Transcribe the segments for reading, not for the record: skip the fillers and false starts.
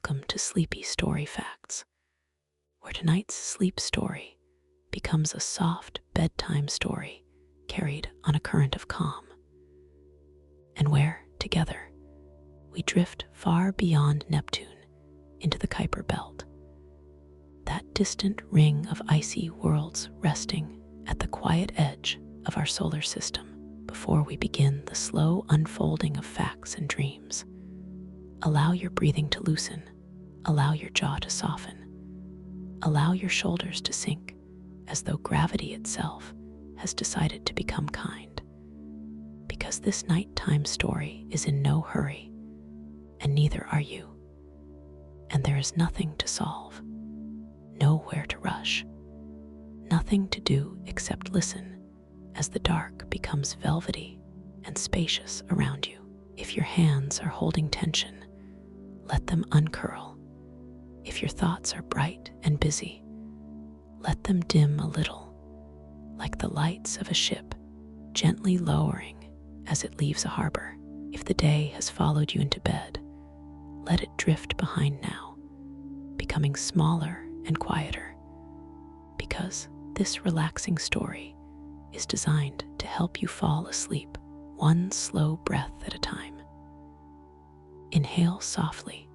welcome to Sleepy Story Facts, where tonight's sleep story becomes a soft bedtime story carried on a current of calm, and where, together, we drift far beyond Neptune into the Kuiper Belt, that distant ring of icy worlds resting at the quiet edge of our solar system. Before we begin the slow unfolding of facts and dreams, allow your breathing to loosen, allow your jaw to soften, allow your shoulders to sink as though gravity itself has decided to become kind. Because this nighttime story is in no hurry, and neither are you. And there is nothing to solve, nowhere to rush, nothing to do except listen as the dark becomes velvety and spacious around you. If your hands are holding tension, let them uncurl. If your thoughts are bright and busy, let them dim a little, like the lights of a ship gently lowering as it leaves a harbor. If the day has followed you into bed, let it drift behind now, becoming smaller and quieter, because this relaxing story is designed to help you fall asleep one slow breath at a time. Inhale softly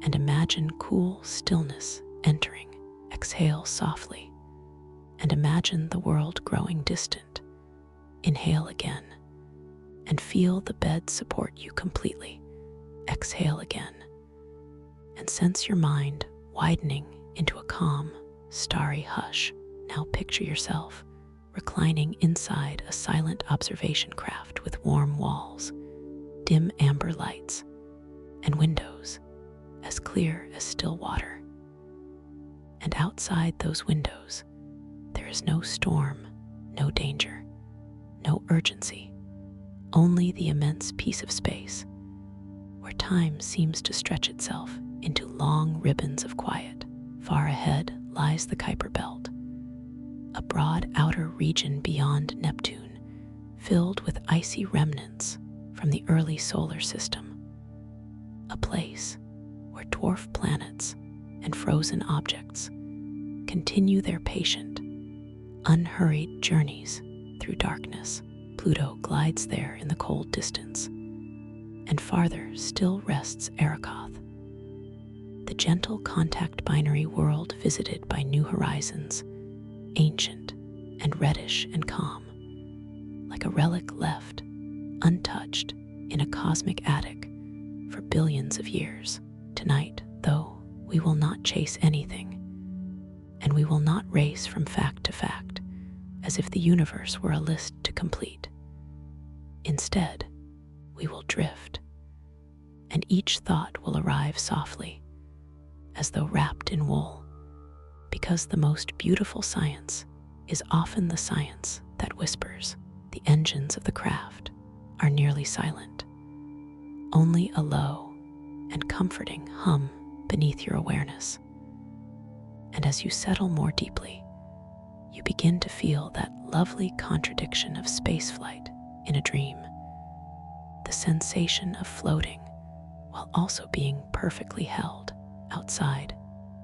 and imagine cool stillness entering. Exhale softly and imagine the world growing distant. Inhale again and feel the bed support you completely. Exhale again and sense your mind widening into a calm, starry hush. Now picture yourself reclining inside a silent observation craft with warm walls, dim amber lights, and windows as clear as still water. And outside those windows, there is no storm, no danger, no urgency, only the immense piece of space where time seems to stretch itself into long ribbons of quiet. Far ahead lies the Kuiper Belt, a broad outer region beyond Neptune, filled with icy remnants from the early solar system, a place where dwarf planets and frozen objects continue their patient, unhurried journeys through darkness. Pluto glides there in the cold distance, and farther still rests Eris, the gentle contact binary world visited by new horizons, ancient and reddish and calm, like a relic left untouched in a cosmic attic for billions of years. Tonight, though, we will not chase anything, and we will not race from fact to fact as if the universe were a list to complete. Instead, we will drift, and each thought will arrive softly, as though wrapped in wool, because the most beautiful science is often the science that whispers. The engines of the craft are nearly silent, only a low and comforting hum beneath your awareness. And as you settle more deeply, you begin to feel that lovely contradiction of spaceflight in a dream, the sensation of floating while also being perfectly held. Outside,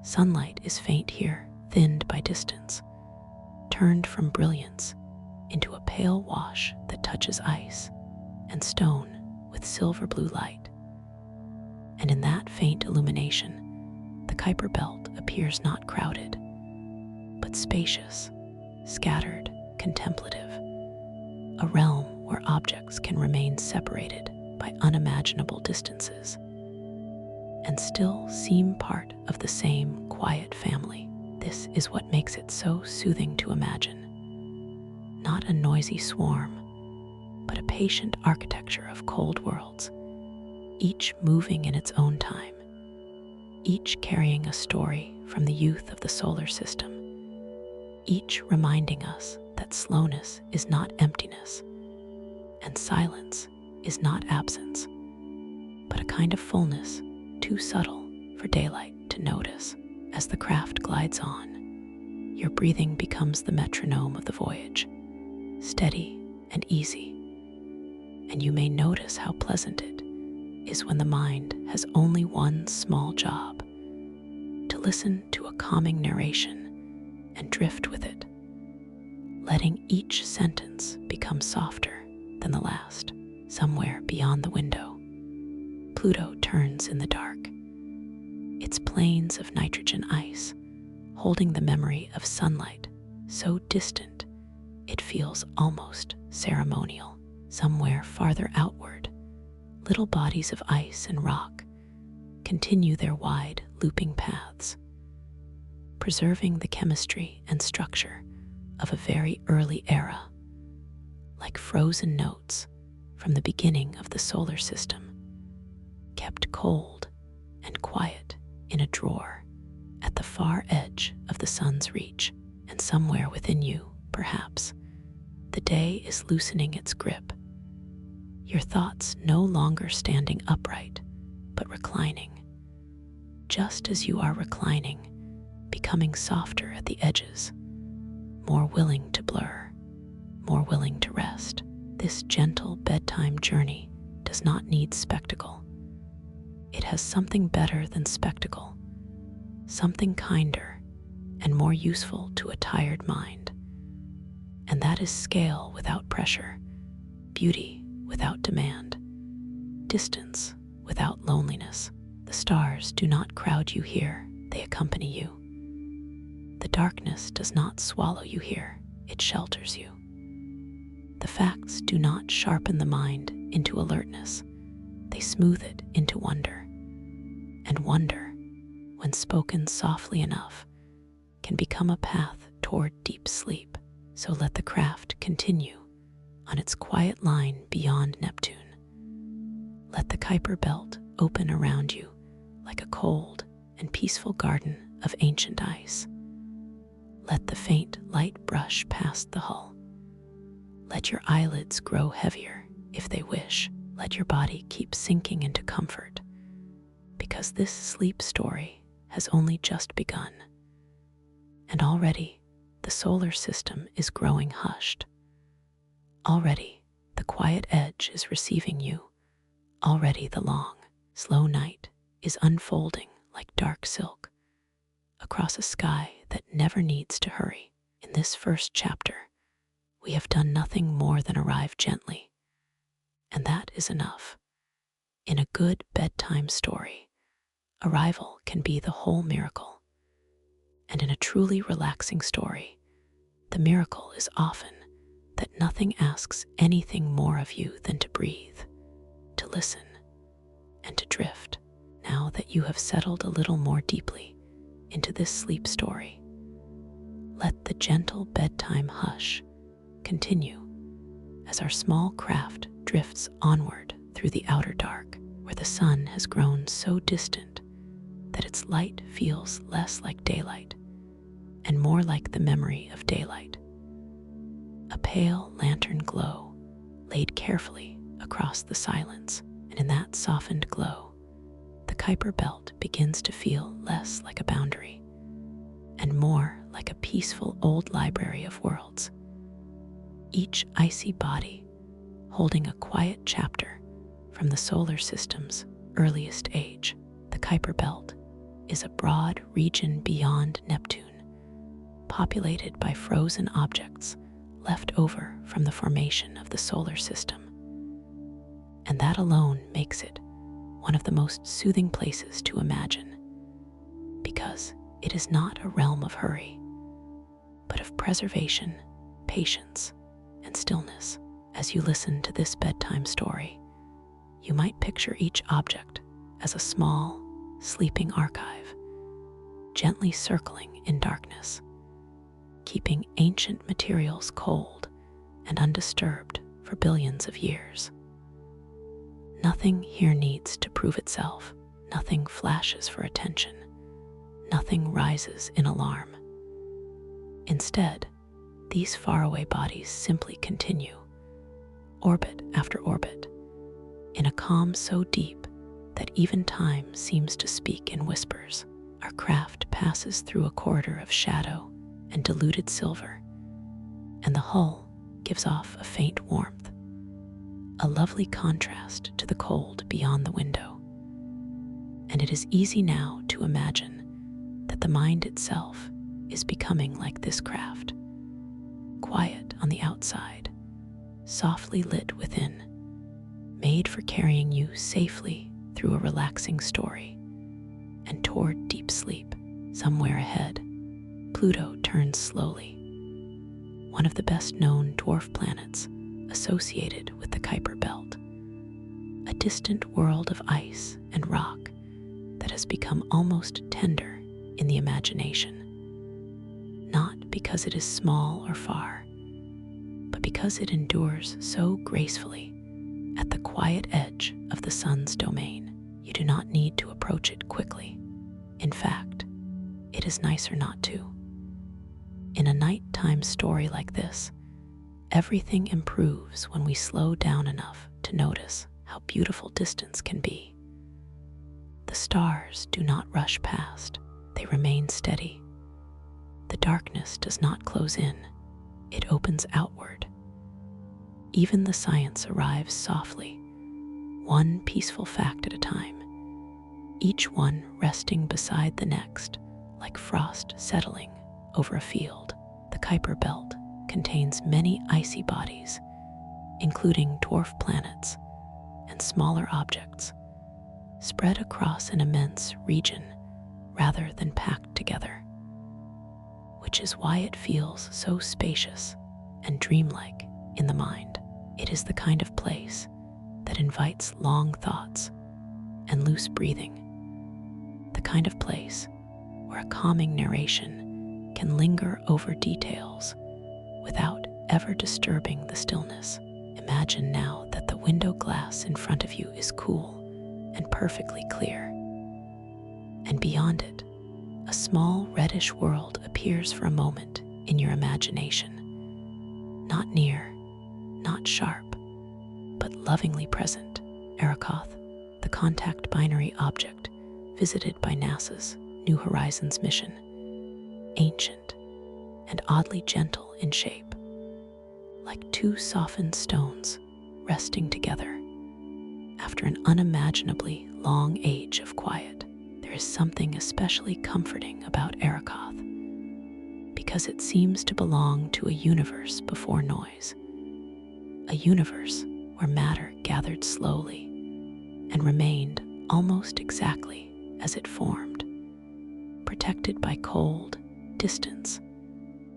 sunlight is faint here, thinned by distance, turned from brilliance into a pale wash that touches ice and stone with silver blue light. And in that faint illumination, the Kuiper Belt appears not crowded, but spacious, scattered, contemplative, a realm where objects can remain separated by unimaginable distances and still seem part of the same quiet family. This is what makes it so soothing to imagine. Not a noisy swarm, but a patient architecture of cold worlds, each moving in its own time, each carrying a story from the youth of the solar system, each reminding us that slowness is not emptiness, and silence is not absence, but a kind of fullness too subtle for daylight to notice. As the craft glides on, your breathing becomes the metronome of the voyage, steady and easy, and you may notice how pleasant it is when the mind has only one small job: to listen to a calming narration and drift with it, letting each sentence become softer than the last. Somewhere beyond the window, Pluto turns in the dark, its plains of nitrogen ice holding the memory of sunlight so distant it feels almost ceremonial. Somewhere farther outward, little bodies of ice and rock continue their wide, looping paths, preserving the chemistry and structure of a very early era, like frozen notes from the beginning of the solar system, kept cold and quiet in a drawer at the far edge of the sun's reach. And somewhere within you, perhaps, the day is loosening its grip, your thoughts no longer standing upright, but reclining. Just as you are reclining, becoming softer at the edges, more willing to blur, more willing to rest. This gentle bedtime journey does not need spectacle. It has something better than spectacle, something kinder and more useful to a tired mind. And that is scale without pressure, beauty without demand, distance without loneliness. The stars do not crowd you here, they accompany you. The darkness does not swallow you here, it shelters you. The facts do not sharpen the mind into alertness, they smooth it into wonder. And wonder, when spoken softly enough, can become a path toward deep sleep. So let the craft continue on its quiet line beyond Neptune. Let the Kuiper Belt open around you like a cold and peaceful garden of ancient ice. Let the faint light brush past the hull. Let your eyelids grow heavier if they wish. Let your body keep sinking into comfort, because this sleep story has only just begun. And already, the solar system is growing hushed. Already, the quiet edge is receiving you. Already, the long, slow night is unfolding like dark silk across a sky that never needs to hurry. In this first chapter, we have done nothing more than arrive gently, and that is enough. In a good bedtime story, arrival can be the whole miracle. And in a truly relaxing story, the miracle is often that nothing asks anything more of you than to breathe, to listen, and to drift. Now that you have settled a little more deeply into this sleep story, let the gentle bedtime hush continue as our small craft drifts onward through the outer dark, where the sun has grown so distant that its light feels less like daylight and more like the memory of daylight. A pale lantern glow laid carefully across the silence, and in that softened glow, the Kuiper Belt begins to feel less like a boundary and more like a peaceful old library of worlds. Each icy body holding a quiet chapter from the solar system's earliest age. The Kuiper Belt is a broad region beyond Neptune, populated by frozen objects left over from the formation of the solar system. And that alone makes it one of the most soothing places to imagine, because it is not a realm of hurry, but of preservation, patience, and stillness. As you listen to this bedtime story, you might picture each object as a small, sleeping archive, gently circling in darkness, keeping ancient materials cold and undisturbed for billions of years. Nothing here needs to prove itself, nothing flashes for attention, nothing rises in alarm. Instead, these faraway bodies simply continue, orbit after orbit, in a calm so deep that even time seems to speak in whispers. Our craft passes through a corridor of shadow and diluted silver, and the hull gives off a faint warmth, a lovely contrast to the cold beyond the window. And it is easy now to imagine that the mind itself is becoming like this craft, quiet on the outside, softly lit within, made for carrying you safely through a relaxing story and toward deep sleep. Somewhere ahead, Pluto turns slowly, one of the best-known dwarf planets associated with the Kuiper Belt, a distant world of ice and rock that has become almost tender in the imagination, not because it is small or far, but because it endures so gracefully at the quiet edge of the sun's domain. You do not need to approach it quickly. In fact, it is nicer not to. In a nighttime story like this, everything improves when we slow down enough to notice how beautiful distance can be. The stars do not rush past, they remain steady. The darkness does not close in, it opens outward. Even the science arrives softly, one peaceful fact at a time, each one resting beside the next, like frost settling over a field. The Kuiper Belt contains many icy bodies, including dwarf planets and smaller objects, spread across an immense region rather than packed together, which is why it feels so spacious and dreamlike in the mind. It is the kind of place that invites long thoughts and loose breathing, the kind of place where a calming narration can linger over details without ever disturbing the stillness. Imagine now that the window glass in front of you is cool and perfectly clear, and beyond it, a small reddish world appears for a moment in your imagination. Not near, not sharp, but lovingly present. Eris, the contact binary object visited by NASA's New Horizons mission, ancient and oddly gentle in shape, like two softened stones resting together. After an unimaginably long age of quiet, there is something especially comforting about Eris, because it seems to belong to a universe before noise, a universe where matter gathered slowly and remained almost exactly as it formed, protected by cold, distance,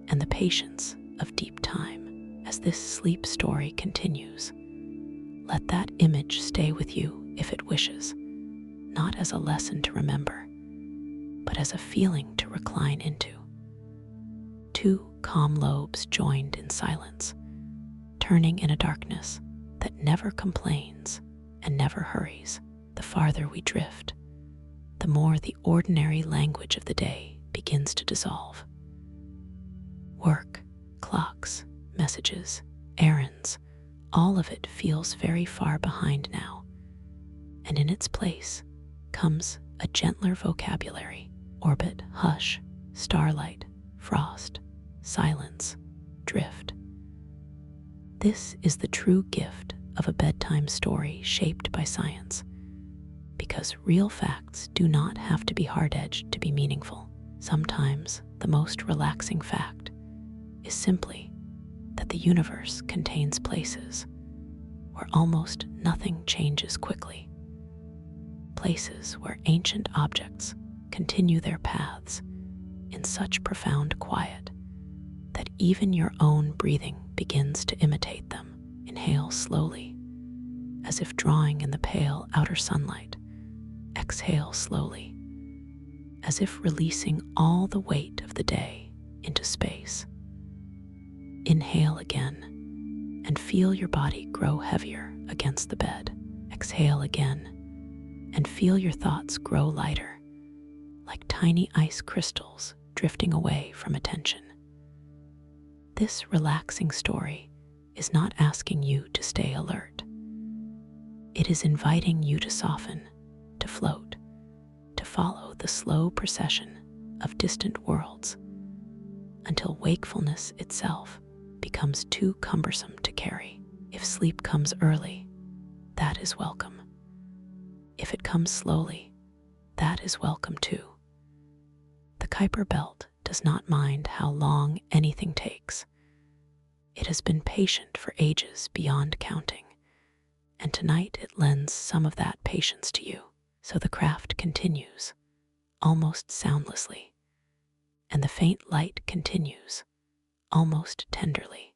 and the patience of deep time. As this sleep story continues, let that image stay with you if it wishes, not as a lesson to remember, but as a feeling to recline into. Two calm lobes joined in silence, turning in a darkness that never complains and never hurries. The farther we drift, the more the ordinary language of the day begins to dissolve. Work, clocks, messages, errands, all of it feels very far behind now, and in its place comes a gentler vocabulary: orbit, hush, starlight, frost, silence, drift. This is the true gift of a bedtime story shaped by science, because real facts do not have to be hard-edged to be meaningful. Sometimes the most relaxing fact is simply that the universe contains places where almost nothing changes quickly, places where ancient objects continue their paths in such profound quiet that even your own breathing begins to imitate them. Inhale slowly, as if drawing in the pale outer sunlight. Exhale slowly, as if releasing all the weight of the day into space. Inhale again, and feel your body grow heavier against the bed. Exhale again, and feel your thoughts grow lighter, like tiny ice crystals drifting away from attention. This relaxing story is not asking you to stay alert. It is inviting you to soften, to float, to follow the slow procession of distant worlds until wakefulness itself becomes too cumbersome to carry. If sleep comes early, that is welcome. If it comes slowly, that is welcome too. The Kuiper Belt does not mind how long anything takes. It has been patient for ages beyond counting, and tonight it lends some of that patience to you. So the craft continues, almost soundlessly, and the faint light continues, almost tenderly,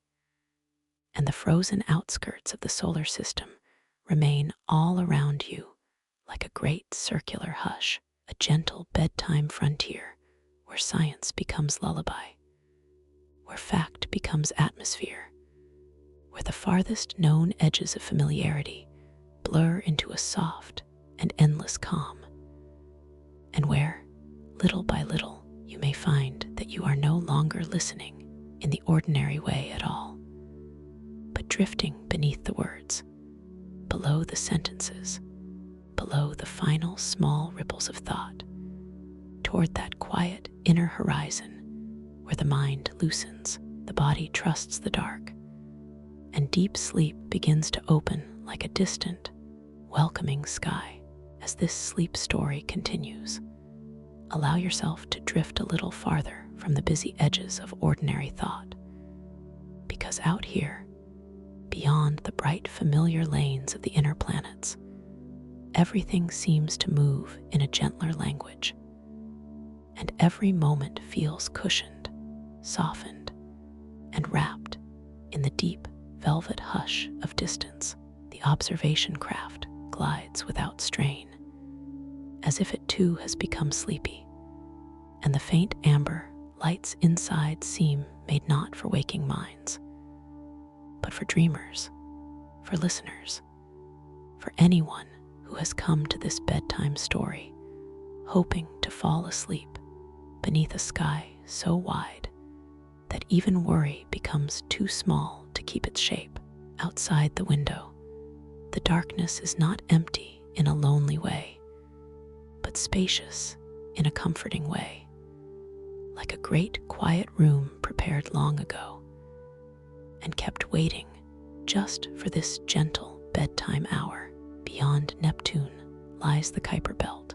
and the frozen outskirts of the solar system remain all around you like a great circular hush, a gentle bedtime frontier where science becomes lullaby, where fact becomes atmosphere, where the farthest known edges of familiarity blur into a soft and endless calm, and where, little by little, you may find that you are no longer listening in the ordinary way at all, but drifting beneath the words, below the sentences, below the final small ripples of thought, toward that quiet inner horizon where the mind loosens, the body trusts the dark, and deep sleep begins to open like a distant, welcoming sky. As this sleep story continues, allow yourself to drift a little farther from the busy edges of ordinary thought, because out here, beyond the bright familiar lanes of the inner planets, everything seems to move in a gentler language, and every moment feels cushioned, softened, and wrapped in the deep velvet hush of distance. The observation craft glides without strain, as if it too has become sleepy, and the faint amber lights inside seem made not for waking minds, but for dreamers, for listeners, for anyone who has come to this bedtime story, hoping to fall asleep beneath a sky so wide that even worry becomes too small to keep its shape. Outside the window, the darkness is not empty in a lonely way, but spacious in a comforting way, like a great quiet room prepared long ago and kept waiting just for this gentle bedtime hour. Beyond Neptune lies the Kuiper Belt,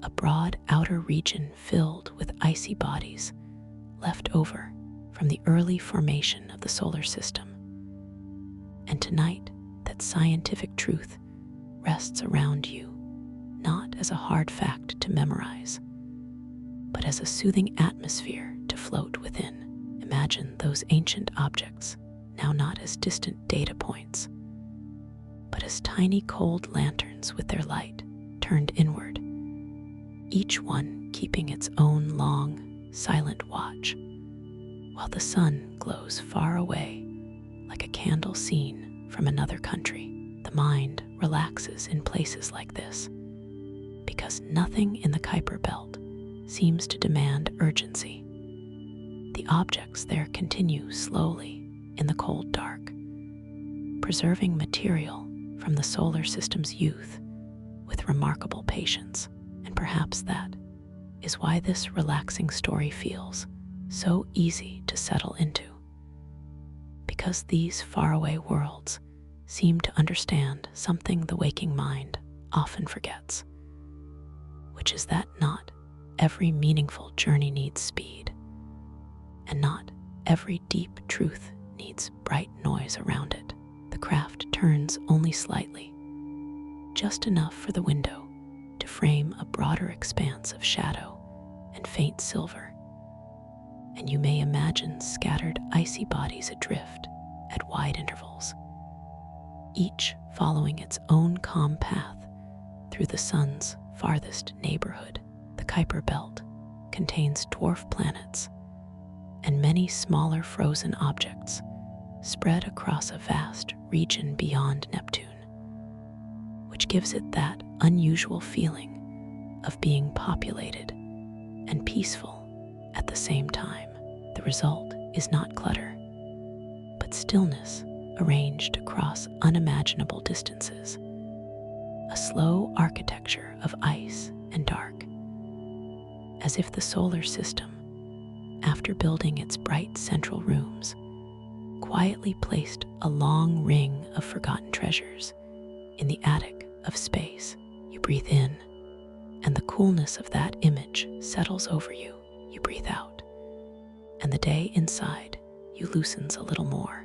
a broad outer region filled with icy bodies left over from the early formation of the solar system. And tonight, that scientific truth rests around you, not as a hard fact to memorize, but as a soothing atmosphere to float within. Imagine those ancient objects now not as distant data points, but as tiny cold lanterns with their light turned inward, each one keeping its own long, silent watch, while the sun glows far away like a candle seen from another country. The mind relaxes in places like this, because nothing in the Kuiper Belt seems to demand urgency. The objects there continue slowly in the cold dark, preserving material from the solar system's youth with remarkable patience. And perhaps that is why this relaxing story feels so easy to settle into, because these faraway worlds seem to understand something the waking mind often forgets, which is that not every meaningful journey needs speed, and not every deep truth needs bright noise around it. The craft turns only slightly, just enough for the window to frame a broader expanse of shadow and faint silver, and you may imagine scattered icy bodies adrift at wide intervals, each following its own calm path through the sun's farthest neighborhood. The Kuiper Belt contains dwarf planets and many smaller frozen objects spread across a vast region beyond Neptune, which gives it that unusual feeling of being populated and peaceful at the same time. The result is not clutter, but stillness arranged across unimaginable distances, a slow architecture of ice and dark, as if the solar system, after building its bright central rooms, quietly placed a long ring of forgotten treasures in the attic of space. You breathe in, and the coolness of that image settles over you. You breathe out, and the day inside you loosens a little more.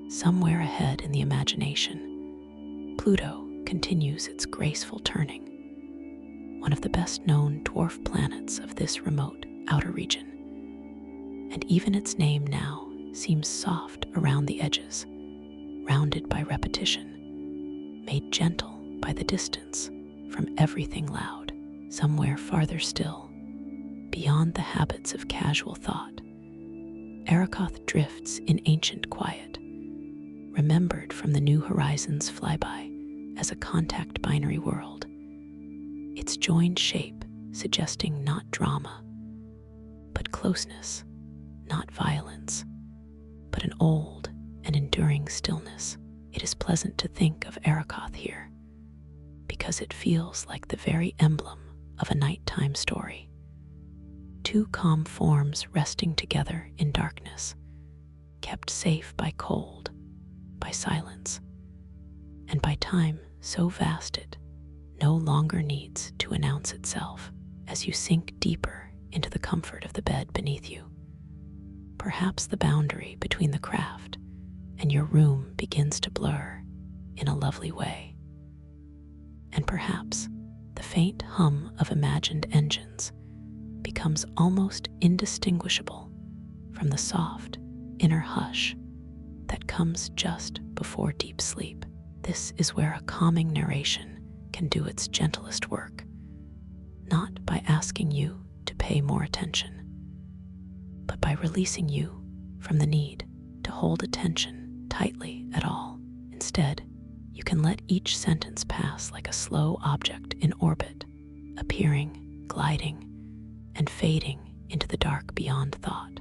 Somewhere ahead in the imagination, Pluto continues its graceful turning, one of the best-known dwarf planets of this remote outer region. And even its name now seems soft around the edges, rounded by repetition, made gentle by the distance from everything loud. Somewhere farther still, beyond the habits of casual thought, Arakoth drifts in ancient quiet, remembered from the New Horizons flyby as a contact binary world, its joined shape suggesting not drama, but closeness, not violence, but an old and enduring stillness. It is pleasant to think of Arakoth here, because it feels like the very emblem of a nighttime story. Two calm forms resting together in darkness, kept safe by cold, by silence, and by time so vast it no longer needs to announce itself. As you sink deeper into the comfort of the bed beneath you, perhaps the boundary between the craft and your room begins to blur in a lovely way. And perhaps the faint hum of imagined engines becomes almost indistinguishable from the soft inner hush that comes just before deep sleep. This is where a calming narration can do its gentlest work, not by asking you to pay more attention, but by releasing you from the need to hold attention tightly at all. Instead, you can let each sentence pass like a slow object in orbit, appearing, gliding, and fading into the dark beyond thought.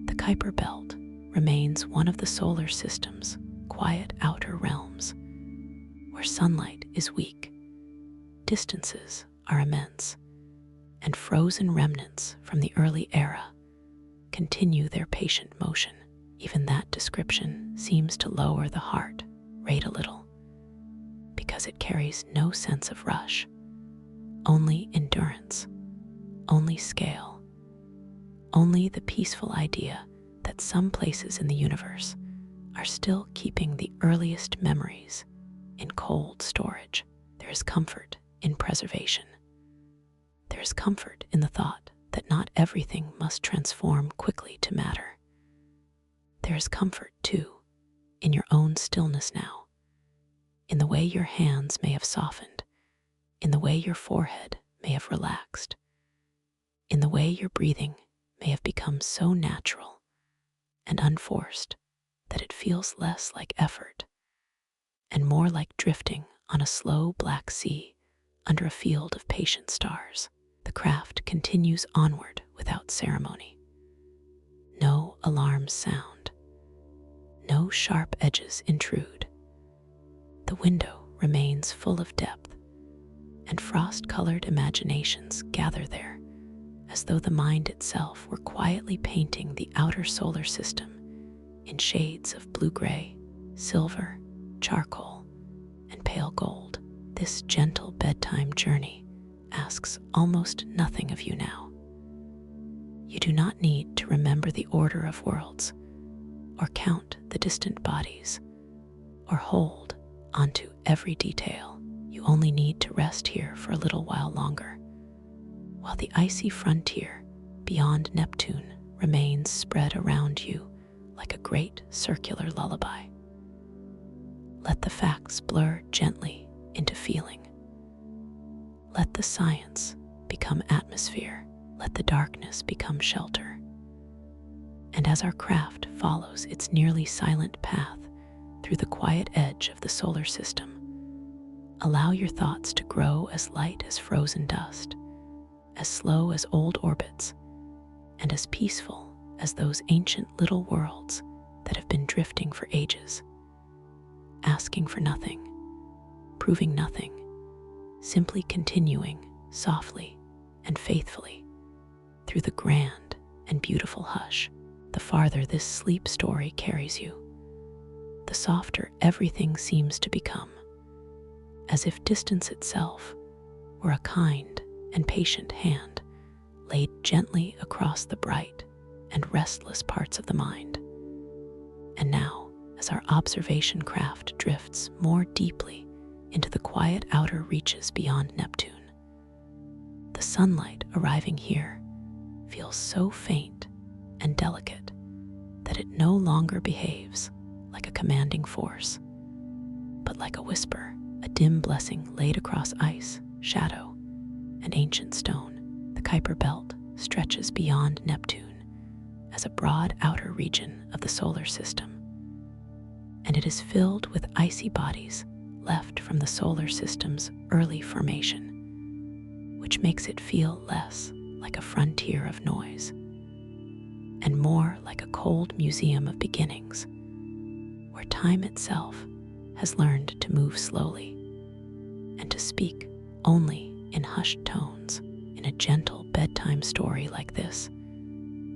The Kuiper Belt remains one of the solar system's quiet outer realms, where sunlight is weak, distances are immense, and frozen remnants from the early era continue their patient motion. Even that description seems to lower the heart rate a little, because it carries no sense of rush, only endurance, only scale, only the peaceful idea that some places in the universe are still keeping the earliest memories in cold storage. There is comfort in preservation. There is comfort in the thought that not everything must transform quickly to matter. There is comfort, too, in your own stillness now, in the way your hands may have softened, in the way your forehead may have relaxed, in the way your breathing may have become so natural and unforced that it feels less like effort and more like drifting on a slow black sea under a field of patient stars. The craft continues onward without ceremony. No alarms sound. No sharp edges intrude. The window remains full of depth, and frost-colored imaginations gather there, as though the mind itself were quietly painting the outer solar system in shades of blue-gray, silver, charcoal, and pale gold. This gentle bedtime journey asks almost nothing of you now. You do not need to remember the order of worlds, or count the distant bodies, or hold onto every detail. You only need to rest here for a little while longer, while the icy frontier beyond Neptune remains spread around you like a great circular lullaby. Let the facts blur gently into feeling. Let the science become atmosphere. Let the darkness become shelter. And as our craft follows its nearly silent path through the quiet edge of the solar system, allow your thoughts to grow as light as frozen dust, as slow as old orbits, and as peaceful as those ancient little worlds that have been drifting for ages, asking for nothing, proving nothing, simply continuing softly and faithfully through the grand and beautiful hush. The farther this sleep story carries you, the softer everything seems to become, as if distance itself were a kind and patient hand laid gently across the bright and restless parts of the mind. And now, as our observation craft drifts more deeply into the quiet outer reaches beyond Neptune, the sunlight arriving here feels so faint and delicate that it no longer behaves like a commanding force, but like a whisper, a dim blessing laid across ice, shadow, and ancient stone. The Kuiper Belt stretches beyond Neptune as a broad outer region of the solar system, and it is filled with icy bodies left from the solar system's early formation, which makes it feel less like a frontier of noise and more like a cold museum of beginnings, where time itself has learned to move slowly and to speak only in hushed tones. In a gentle bedtime story like this,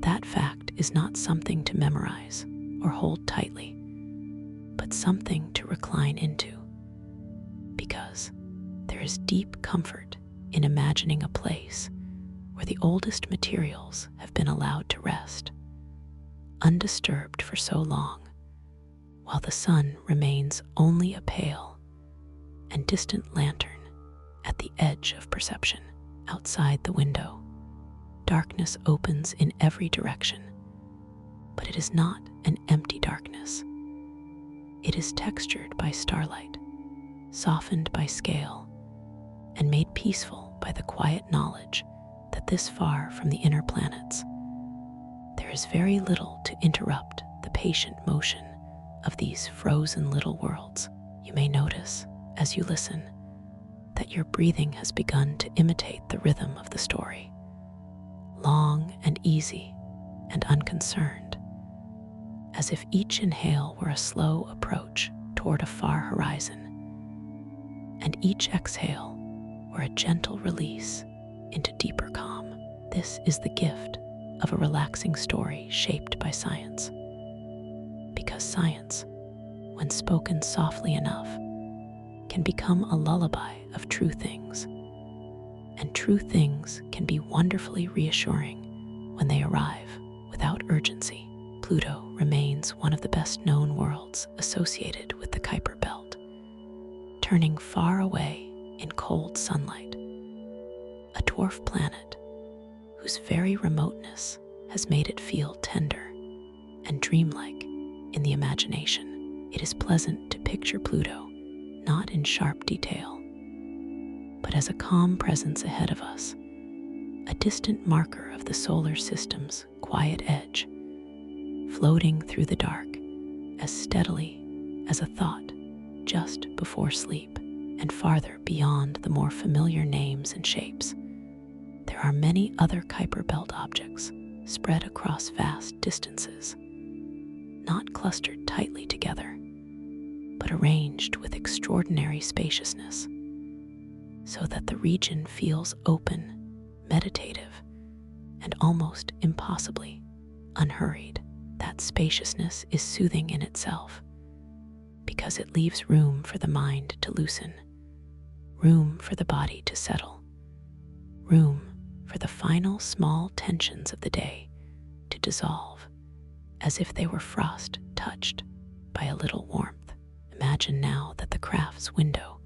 that fact is not something to memorize or hold tightly, but something to recline into, because there is deep comfort in imagining a place where the oldest materials have been allowed to rest, undisturbed for so long, while the sun remains only a pale and distant lantern at the edge of perception. Outside the window, darkness opens in every direction, but it is not an empty darkness. It is textured by starlight, softened by scale, and made peaceful by the quiet knowledge that this far from the inner planets, there is very little to interrupt the patient motion of these frozen little worlds. You may notice, as you listen, that your breathing has begun to imitate the rhythm of the story, long and easy and unconcerned, as if each inhale were a slow approach toward a far horizon, and each exhale were a gentle release into deeper calm. This is the gift of a relaxing story shaped by science, because science, when spoken softly enough, can become a lullaby of true things, and true things can be wonderfully reassuring when they arrive without urgency. Pluto remains one of the best-known worlds associated with the Kuiper Belt, turning far away in cold sunlight, a dwarf planet whose very remoteness has made it feel tender and dreamlike in the imagination. It is pleasant to picture Pluto not in sharp detail, but as a calm presence ahead of us, a distant marker of the solar system's quiet edge, floating through the dark as steadily as a thought just before sleep. And farther beyond the more familiar names and shapes, there are many other Kuiper Belt objects spread across vast distances, not clustered tightly together, but arranged with extraordinary spaciousness, so that the region feels open, meditative, and almost impossibly unhurried. That spaciousness is soothing in itself, because it leaves room for the mind to loosen, room for the body to settle, room for the final small tensions of the day to dissolve, as if they were frost touched by a little warmth. Imagine now that the craft's window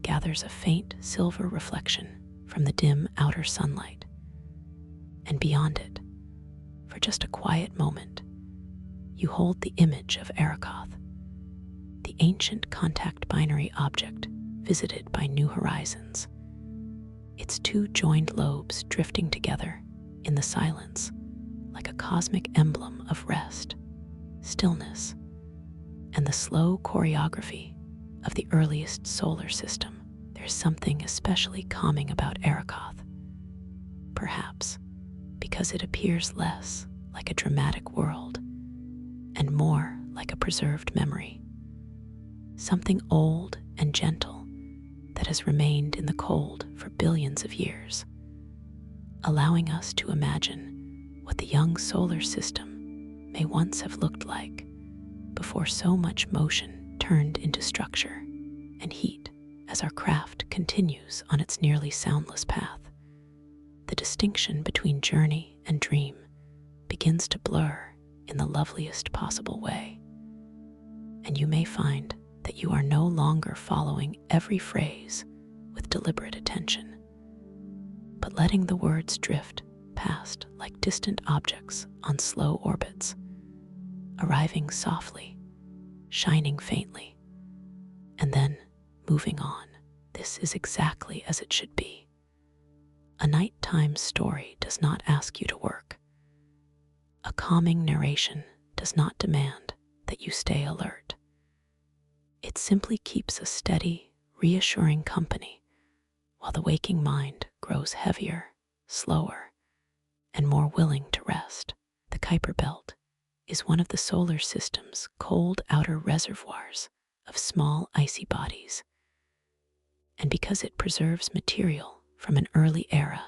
gathers a faint silver reflection from the dim outer sunlight, and beyond it, for just a quiet moment, you hold the image of Eris, the ancient contact binary object visited by new horizons, its two joined lobes drifting together in the silence like a cosmic emblem of rest, stillness, and the slow choreography of the earliest solar system. There's something especially calming about Eris, perhaps because it appears less like a dramatic world and more like a preserved memory, something old and gentle that has remained in the cold for billions of years, allowing us to imagine what the young solar system may once have looked like before so much motion turned into structure and heat as our craft continues on its nearly soundless path. The distinction between journey and dream begins to blur in the loveliest possible way, and you may find that you are no longer following every phrase with deliberate attention, but letting the words drift past like distant objects on slow orbits, arriving softly, shining faintly, and then moving on. This is exactly as it should be. A nighttime story does not ask you to work. A calming narration does not demand that you stay alert. It simply keeps a steady, reassuring company while the waking mind grows heavier, slower, and more willing to rest. The Kuiper Belt is one of the solar system's cold outer reservoirs of small icy bodies, and because it preserves material from an early era,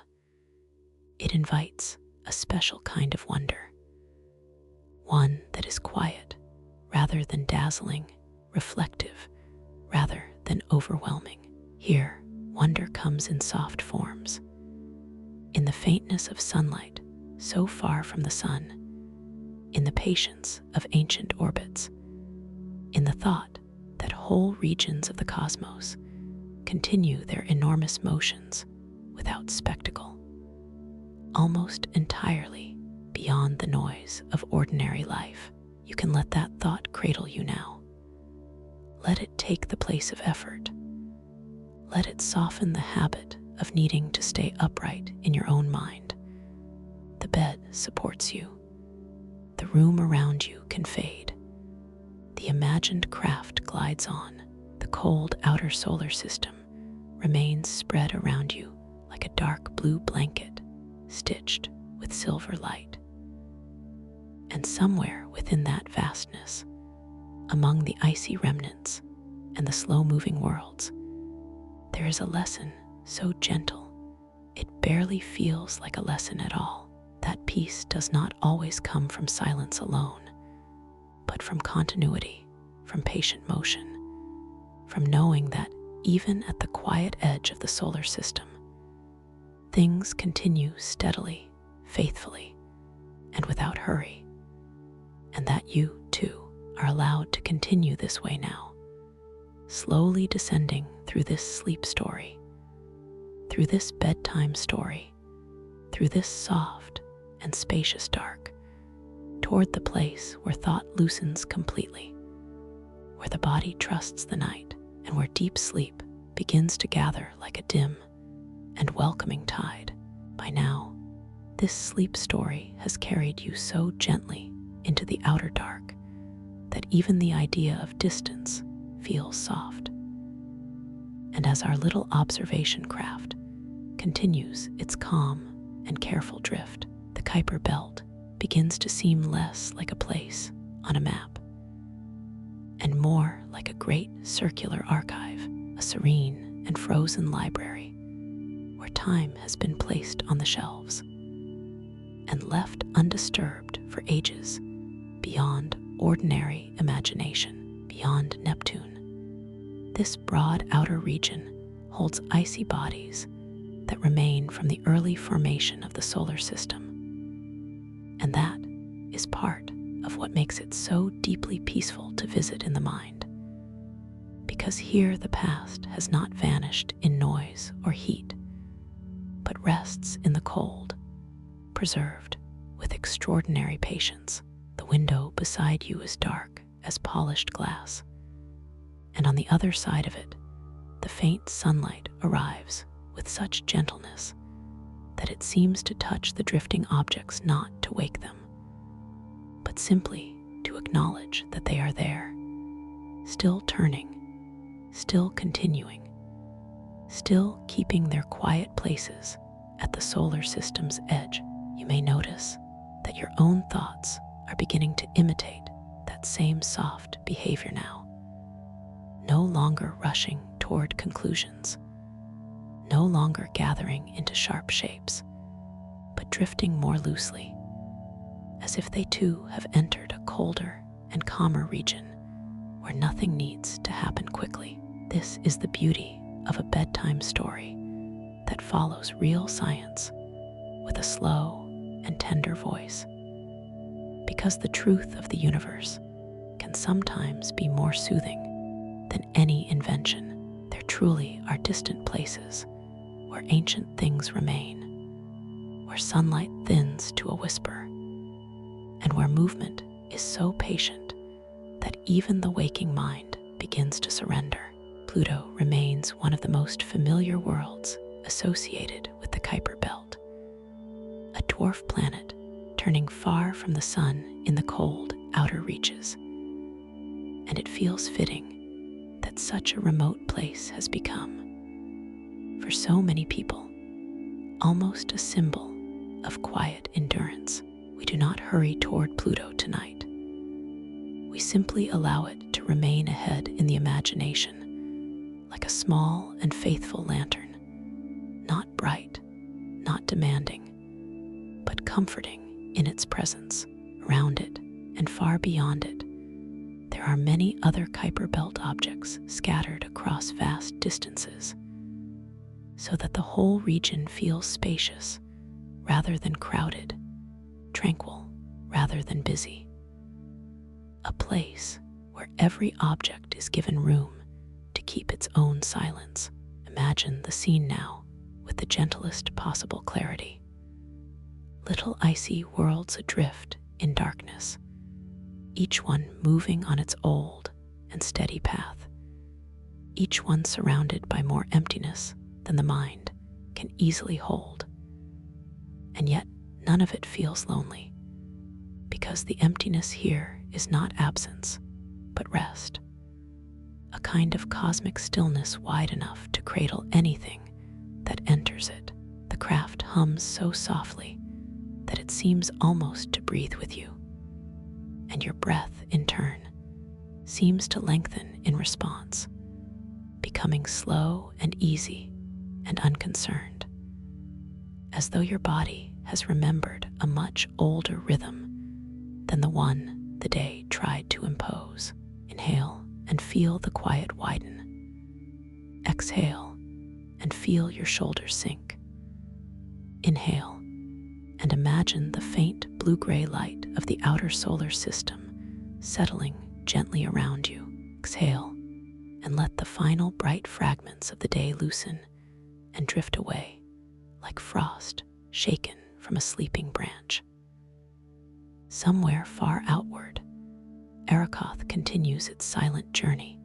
it invites a special kind of wonder, one that is quiet rather than dazzling, reflective rather than overwhelming. Here, wonder comes in soft forms, in the faintness of sunlight so far from the sun, in the patience of ancient orbits, in the thought that whole regions of the cosmos continue their enormous motions without spectacle, almost entirely beyond the noise of ordinary life. You can let that thought cradle you now. Let it take the place of effort. Let it soften the habit of needing to stay upright in your own mind. The bed supports you. The room around you can fade. The imagined craft glides on. The cold outer solar system remains spread around you like a dark blue blanket stitched with silver light. And somewhere within that vastness, among the icy remnants and the slow-moving worlds, there is a lesson so gentle it barely feels like a lesson at all. That peace does not always come from silence alone, but from continuity, from patient motion, from knowing that even at the quiet edge of the solar system, things continue steadily, faithfully, and without hurry, and that you, too, are allowed to continue this way now, slowly descending through this sleep story, through this bedtime story, through this soft and spacious dark, toward the place where thought loosens completely, where the body trusts the night, and where deep sleep begins to gather like a dim and welcoming tide. By now, this sleep story has carried you so gently into the outer dark that even the idea of distance feels soft. And as our little observation craft continues its calm and careful drift, the Kuiper Belt begins to seem less like a place on a map and more like a great circular archive, a serene and frozen library where time has been placed on the shelves and left undisturbed for ages beyond ordinary imagination, beyond Neptune. This broad outer region holds icy bodies that remain from the early formation of the solar system. And that is part of what makes it so deeply peaceful to visit in the mind. Because here the past has not vanished in noise or heat, but rests in the cold, preserved with extraordinary patience. The window beside you is dark as polished glass, and on the other side of it, the faint sunlight arrives with such gentleness that it seems to touch the drifting objects not to wake them, but simply to acknowledge that they are there, still turning, still continuing, still keeping their quiet places at the solar system's edge. You may notice that your own thoughts are beginning to imitate that same soft behavior now, no longer rushing toward conclusions, no longer gathering into sharp shapes, but drifting more loosely, as if they too have entered a colder and calmer region where nothing needs to happen quickly. This is the beauty of a bedtime story that follows real science with a slow and tender voice. Because the truth of the universe can sometimes be more soothing than any invention, there truly are distant places where ancient things remain, where sunlight thins to a whisper, and where movement is so patient that even the waking mind begins to surrender. Pluto remains one of the most familiar worlds associated with the Kuiper Belt, a dwarf planet turning far from the sun in the cold outer reaches. And it feels fitting that such a remote place has become, for so many people, almost a symbol of quiet endurance. We do not hurry toward Pluto tonight. We simply allow it to remain ahead in the imagination, like a small and faithful lantern, not bright, not demanding, but comforting in its presence. Around it and far beyond it, there are many other Kuiper Belt objects scattered across vast distances, so that the whole region feels spacious rather than crowded, tranquil rather than busy. A place where every object is given room to keep its own silence. Imagine the scene now with the gentlest possible clarity. Little icy worlds adrift in darkness, each one moving on its old and steady path, each one surrounded by more emptiness than the mind can easily hold. And yet none of it feels lonely, because the emptiness here is not absence, but rest, a kind of cosmic stillness wide enough to cradle anything that enters it. The craft hums so softly that it seems almost to breathe with you, and your breath, in turn, seems to lengthen in response, becoming slow and easy and unconcerned, as though your body has remembered a much older rhythm than the one the day tried to impose. Inhale and feel the quiet widen. Exhale and feel your shoulders sink. Inhale and imagine the faint blue-gray light of the outer solar system settling gently around you. Exhale and let the final bright fragments of the day loosen and drift away like frost shaken from a sleeping branch. Somewhere far outward, Eris continues its silent journey,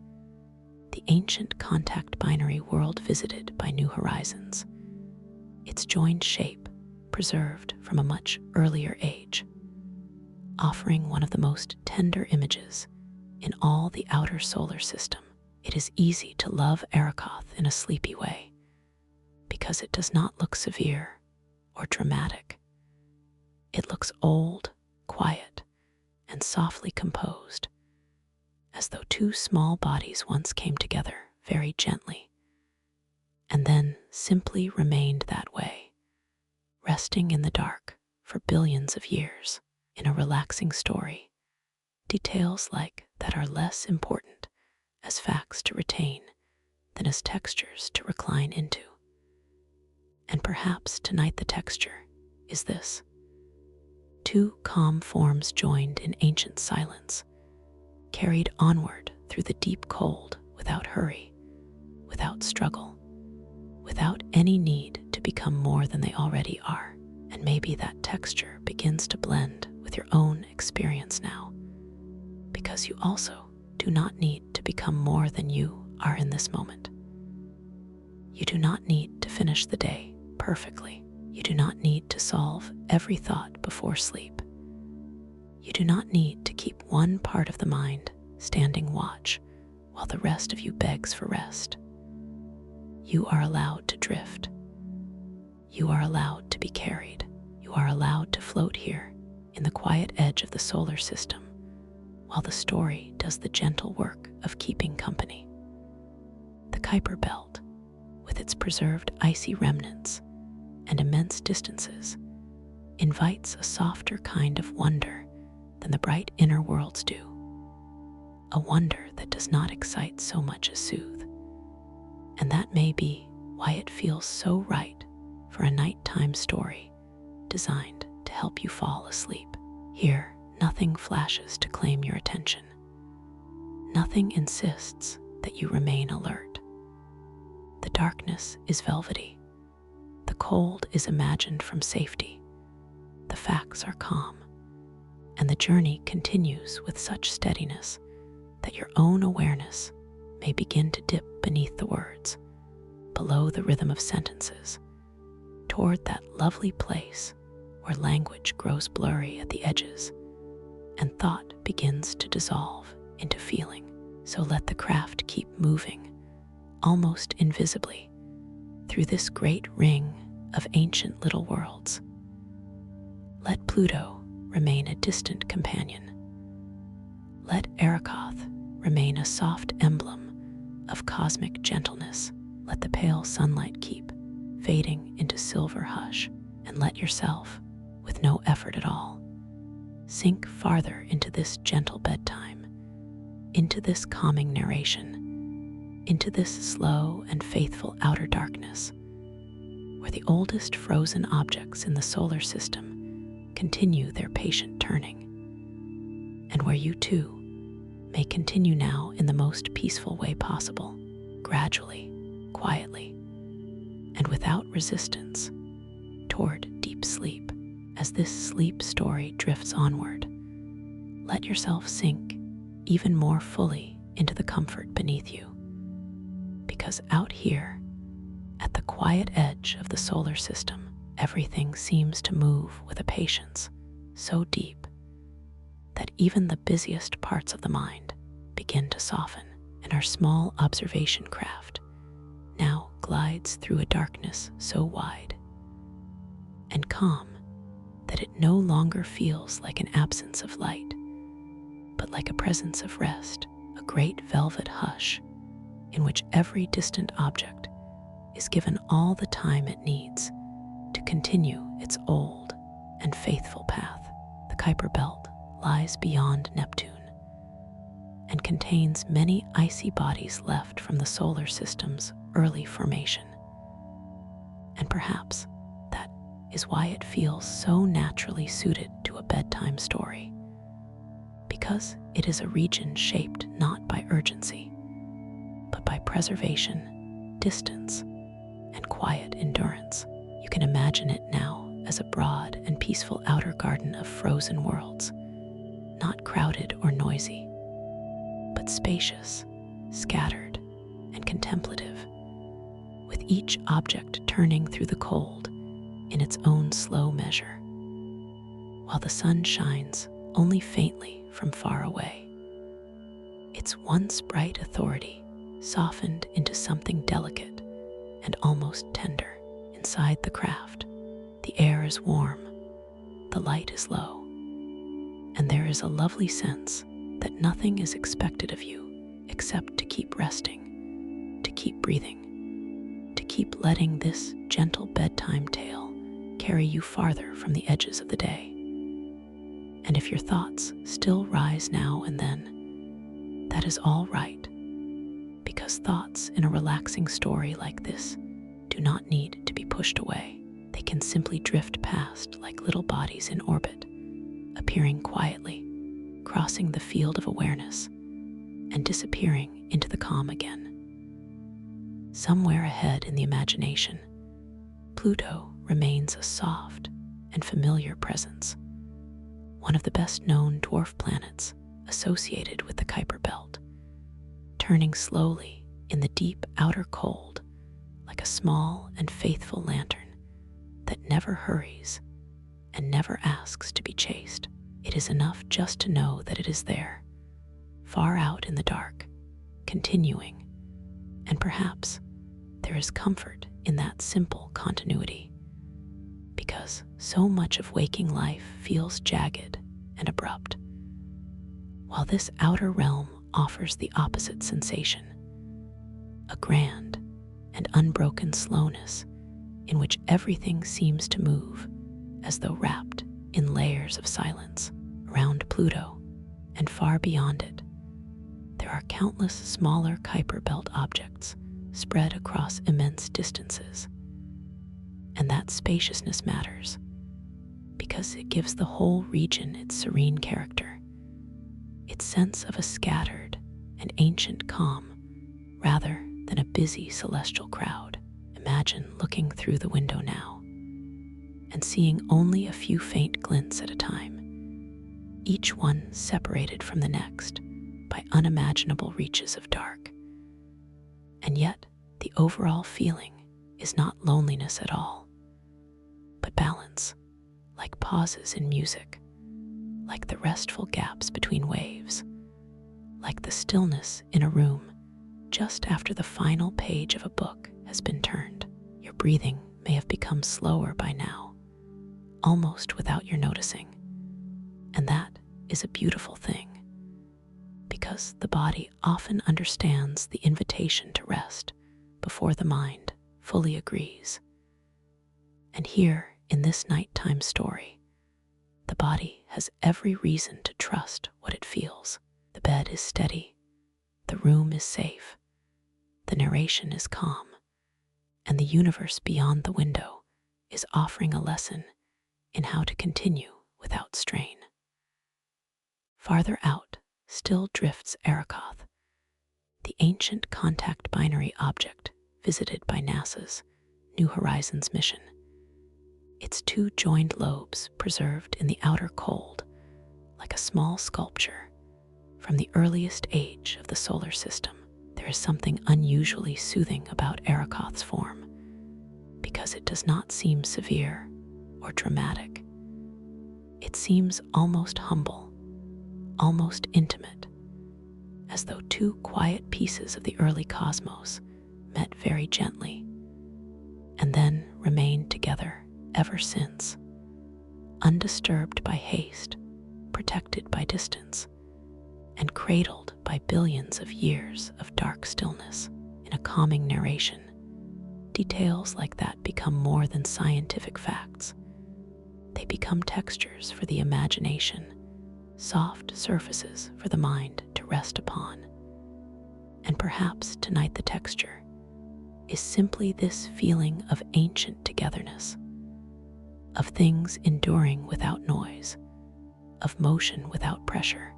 the ancient contact binary world visited by new horizons, its joined shape preserved from a much earlier age, offering one of the most tender images in all the outer solar system. It is easy to love Eris in a sleepy way, because it does not look severe or dramatic. It looks old, quiet, and softly composed, as though two small bodies once came together very gently, and then simply remained that way, resting in the dark for billions of years. In a relaxing story, details like that are less important as facts to retain than as textures to recline into. And perhaps tonight the texture is this: two calm forms joined in ancient silence, carried onward through the deep cold without hurry, without struggle, without any need to become more than they already are. And maybe that texture begins to blend with your own experience now, because you also do not need to become more than you are in this moment. You do not need to finish the day perfectly. You do not need to solve every thought before sleep. You do not need to keep one part of the mind standing watch while the rest of you begs for rest. You are allowed to drift. You are allowed to be carried. You are allowed to float here in the quiet edge of the solar system, while the story does the gentle work of keeping company. The Kuiper Belt, with its preserved icy remnants and immense distances, invites a softer kind of wonder than the bright inner worlds do. a wonder that does not excite so much as soothe. And that may be why it feels so right for a nighttime story designed to help you fall asleep. Here, nothing flashes to claim your attention. Nothing insists that you remain alert. The darkness is velvety. The cold is imagined from safety. The facts are calm. And the journey continues with such steadiness that your own awareness may begin to dip beneath the words, below the rhythm of sentences, toward that lovely place where language grows blurry at the edges and thought begins to dissolve into feeling. So let the craft keep moving, almost invisibly, through this great ring of ancient little worlds. Let Pluto remain a distant companion. Let Eris remain a soft emblem of cosmic gentleness. Let the pale sunlight keep fading into silver hush, and let yourself, with no effort at all, sink farther into this gentle bedtime, into this calming narration, into this slow and faithful outer darkness, where the oldest frozen objects in the solar system continue their patient turning, and where you too may continue now in the most peaceful way possible, gradually, quietly, and without resistance, toward deep sleep. As this sleep story drifts onward, let yourself sink even more fully into the comfort beneath you, because out here, at the quiet edge of the solar system, everything seems to move with a patience so deep that even the busiest parts of the mind begin to soften, and our small observation craft now glides through a darkness so wide and calm that it no longer feels like an absence of light, but like a presence of rest, a great velvet hush in which every distant object is given all the time it needs to continue its old and faithful path. The Kuiper Belt lies beyond Neptune and contains many icy bodies left from the solar system's early formation. And perhaps that is why it feels so naturally suited to a bedtime story, because it is a region shaped not by urgency, but by preservation, distance, and quiet endurance. You can imagine it now as a broad and peaceful outer garden of frozen worlds, not crowded or noisy, but spacious, scattered, and contemplative, with each object turning through the cold in its own slow measure, while the sun shines only faintly from far away. Its once bright authority softened into something delicate and almost tender. Inside the craft, the air is warm, the light is low, and there is a lovely sense that nothing is expected of you except to keep resting, to keep breathing, to keep letting this gentle bedtime tale carry you farther from the edges of the day. And if your thoughts still rise now and then, that is all right, because thoughts in a relaxing story like this do not need to be pushed away. They can simply drift past like little bodies in orbit, appearing quietly, crossing the field of awareness, and disappearing into the calm again. Somewhere ahead in the imagination, Pluto remains a soft and familiar presence, one of the best-known dwarf planets associated with the Kuiper Belt, turning slowly in the deep outer cold like a small and faithful lantern that never hurries and never asks to be chased. It is enough just to know that it is there, far out in the dark, continuing, and perhaps there is comfort in that simple continuity, because so much of waking life feels jagged and abrupt, while this outer realm offers the opposite sensation, a grand and unbroken slowness in which everything seems to move as though wrapped in layers of silence. Around Pluto and far beyond it, there are countless smaller Kuiper Belt objects spread across immense distances. And that spaciousness matters because it gives the whole region its serene character, its sense of a scattered and ancient calm rather than a busy celestial crowd. Imagine looking through the window now and seeing only a few faint glints at a time, each one separated from the next by unimaginable reaches of dark. And yet, the overall feeling is not loneliness at all, but balance, like pauses in music, like the restful gaps between waves, like the stillness in a room just after the final page of a book has been turned. Your breathing may have become slower by now, almost without your noticing. And that is a beautiful thing, because the body often understands the invitation to rest before the mind fully agrees. And here, in this nighttime story, the body has every reason to trust what it feels. The bed is steady, the room is safe, the narration is calm, and the universe beyond the window is offering a lesson in how to continue without strain. Farther out still drifts Arakoth, the ancient contact binary object visited by NASA's New Horizons mission. Its two joined lobes preserved in the outer cold, like a small sculpture from the earliest age of the solar system. There is something unusually soothing about Arakoth's form, because it does not seem severe or dramatic. It seems almost humble, almost intimate, as though two quiet pieces of the early cosmos met very gently, and then remained together ever since, undisturbed by haste, protected by distance, and cradled by billions of years of dark stillness. In a calming narration, details like that become more than scientific facts. They become textures for the imagination, soft surfaces for the mind to rest upon. And perhaps tonight the texture is simply this feeling of ancient togetherness, of things enduring without noise, of motion without pressure,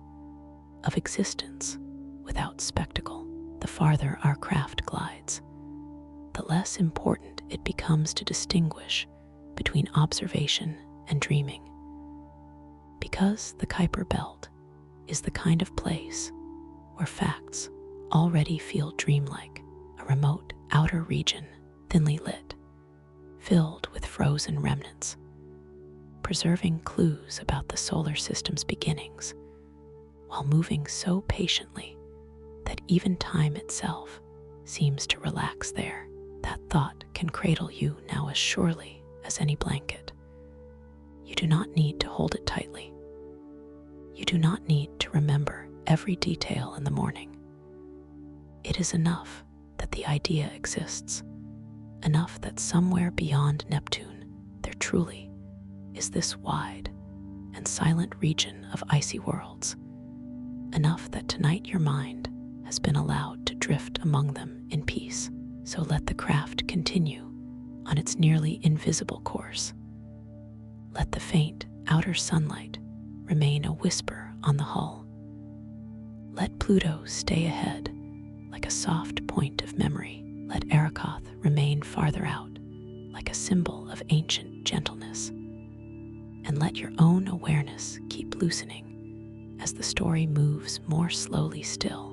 of existence without spectacle. The farther our craft glides, the less important it becomes to distinguish between observation and dreaming. Because the Kuiper Belt is the kind of place where facts already feel dreamlike, a remote outer region thinly lit, filled with frozen remnants, preserving clues about the solar system's beginnings, while moving so patiently that even time itself seems to relax there. That thought can cradle you now as surely as any blanket. You do not need to hold it tightly. You do not need to remember every detail in the morning. It is enough that the idea exists, enough that somewhere beyond Neptune there truly is this wide and silent region of icy worlds, enough that tonight your mind has been allowed to drift among them in peace. So let the craft continue on its nearly invisible course. Let the faint outer sunlight remain a whisper on the hull. Let Pluto stay ahead like a soft point of memory. Let Arakoth remain farther out like a symbol of ancient gentleness. And let your own awareness keep loosening as the story moves more slowly still,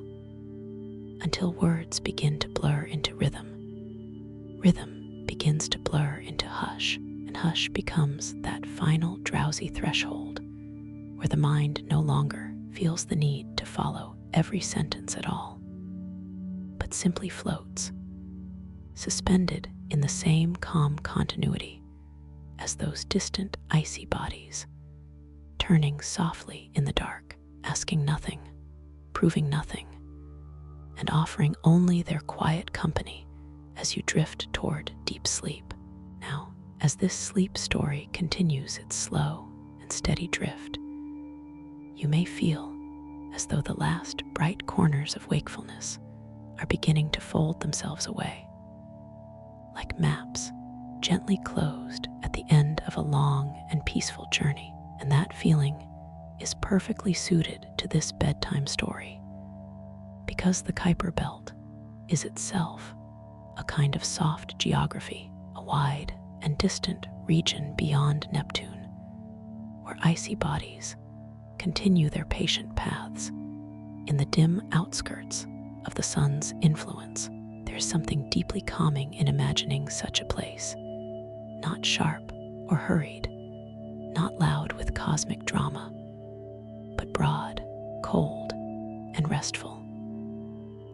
until words begin to blur into rhythm. Rhythm begins to blur into hush, and hush becomes that final drowsy threshold where the mind no longer feels the need to follow every sentence at all, but simply floats, suspended in the same calm continuity as those distant icy bodies, turning softly in the dark, asking nothing, proving nothing, and offering only their quiet company as you drift toward deep sleep. Now, as this sleep story continues its slow and steady drift, you may feel as though the last bright corners of wakefulness are beginning to fold themselves away, like maps gently closed at the end of a long and peaceful journey. And that feeling is perfectly suited to this bedtime story, because the Kuiper Belt is itself a kind of soft geography, a wide and distant region beyond Neptune, where icy bodies continue their patient paths in the dim outskirts of the sun's influence. There's something deeply calming in imagining such a place, not sharp or hurried, not loud with cosmic drama, but broad, cold, and restful.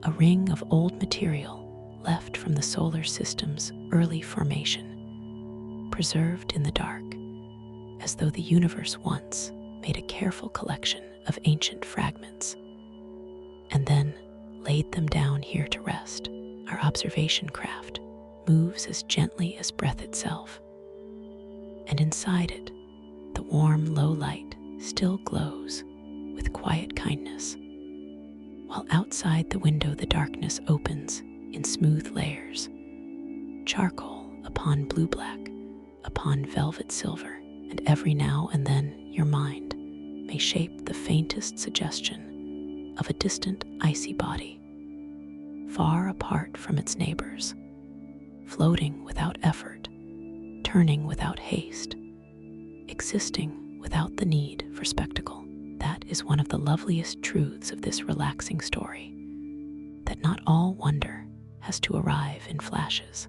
A ring of old material left from the solar system's early formation, preserved in the dark, as though the universe once made a careful collection of ancient fragments, and then laid them down here to rest. Our observation craft moves as gently as breath itself, and inside it, the warm, low light still glows with quiet kindness, while outside the window the darkness opens in smooth layers, charcoal upon blue-black, upon velvet silver, and every now and then your mind may shape the faintest suggestion of a distant icy body, far apart from its neighbors, floating without effort, turning without haste, existing without the need for spectacle. That is one of the loveliest truths of this relaxing story, that not all wonder has to arrive in flashes.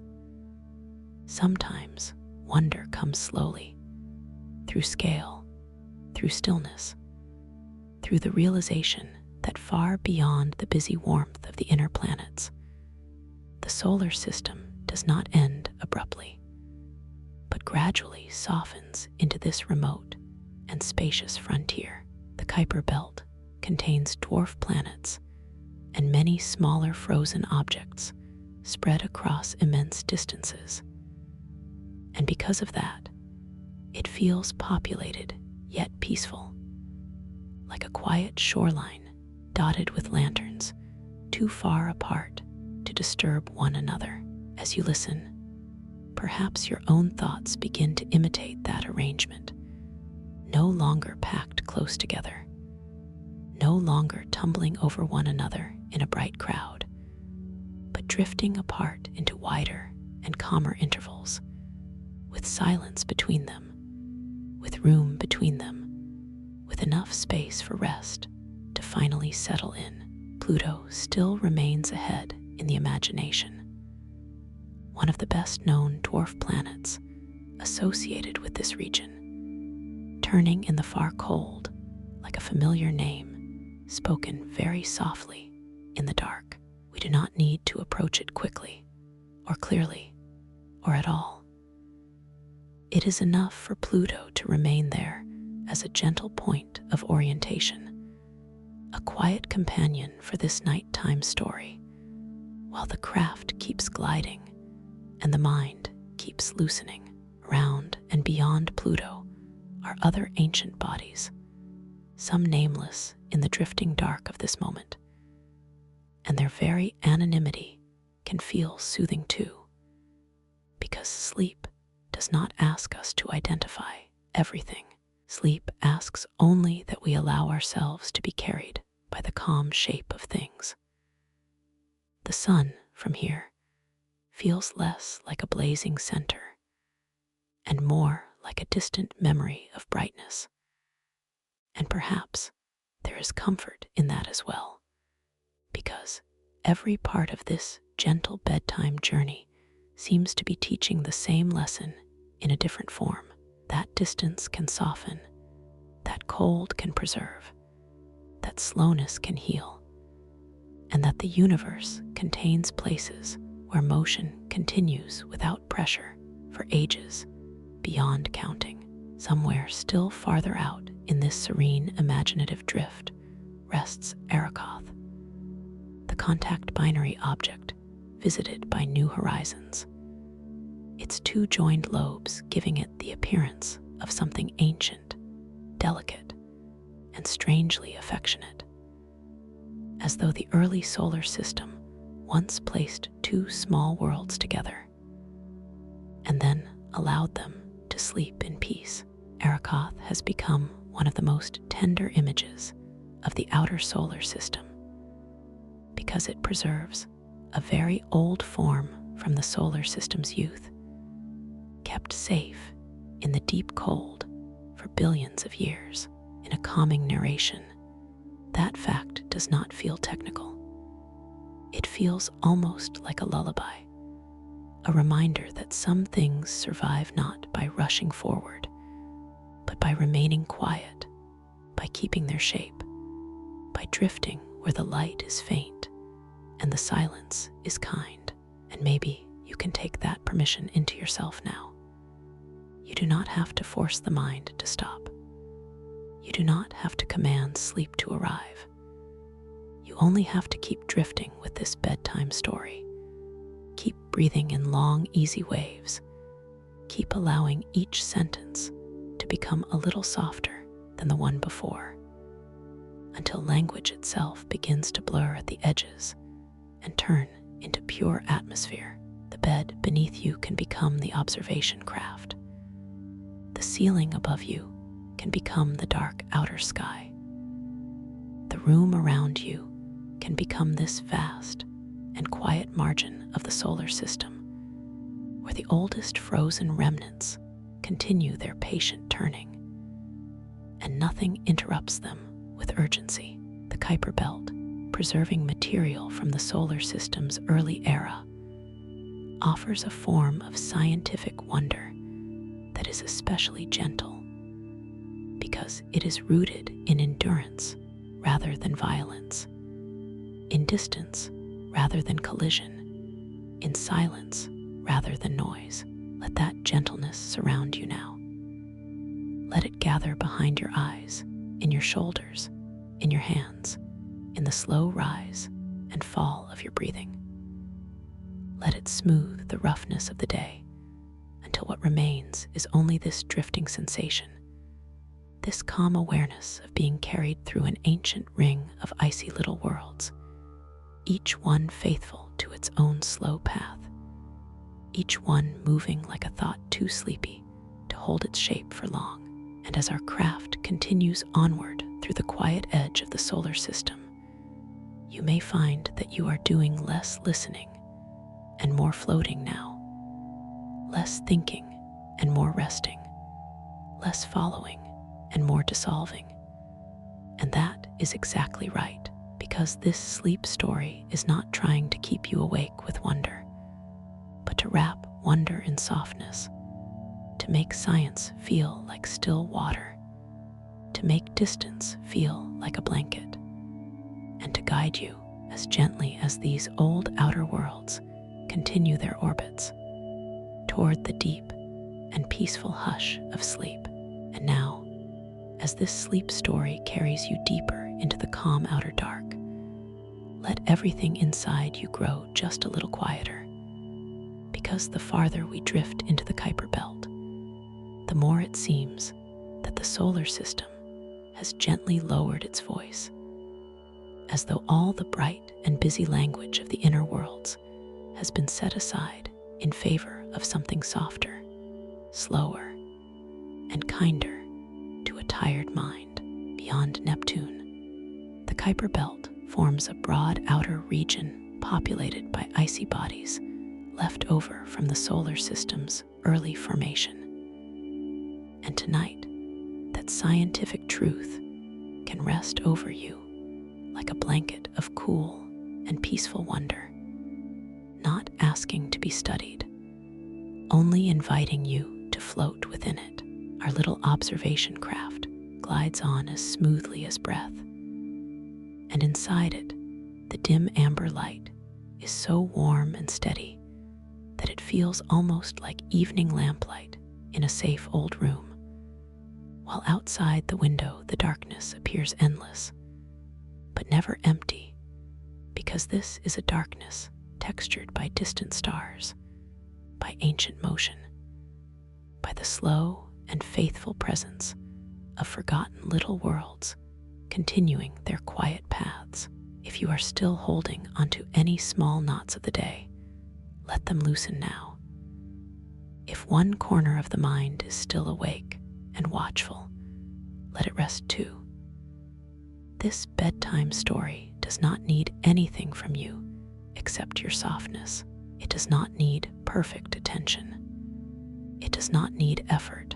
Sometimes wonder comes slowly, through scale, through stillness, through the realization that far beyond the busy warmth of the inner planets, the solar system does not end abruptly, but gradually softens into this remote and spacious frontier. The Kuiper Belt contains dwarf planets and many smaller frozen objects spread across immense distances. And because of that, it feels populated yet peaceful, like a quiet shoreline dotted with lanterns too far apart to disturb one another. As you listen, perhaps your own thoughts begin to imitate that arrangement, no longer packed close together, no longer tumbling over one another in a bright crowd, but drifting apart into wider and calmer intervals, with silence between them, with room between them, with enough space for rest to finally settle in. Pluto still remains ahead in the imagination, one of the best-known dwarf planets associated with this region, turning in the far cold like a familiar name spoken very softly in the dark. We do not need to approach it quickly or clearly or at all. It is enough for Pluto to remain there as a gentle point of orientation, a quiet companion for this nighttime story, while the craft keeps gliding and the mind keeps loosening. Around and beyond Pluto are other ancient bodies, some nameless in the drifting dark of this moment, and their very anonymity can feel soothing too, because sleep does not ask us to identify everything. Sleep asks only that we allow ourselves to be carried by the calm shape of things. The sun, from here, feels less like a blazing center and more like a distant memory of brightness. And perhaps there is comfort in that as well, because every part of this gentle bedtime journey seems to be teaching the same lesson in a different form. That distance can soften, that cold can preserve, that slowness can heal, and that the universe contains places where motion continues without pressure for ages beyond counting. Somewhere still farther out in this serene, imaginative drift rests Eris, the contact binary object visited by new horizons, its two joined lobes giving it the appearance of something ancient, delicate, and strangely affectionate. as though the early solar system once placed two small worlds together and then allowed them to sleep in peace. Arakoth has become one of the most tender images of the outer solar system because it preserves a very old form from the solar system's youth, kept safe in the deep cold for billions of years. In a calming narration, that fact does not feel technical. It feels almost like a lullaby, a reminder that some things survive not by rushing forward, but by remaining quiet, by keeping their shape, by drifting where the light is faint and the silence is kind. And maybe you can take that permission into yourself now. You do not have to force the mind to stop. You do not have to command sleep to arrive. You only have to keep drifting with this bedtime story. Keep breathing in long, easy waves. Keep allowing each sentence to become a little softer than the one before, until language itself begins to blur at the edges and turn into pure atmosphere. The bed beneath you can become the observation craft. The ceiling above you can become the dark outer sky. The room around you can become this vast and quiet margin of the solar system, where the oldest frozen remnants continue their patient turning, and nothing interrupts them with urgency. The Kuiper Belt, preserving material from the solar system's early era, offers a form of scientific wonder that is especially gentle, because it is rooted in endurance rather than violence, in distance rather than collision, in silence rather than noise. Let that gentleness surround you now. Let it gather behind your eyes, in your shoulders, in your hands, in the slow rise and fall of your breathing. Let it smooth the roughness of the day until what remains is only this drifting sensation, this calm awareness of being carried through an ancient ring of icy little worlds, each one faithful to its own slow path, each one moving like a thought too sleepy to hold its shape for long. And as our craft continues onward through the quiet edge of the solar system, you may find that you are doing less listening and more floating now, less thinking and more resting, less following and more dissolving. And that is exactly right, because this sleep story is not trying to keep you awake with wonder, but to wrap wonder in softness, to make science feel like still water, to make distance feel like a blanket, and to guide you as gently as these old outer worlds continue their orbits toward the deep and peaceful hush of sleep. And now, as this sleep story carries you deeper into the calm outer dark, let everything inside you grow just a little quieter, because the farther we drift into the Kuiper Belt, the more it seems that the solar system has gently lowered its voice, as though all the bright and busy language of the inner worlds has been set aside in favor of something softer, slower, and kinder to a tired mind. Beyond Neptune, the Kuiper Belt forms a broad outer region populated by icy bodies left over from the solar system's early formation. And tonight, that scientific truth can rest over you like a blanket of cool and peaceful wonder, not asking to be studied, only inviting you to float within it. Our little observation craft glides on as smoothly as breath, and inside it, the dim amber light is so warm and steady that it feels almost like evening lamplight in a safe old room, while outside the window the darkness appears endless, but never empty, because this is a darkness textured by distant stars, by ancient motion, by the slow and faithful presence of forgotten little worlds continuing their quiet paths. If you are still holding onto any small knots of the day, let them loosen now. If one corner of the mind is still awake and watchful, let it rest too. This bedtime story does not need anything from you except your softness. It does not need perfect attention. It does not need effort.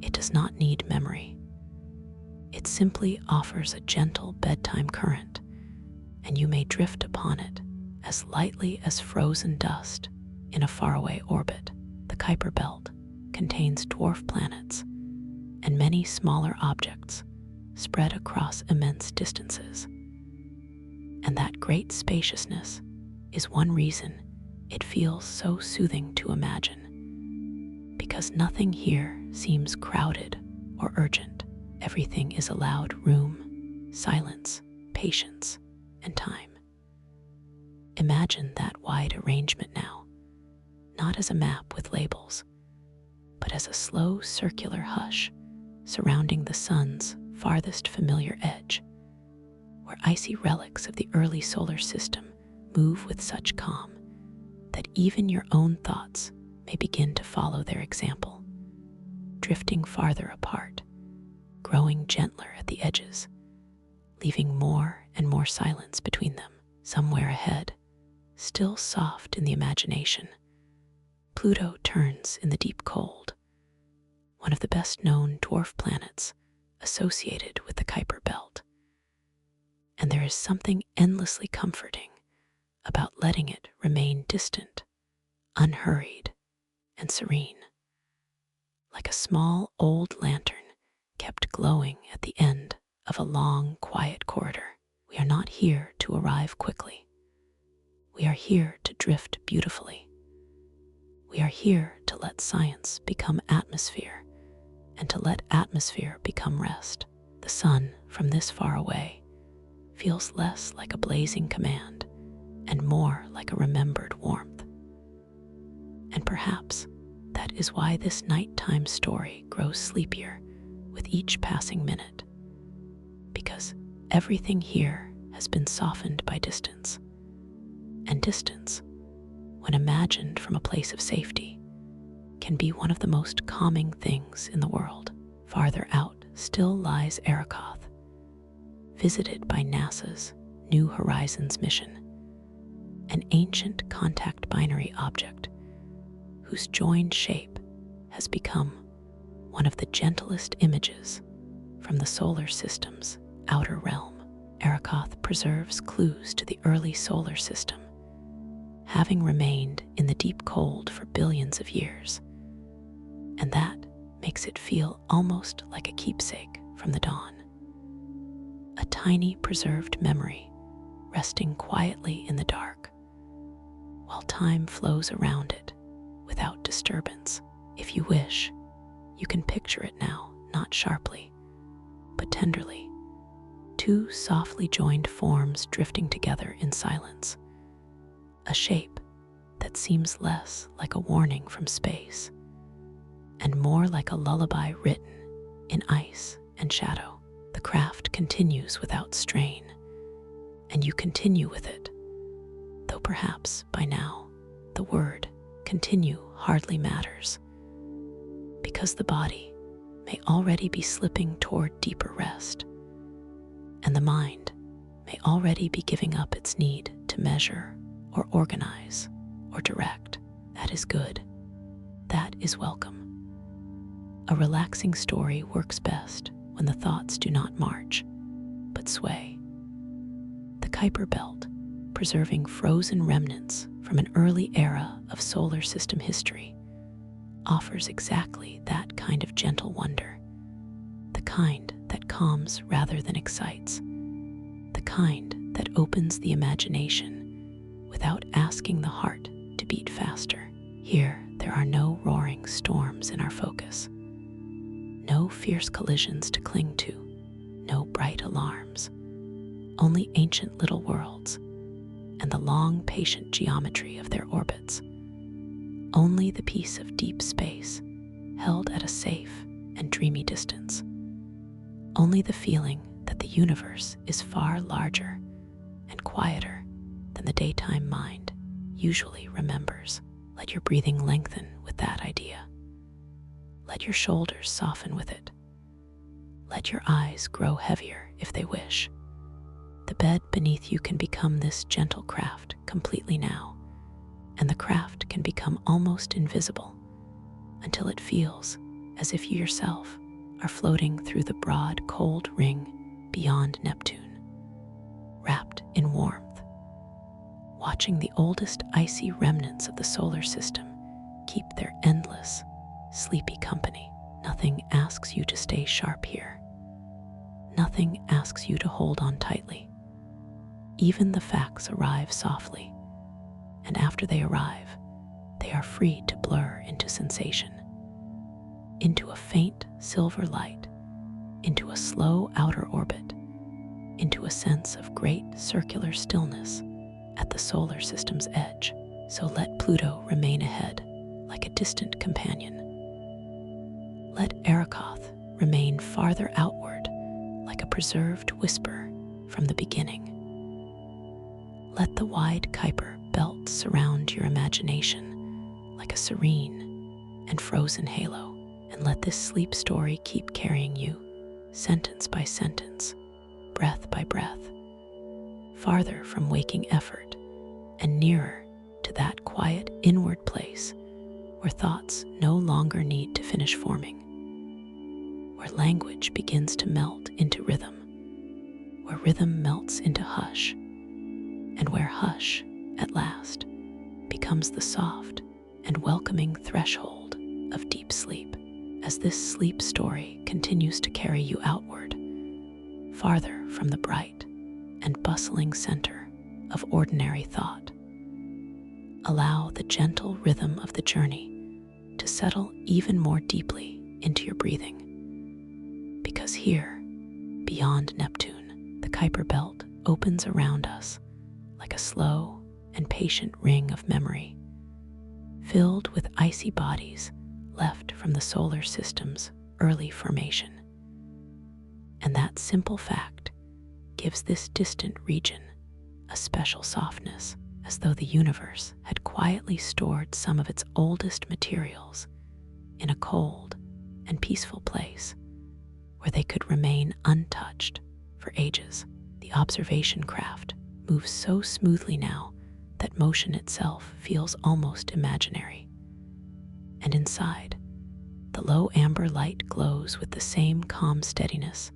It does not need memory. It simply offers a gentle bedtime current, and you may drift upon it as lightly as frozen dust in a faraway orbit. The Kuiper Belt contains dwarf planets and many smaller objects spread across immense distances. And that great spaciousness is one reason it feels so soothing to imagine, because nothing here seems crowded or urgent. Everything is allowed room, silence, patience, and time. Imagine that wide arrangement now, not as a map with labels, but as a slow circular hush surrounding the sun's farthest familiar edge, where icy relics of the early solar system move with such calm that even your own thoughts may begin to follow their example, drifting farther apart, growing gentler at the edges, leaving more and more silence between them. Somewhere ahead, still soft in the imagination, Pluto turns in the deep cold, one of the best known dwarf planets associated with the Kuiper Belt. And there is something endlessly comforting about letting it remain distant, unhurried, and serene, like a small old lantern kept glowing at the end of a long, quiet corridor. We are not here to arrive quickly. We are here to drift beautifully. We are here to let science become atmosphere, and to let atmosphere become rest. The sun, from this far away, feels less like a blazing command and more like a remembered warmth. And perhaps that is why this nighttime story grows sleepier with each passing minute, because everything here has been softened by distance. And distance, when imagined from a place of safety, can be one of the most calming things in the world. Farther out still lies Eris, visited by NASA's New Horizons mission, an ancient contact binary object whose joined shape has become one of the gentlest images from the solar system's outer realm. Eris preserves clues to the early solar system, having remained in the deep cold for billions of years, and that makes it feel almost like a keepsake from the dawn. A tiny preserved memory resting quietly in the dark, while time flows around it without disturbance. If you wish, you can picture it now, not sharply, but tenderly. Two softly joined forms drifting together in silence. A shape that seems less like a warning from space and more like a lullaby written in ice and shadow. The craft continues without strain, and you continue with it, though perhaps by now the word continue hardly matters, because the body may already be slipping toward deeper rest, and the mind may already be giving up its need to measure or organize or direct. That is good. That is welcome. A relaxing story works best when the thoughts do not march, but sway. The Kuiper Belt, preserving frozen remnants from an early era of solar system history, offers exactly that kind of gentle wonder, the kind that calms rather than excites, the kind that opens the imagination without asking the heart to beat faster. Here, there are no roaring storms in our focus, no fierce collisions to cling to, no bright alarms, only ancient little worlds and the long, patient geometry of their orbits. Only the peace of deep space, held at a safe and dreamy distance. Only the feeling that the universe is far larger and quieter than the daytime mind usually remembers. Let your breathing lengthen with that idea. Let your shoulders soften with it. Let your eyes grow heavier if they wish. The bed beneath you can become this gentle craft completely now, and the craft can become almost invisible until it feels as if you yourself are floating through the broad, cold ring beyond Neptune, wrapped in warmth, watching the oldest icy remnants of the solar system keep their endless, sleepy company. Nothing asks you to stay sharp here. Nothing asks you to hold on tightly. Even the facts arrive softly, and after they arrive, they are free to blur into sensation, into a faint silver light, into a slow outer orbit, into a sense of great circular stillness at the solar system's edge. So let Pluto remain ahead like a distant companion. Let Eris remain farther outward like a preserved whisper from the beginning. Let the wide Kuiper Belt surround your imagination like a serene and frozen halo, and let this sleep story keep carrying you, sentence by sentence, breath by breath, farther from waking effort and nearer to that quiet inward place where thoughts no longer need to finish forming, where language begins to melt into rhythm, where rhythm melts into hush, and where hush, at last, becomes the soft and welcoming threshold of deep sleep. As this sleep story continues to carry you outward, farther from the bright and bustling center of ordinary thought, allow the gentle rhythm of the journey to settle even more deeply into your breathing. Because here, beyond Neptune, the Kuiper Belt opens around us like a slow and patient ring of memory, filled with icy bodies left from the solar system's early formation. And that simple fact gives this distant region a special softness, as though the universe had quietly stored some of its oldest materials in a cold and peaceful place where they could remain untouched for ages. The observation craft moves so smoothly now that motion itself feels almost imaginary. And inside, the low amber light glows with the same calm steadiness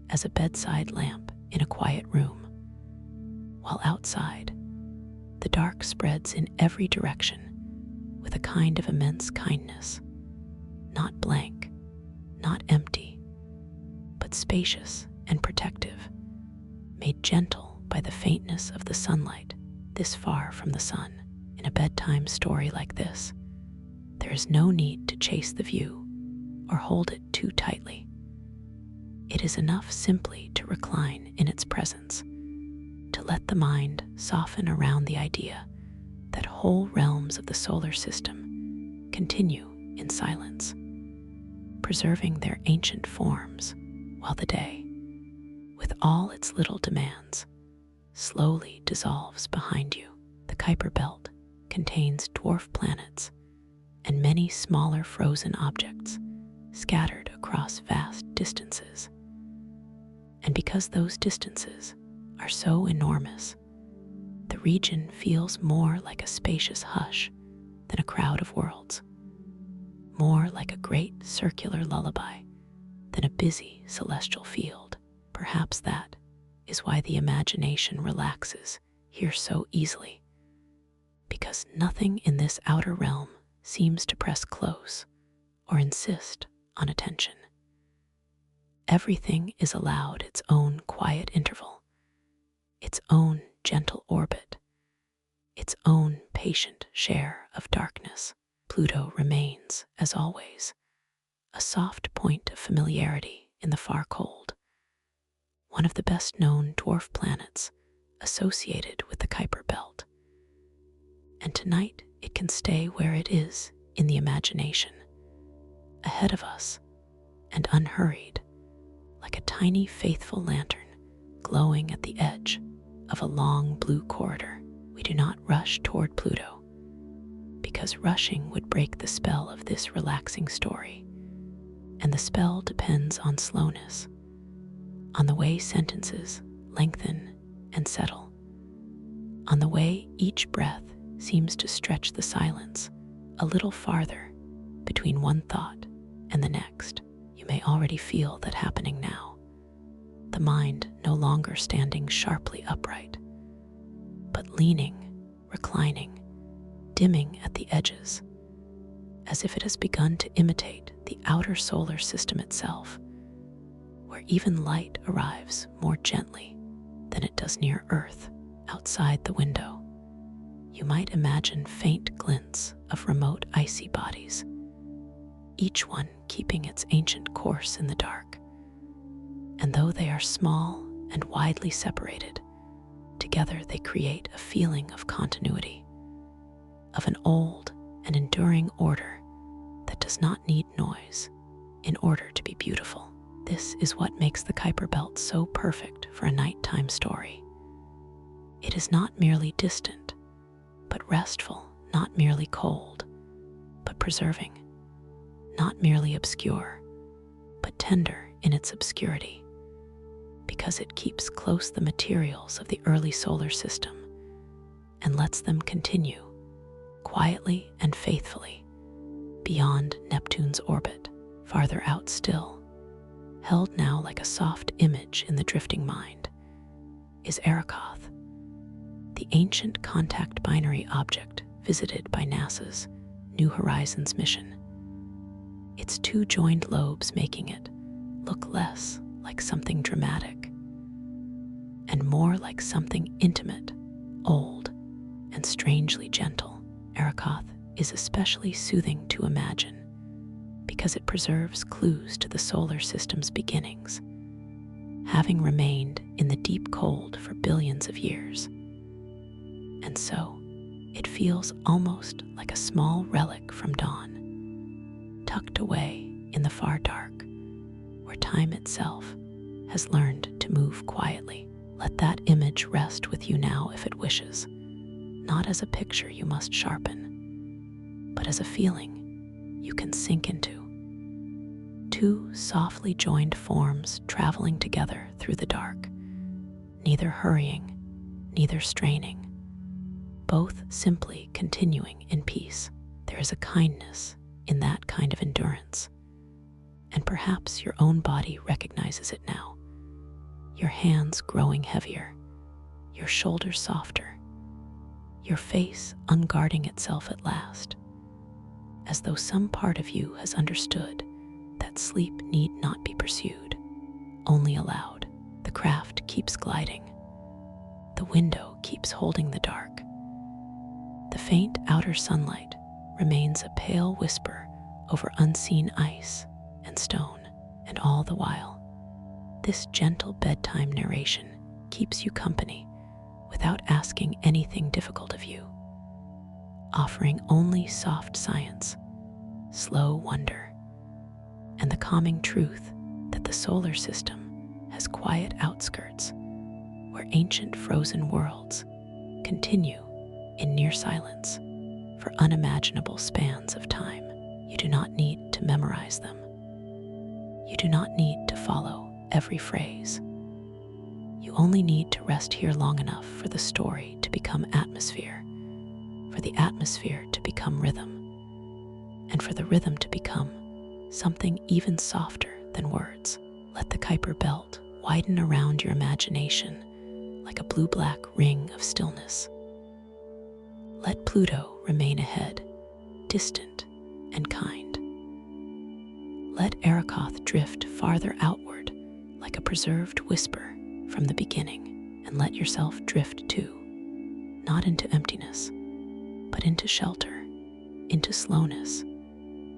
as a bedside lamp in a quiet room, while outside, the dark spreads in every direction with a kind of immense kindness, not blank, not empty, but spacious and protective, made gentle by the faintness of the sunlight this far from the sun. In a bedtime story like this, there is no need to chase the view or hold it too tightly. It is enough simply to recline in its presence, to let the mind soften around the idea that whole realms of the solar system continue in silence, preserving their ancient forms, while the day, with all its little demands, slowly dissolves behind you. The Kuiper Belt contains dwarf planets and many smaller frozen objects scattered across vast distances. And because those distances are so enormous, the region feels more like a spacious hush than a crowd of worlds, more like a great circular lullaby than a busy celestial field. Perhaps that is why the imagination relaxes here so easily, because nothing in this outer realm seems to press close or insist on attention. Everything is allowed its own quiet interval, its own gentle orbit, its own patient share of darkness. Pluto remains, as always, a soft point of familiarity in the far cold, one of the best-known dwarf planets associated with the Kuiper Belt. And tonight it can stay where it is in the imagination, ahead of us and unhurried, like a tiny faithful lantern glowing at the edge of a long blue corridor. We do not rush toward Pluto, because rushing would break the spell of this relaxing story, and the spell depends on slowness, on the way sentences lengthen and settle, on the way each breath seems to stretch the silence a little farther between one thought and the next. You may already feel that happening now, the mind no longer standing sharply upright, but leaning, reclining, dimming at the edges, as if it has begun to imitate the outer solar system itself, where even light arrives more gently than it does near Earth outside the window. You might imagine faint glints of remote icy bodies, each one keeping its ancient course in the dark. And though they are small and widely separated, together they create a feeling of continuity, of an old and enduring order that does not need noise in order to be beautiful. This is what makes the Kuiper Belt so perfect for a nighttime story. It is not merely distant, but restful, not merely cold, but preserving, not merely obscure, but tender in its obscurity, because it keeps close the materials of the early solar system and lets them continue, quietly and faithfully, beyond Neptune's orbit. Farther out still, held now like a soft image in the drifting mind, is Eris, the ancient contact binary object visited by NASA's New Horizons mission, its two joined lobes making it look less like something dramatic and more like something intimate, old, and strangely gentle. Eris is especially soothing to imagine because it preserves clues to the solar system's beginnings, having remained in the deep cold for billions of years. And so, it feels almost like a small relic from dawn, tucked away in the far dark, where time itself has learned to move quietly. Let that image rest with you now if it wishes, not as a picture you must sharpen, but as a feeling you can sink into. Two softly joined forms traveling together through the dark, neither hurrying, neither straining, both simply continuing in peace. There is a kindness in that kind of endurance, and perhaps your own body recognizes it now, your hands growing heavier, your shoulders softer, your face unguarding itself at last, as though some part of you has understood that sleep need not be pursued, only allowed. The craft keeps gliding. The window keeps holding the dark. The faint outer sunlight remains a pale whisper over unseen ice and stone, and all the while, this gentle bedtime narration keeps you company without asking anything difficult of you, offering only soft science, slow wonder, and the calming truth that the solar system has quiet outskirts where ancient frozen worlds continue in near silence for unimaginable spans of time. You do not need to memorize them. You do not need to follow every phrase. You only need to rest here long enough for the story to become atmosphere, for the atmosphere to become rhythm, and for the rhythm to become something even softer than words. Let the Kuiper Belt widen around your imagination like a blue-black ring of stillness. Let Pluto remain ahead, distant and kind. Let Eris drift farther outward like a preserved whisper from the beginning, and let yourself drift too, not into emptiness, but into shelter, into slowness,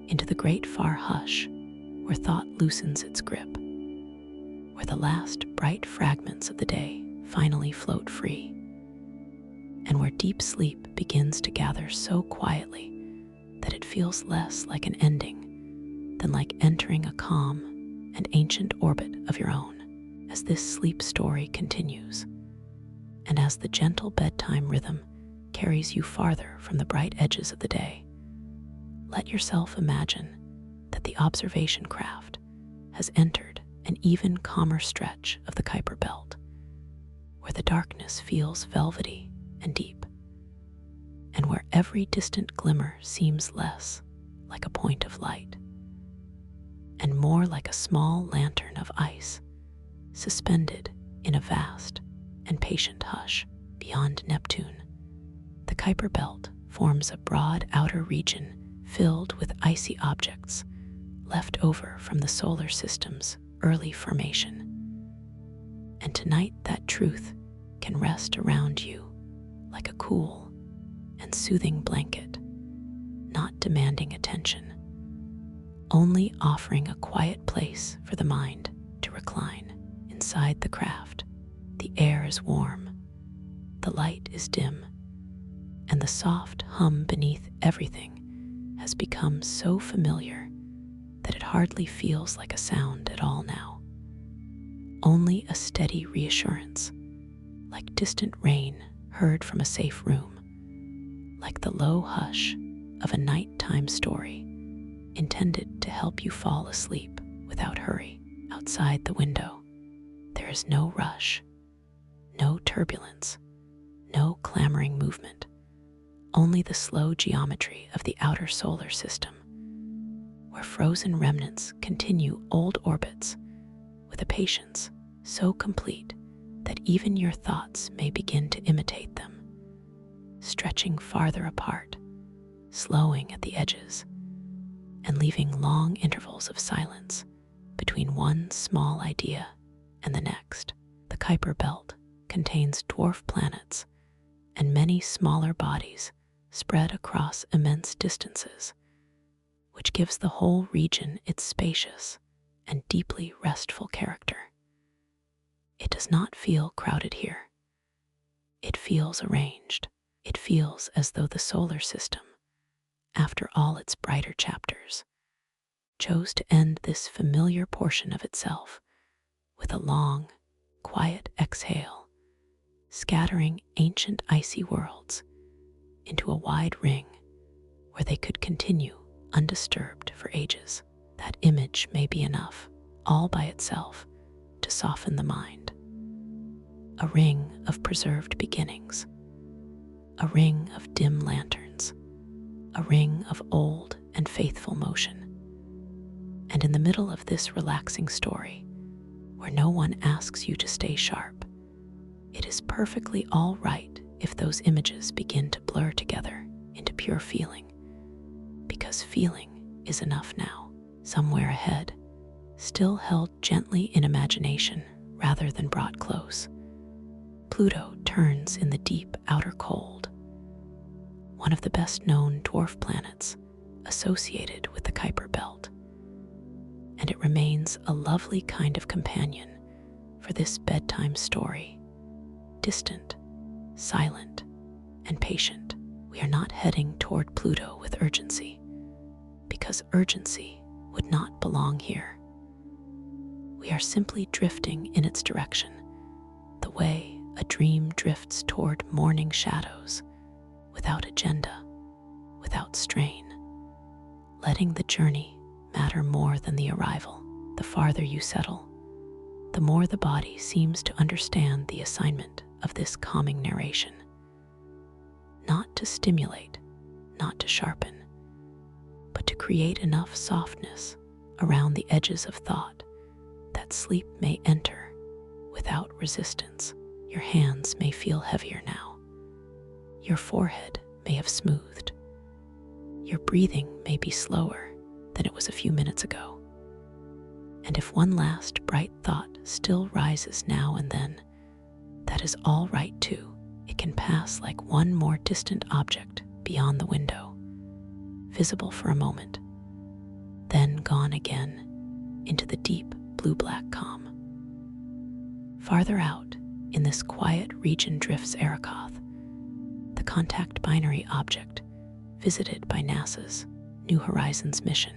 into the great far hush where thought loosens its grip, where the last bright fragments of the day finally float free, and where deep sleep begins to gather so quietly that it feels less like an ending than like entering a calm and ancient orbit of your own. As this sleep story continues, And as the gentle bedtime rhythm carries you farther from the bright edges of the day, let yourself imagine that the observation craft has entered an even calmer stretch of the Kuiper Belt, where the darkness feels velvety and deep, and where every distant glimmer seems less like a point of light and more like a small lantern of ice suspended in a vast and patient hush. Beyond Neptune, the Kuiper Belt forms a broad outer region filled with icy objects left over from the solar system's early formation. And tonight that truth can rest around you like a cool and soothing blanket, not demanding attention, only offering a quiet place for the mind to recline. Inside the craft, the air is warm, the light is dim, and the soft hum beneath everything has become so familiar that it hardly feels like a sound at all now. Only a steady reassurance, like distant rain heard from a safe room, like the low hush of a nighttime story intended to help you fall asleep without hurry. Outside the window, there is no rush, no turbulence, no clamoring movement, only the slow geometry of the outer solar system, where frozen remnants continue old orbits with a patience so complete that even your thoughts may begin to imitate them, stretching farther apart, slowing at the edges, and leaving long intervals of silence between one small idea and the next. The Kuiper Belt contains dwarf planets and many smaller bodies spread across immense distances, which gives the whole region its spacious and deeply restful character. It does not feel crowded here. It feels arranged. It feels as though the solar system, after all its brighter chapters, chose to end this familiar portion of itself with a long, quiet exhale, scattering ancient icy worlds into a wide ring where they could continue undisturbed for ages. That image may be enough, all by itself, to soften the mind. A ring of preserved beginnings, a ring of dim lanterns, a ring of old and faithful motion. And in the middle of this relaxing story, where no one asks you to stay sharp, it is perfectly all right if those images begin to blur together into pure feeling, because feeling is enough now. Somewhere ahead, still held gently in imagination rather than brought close, Pluto turns in the deep outer cold, one of the best-known dwarf planets associated with the Kuiper Belt, and it remains a lovely kind of companion for this bedtime story. Distant, silent, and patient, we are not heading toward Pluto with urgency, because urgency would not belong here. We are simply drifting in its direction, the way a dream drifts toward morning shadows, without agenda, without strain, letting the journey matter more than the arrival. The farther you settle, the more the body seems to understand the assignment of this calming narration. Not to stimulate, not to sharpen, but to create enough softness around the edges of thought that sleep may enter without resistance. Your hands may feel heavier now. Your forehead may have smoothed. Your breathing may be slower than it was a few minutes ago. And if one last bright thought still rises now and then, that is all right too. It can pass like one more distant object beyond the window, visible for a moment, then gone again into the deep blue-black calm. Farther out in this quiet region drifts Eris, the contact binary object visited by NASA's New Horizons mission.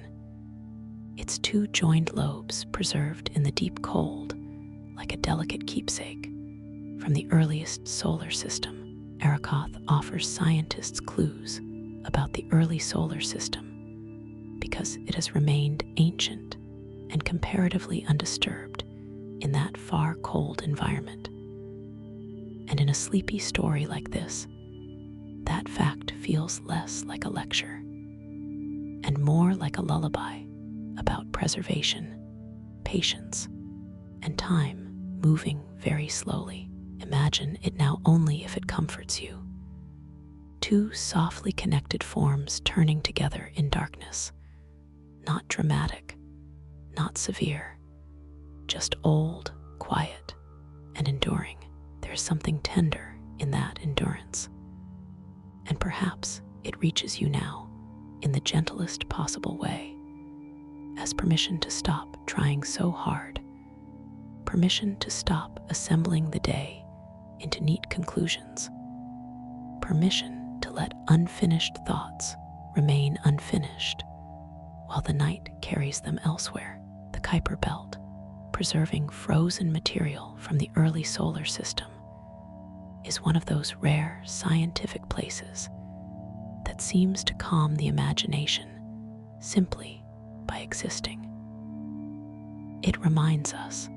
Its two joined lobes preserved in the deep cold like a delicate keepsake From the earliest solar system, Arakoth offers scientists clues about the early solar system because it has remained ancient and comparatively undisturbed in that far cold environment. And in a sleepy story like this, that fact feels less like a lecture and more like a lullaby about preservation, patience, and time moving very slowly. Imagine it now only if it comforts you. Two softly connected forms turning together in darkness. Not dramatic, not severe, just old, quiet, and enduring. There's something tender in that endurance. And perhaps it reaches you now in the gentlest possible way, as permission to stop trying so hard, permission to stop assembling the day into neat conclusions, permission to let unfinished thoughts remain unfinished while the night carries them elsewhere. The Kuiper Belt, preserving frozen material from the early solar system, is one of those rare scientific places that seems to calm the imagination simply by existing. It reminds us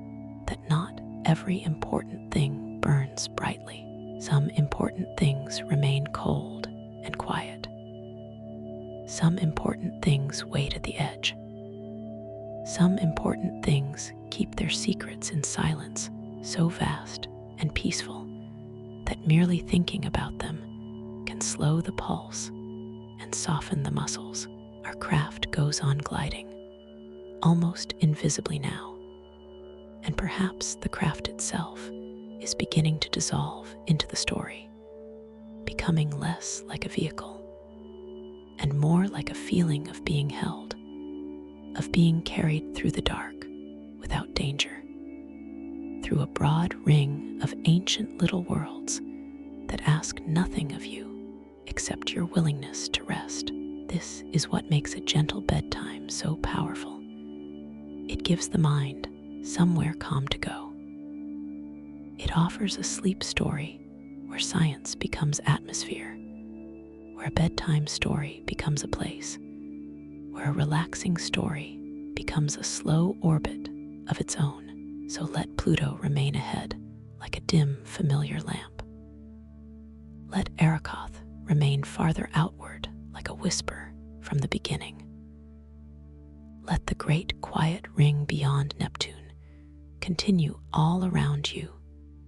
that not every important thing burns brightly. Some important things remain cold and quiet. Some important things wait at the edge. Some important things keep their secrets in silence so vast and peaceful that merely thinking about them can slow the pulse and soften the muscles. Our craft goes on gliding, almost invisibly now, and perhaps the craft itself is beginning to dissolve into the story, becoming less like a vehicle and more like a feeling of being held, of being carried through the dark without danger, through a broad ring of ancient little worlds that ask nothing of you except your willingness to rest. This is what makes a gentle bedtime so powerful. It gives the mind somewhere calm to go. It offers a sleep story where science becomes atmosphere, where a bedtime story becomes a place, where a relaxing story becomes a slow orbit of its own. So let Pluto remain ahead like a dim, familiar lamp. Let Arakoth remain farther outward like a whisper from the beginning. Let the great quiet ring beyond Neptune continue all around you,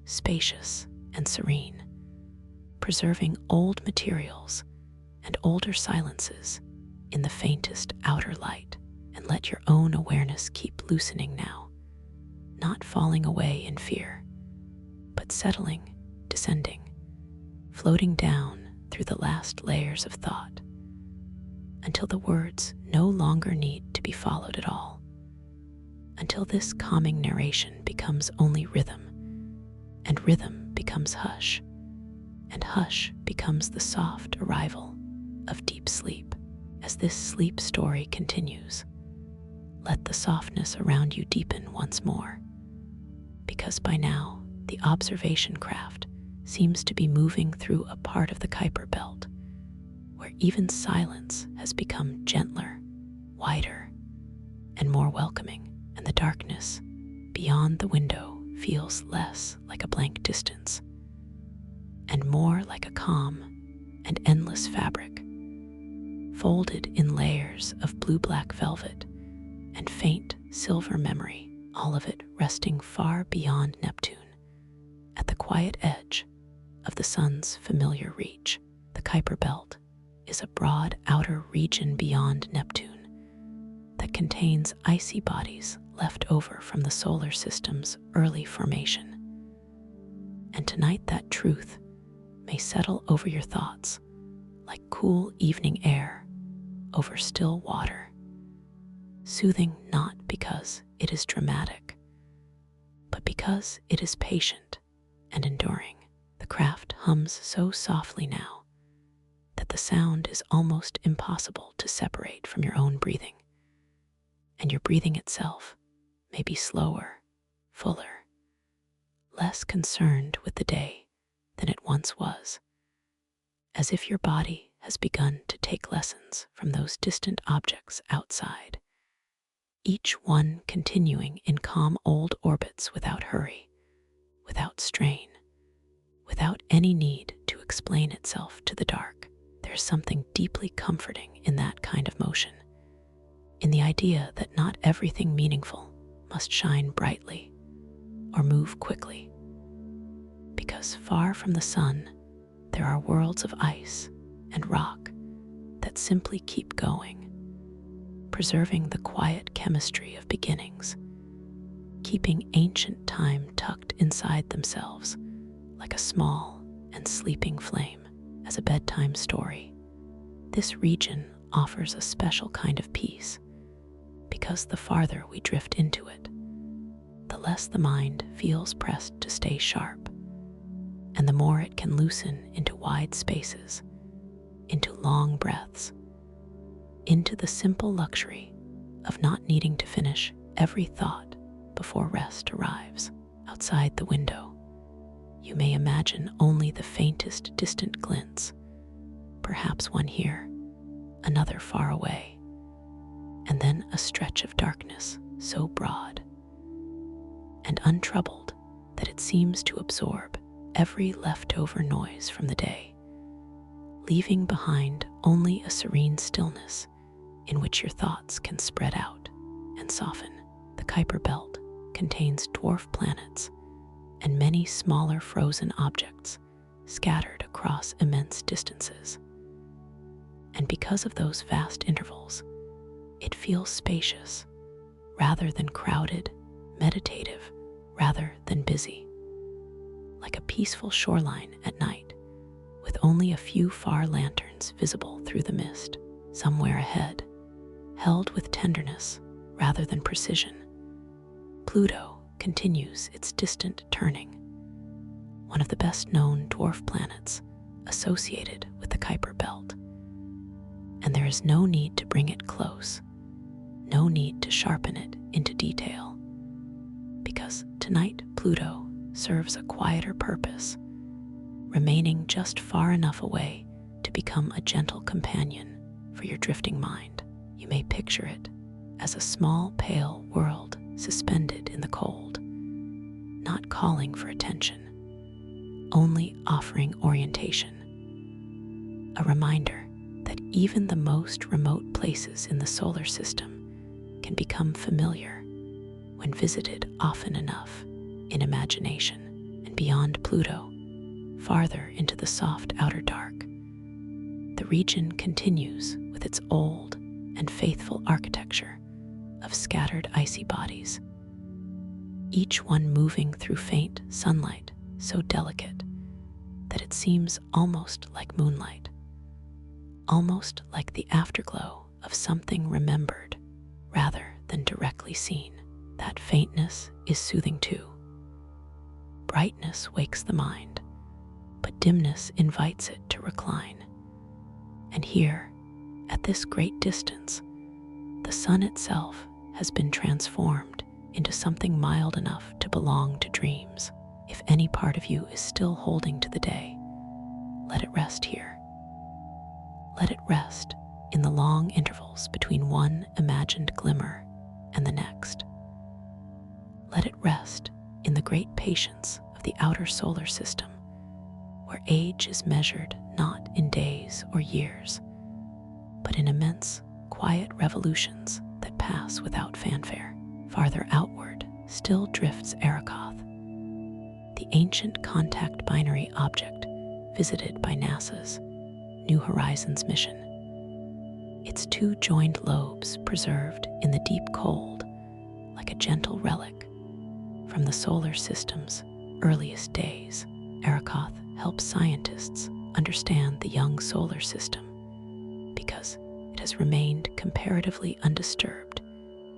spacious and serene, preserving old materials and older silences in the faintest outer light. And let your own awareness keep loosening now, not falling away in fear, but settling, descending, floating down through the last layers of thought, until the words no longer need to be followed at all, until this calming narration becomes only rhythm, and rhythm becomes hush, and hush becomes the soft arrival of deep sleep. As this sleep story continues, let the softness around you deepen once more, because by now the observation craft seems to be moving through a part of the Kuiper Belt where even silence has become gentler, wider, and more welcoming, and the darkness beyond the window feels less like a blank distance and more like a calm and endless fabric, folded in layers of blue-black velvet and faint silver memory, all of it resting far beyond Neptune, at the quiet edge of the sun's familiar reach. The Kuiper Belt is a broad outer region beyond Neptune that contains icy bodies left over from the solar system's early formation. And tonight that truth may settle over your thoughts like cool evening air over still water, soothing not because it is dramatic, but because it is patient and enduring. The craft hums so softly now that the sound is almost impossible to separate from your own breathing, and your breathing itself may be slower, fuller, less concerned with the day than it once was, as if your body has begun to take lessons from those distant objects outside, each one continuing in calm old orbits without hurry, without strain, without any need to explain itself to the dark. There's something deeply comforting in that kind of motion, in the idea that not everything meaningful must shine brightly or move quickly, because far from the sun, there are worlds of ice and rock that simply keep going, preserving the quiet chemistry of beginnings, keeping ancient time tucked inside themselves like a small and sleeping flame. As a bedtime story, this region offers a special kind of peace, because the farther we drift into it, the less the mind feels pressed to stay sharp, and the more it can loosen into wide spaces, into long breaths, into the simple luxury of not needing to finish every thought before rest arrives. Outside the window, you may imagine only the faintest distant glints, perhaps one here, another far away, and then a stretch of darkness so broad and untroubled that it seems to absorb every leftover noise from the day, leaving behind only a serene stillness in which your thoughts can spread out and soften. The Kuiper Belt contains dwarf planets and many smaller frozen objects scattered across immense distances. And because of those vast intervals, it feels spacious rather than crowded, meditative rather than busy, like a peaceful shoreline at night, with only a few far lanterns visible through the mist. Somewhere ahead, held with tenderness rather than precision, Pluto continues its distant turning, one of the best-known dwarf planets associated with the Kuiper Belt. And there is no need to bring it close, no need to sharpen it into detail, because tonight Pluto serves a quieter purpose, remaining just far enough away to become a gentle companion for your drifting mind. You may picture it as a small, pale world suspended in the cold, not calling for attention, only offering orientation. A reminder that even the most remote places in the solar system can become familiar when visited often enough in imagination. And beyond Pluto, farther into the soft outer dark, the region continues with its old and faithful architecture of scattered icy bodies, each one moving through faint sunlight so delicate that it seems almost like moonlight, almost like the afterglow of something remembered rather than directly seen. That faintness is soothing too. Brightness wakes the mind, but dimness invites it to recline. And here, at this great distance, the sun itself has been transformed into something mild enough to belong to dreams. If any part of you is still holding to the day, let it rest here. Let it rest in the long intervals between one imagined glimmer and the next. Let it rest in the great patience of the outer solar system, where age is measured not in days or years, but in immense, quiet revolutions that pass without fanfare. Farther outward still drifts Erikoth, the ancient contact binary object visited by NASA's New Horizons mission. Its two joined lobes preserved in the deep cold, like a gentle relic from the solar system's earliest days. Erikoth helps scientists understand the young solar system because it has remained comparatively undisturbed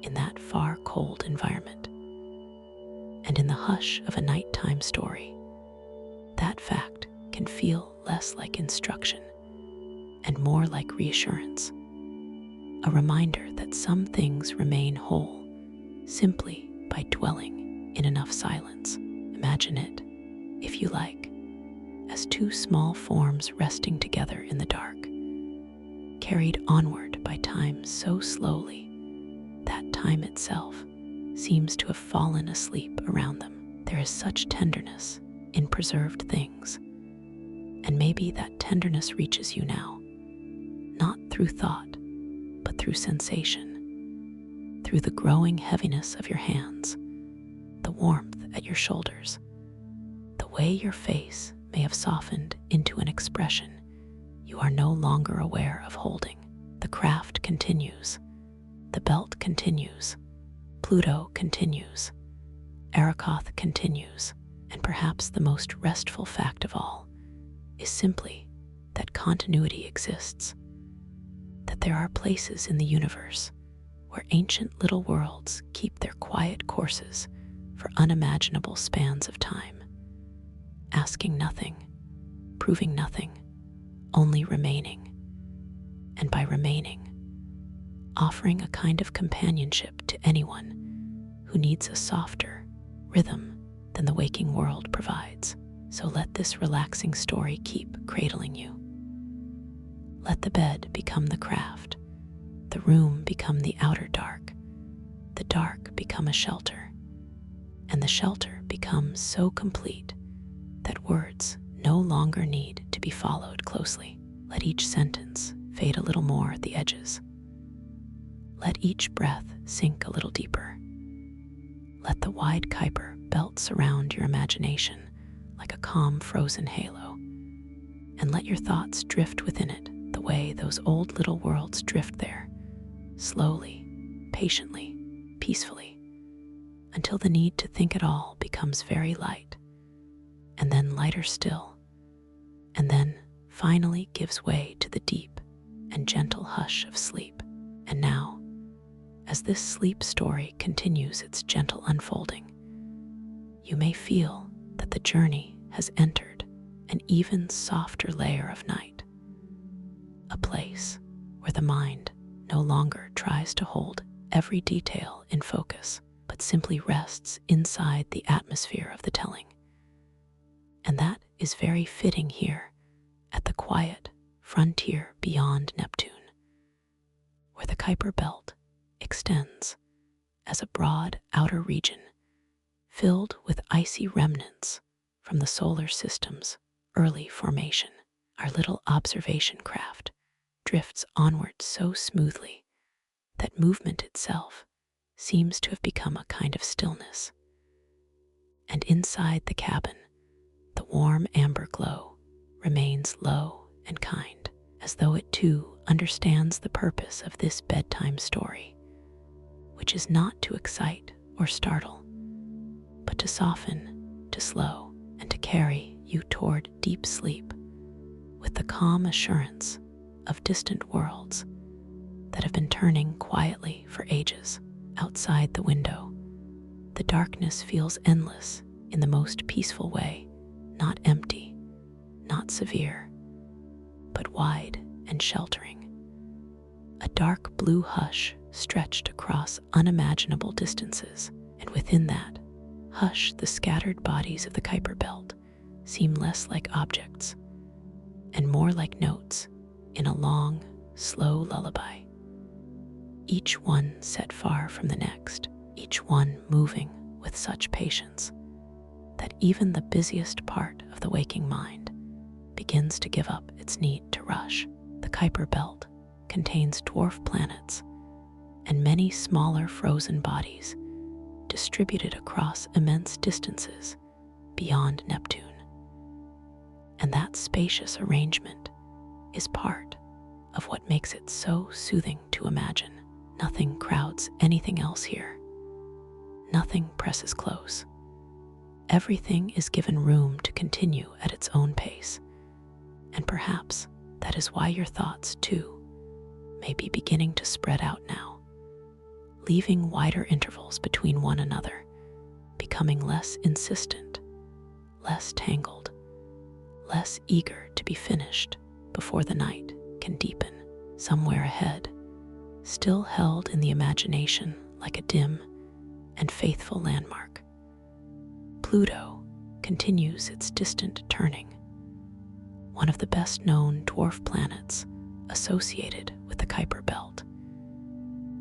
in that far cold environment. And in the hush of a nighttime story, that fact can feel less like instruction and more like reassurance, a reminder that some things remain whole simply by dwelling in enough silence. Imagine it, if you like, as two small forms resting together in the dark, carried onward by time so slowly that time itself seems to have fallen asleep around them. There is such tenderness in preserved things, and maybe that tenderness reaches you now, not through thought, but through sensation, through the growing heaviness of your hands, the warmth at your shoulders, the way your face may have softened into an expression you are no longer aware of holding. The craft continues, the belt continues, Pluto continues, Arakoth continues, and perhaps the most restful fact of all is simply that continuity exists, that there are places in the universe where ancient little worlds keep their quiet courses for unimaginable spans of time, asking nothing, proving nothing, only remaining, and by remaining, offering a kind of companionship to anyone who needs a softer rhythm than the waking world provides. So let this relaxing story keep cradling you. Let the bed become the craft, the room become the outer dark, the dark become a shelter, and the shelter becomes so complete that words no longer need to be followed closely. Let each sentence fade a little more at the edges. Let each breath sink a little deeper. Let the wide Kuiper Belt surround your imagination like a calm frozen halo, and let your thoughts drift within it the way those old little worlds drift there, slowly, patiently, peacefully, until the need to think at all becomes very light, and then lighter still, and then finally gives way to the deep and gentle hush of sleep. And now, as this sleep story continues its gentle unfolding, you may feel that the journey has entered an even softer layer of night, a place where the mind no longer tries to hold every detail in focus, but simply rests inside the atmosphere of the telling. And that is very fitting here at the quiet frontier beyond Neptune, where the Kuiper Belt extends as a broad outer region filled with icy remnants from the solar system's early formation. Our little observation craft drifts onward so smoothly that movement itself seems to have become a kind of stillness. And inside the cabin, the warm amber glow remains low and kind, as though it too understands the purpose of this bedtime story, which is not to excite or startle, but to soften, to slow, and to carry you toward deep sleep with the calm assurance of distant worlds that have been turning quietly for ages. Outside the window, the darkness feels endless in the most peaceful way, not empty, not severe, but wide and sheltering. A dark blue hush stretched across unimaginable distances, and within that hush the scattered bodies of the Kuiper Belt seem less like objects and more like notes in a long, slow lullaby, each one set far from the next, each one moving with such patience that even the busiest part of the waking mind begins to give up its need to rush. The Kuiper Belt contains dwarf planets and many smaller frozen bodies distributed across immense distances beyond Neptune. And that spacious arrangement is part of what makes it so soothing to imagine. Nothing crowds anything else here. Nothing presses close. Everything is given room to continue at its own pace. And perhaps that is why your thoughts, too, may be beginning to spread out now, leaving wider intervals between one another, becoming less insistent, less tangled, less eager to be finished before the night can deepen. Somewhere ahead, still held in the imagination like a dim and faithful landmark, Pluto continues its distant turning, one of the best known dwarf planets associated with the Kuiper Belt.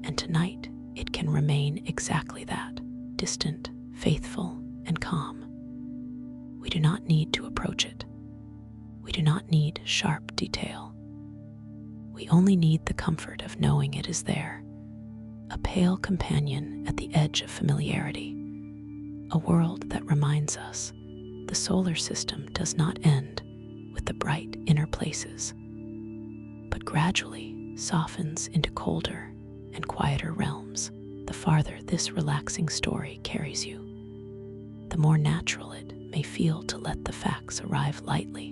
And tonight, it can remain exactly that, distant, faithful, and calm. We do not need to approach it. We do not need sharp detail. We only need the comfort of knowing it is there, a pale companion at the edge of familiarity, a world that reminds us the solar system does not end with the bright inner places, but gradually softens into colder and quieter realms. The farther this relaxing story carries you, the more natural it may feel to let the facts arrive lightly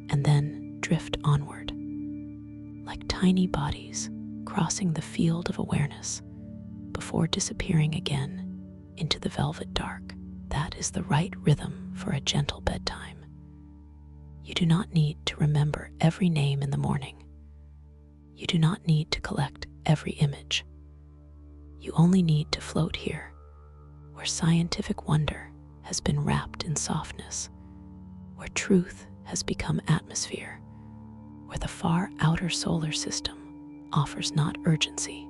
and then drift onward, like tiny bodies crossing the field of awareness before disappearing again into the velvet dark. That is the right rhythm for a gentle bedtime. You do not need to remember every name in the morning. You do not need to collect every image. You only need to float here, where scientific wonder has been wrapped in softness, where truth has become atmosphere, where the far outer solar system offers not urgency,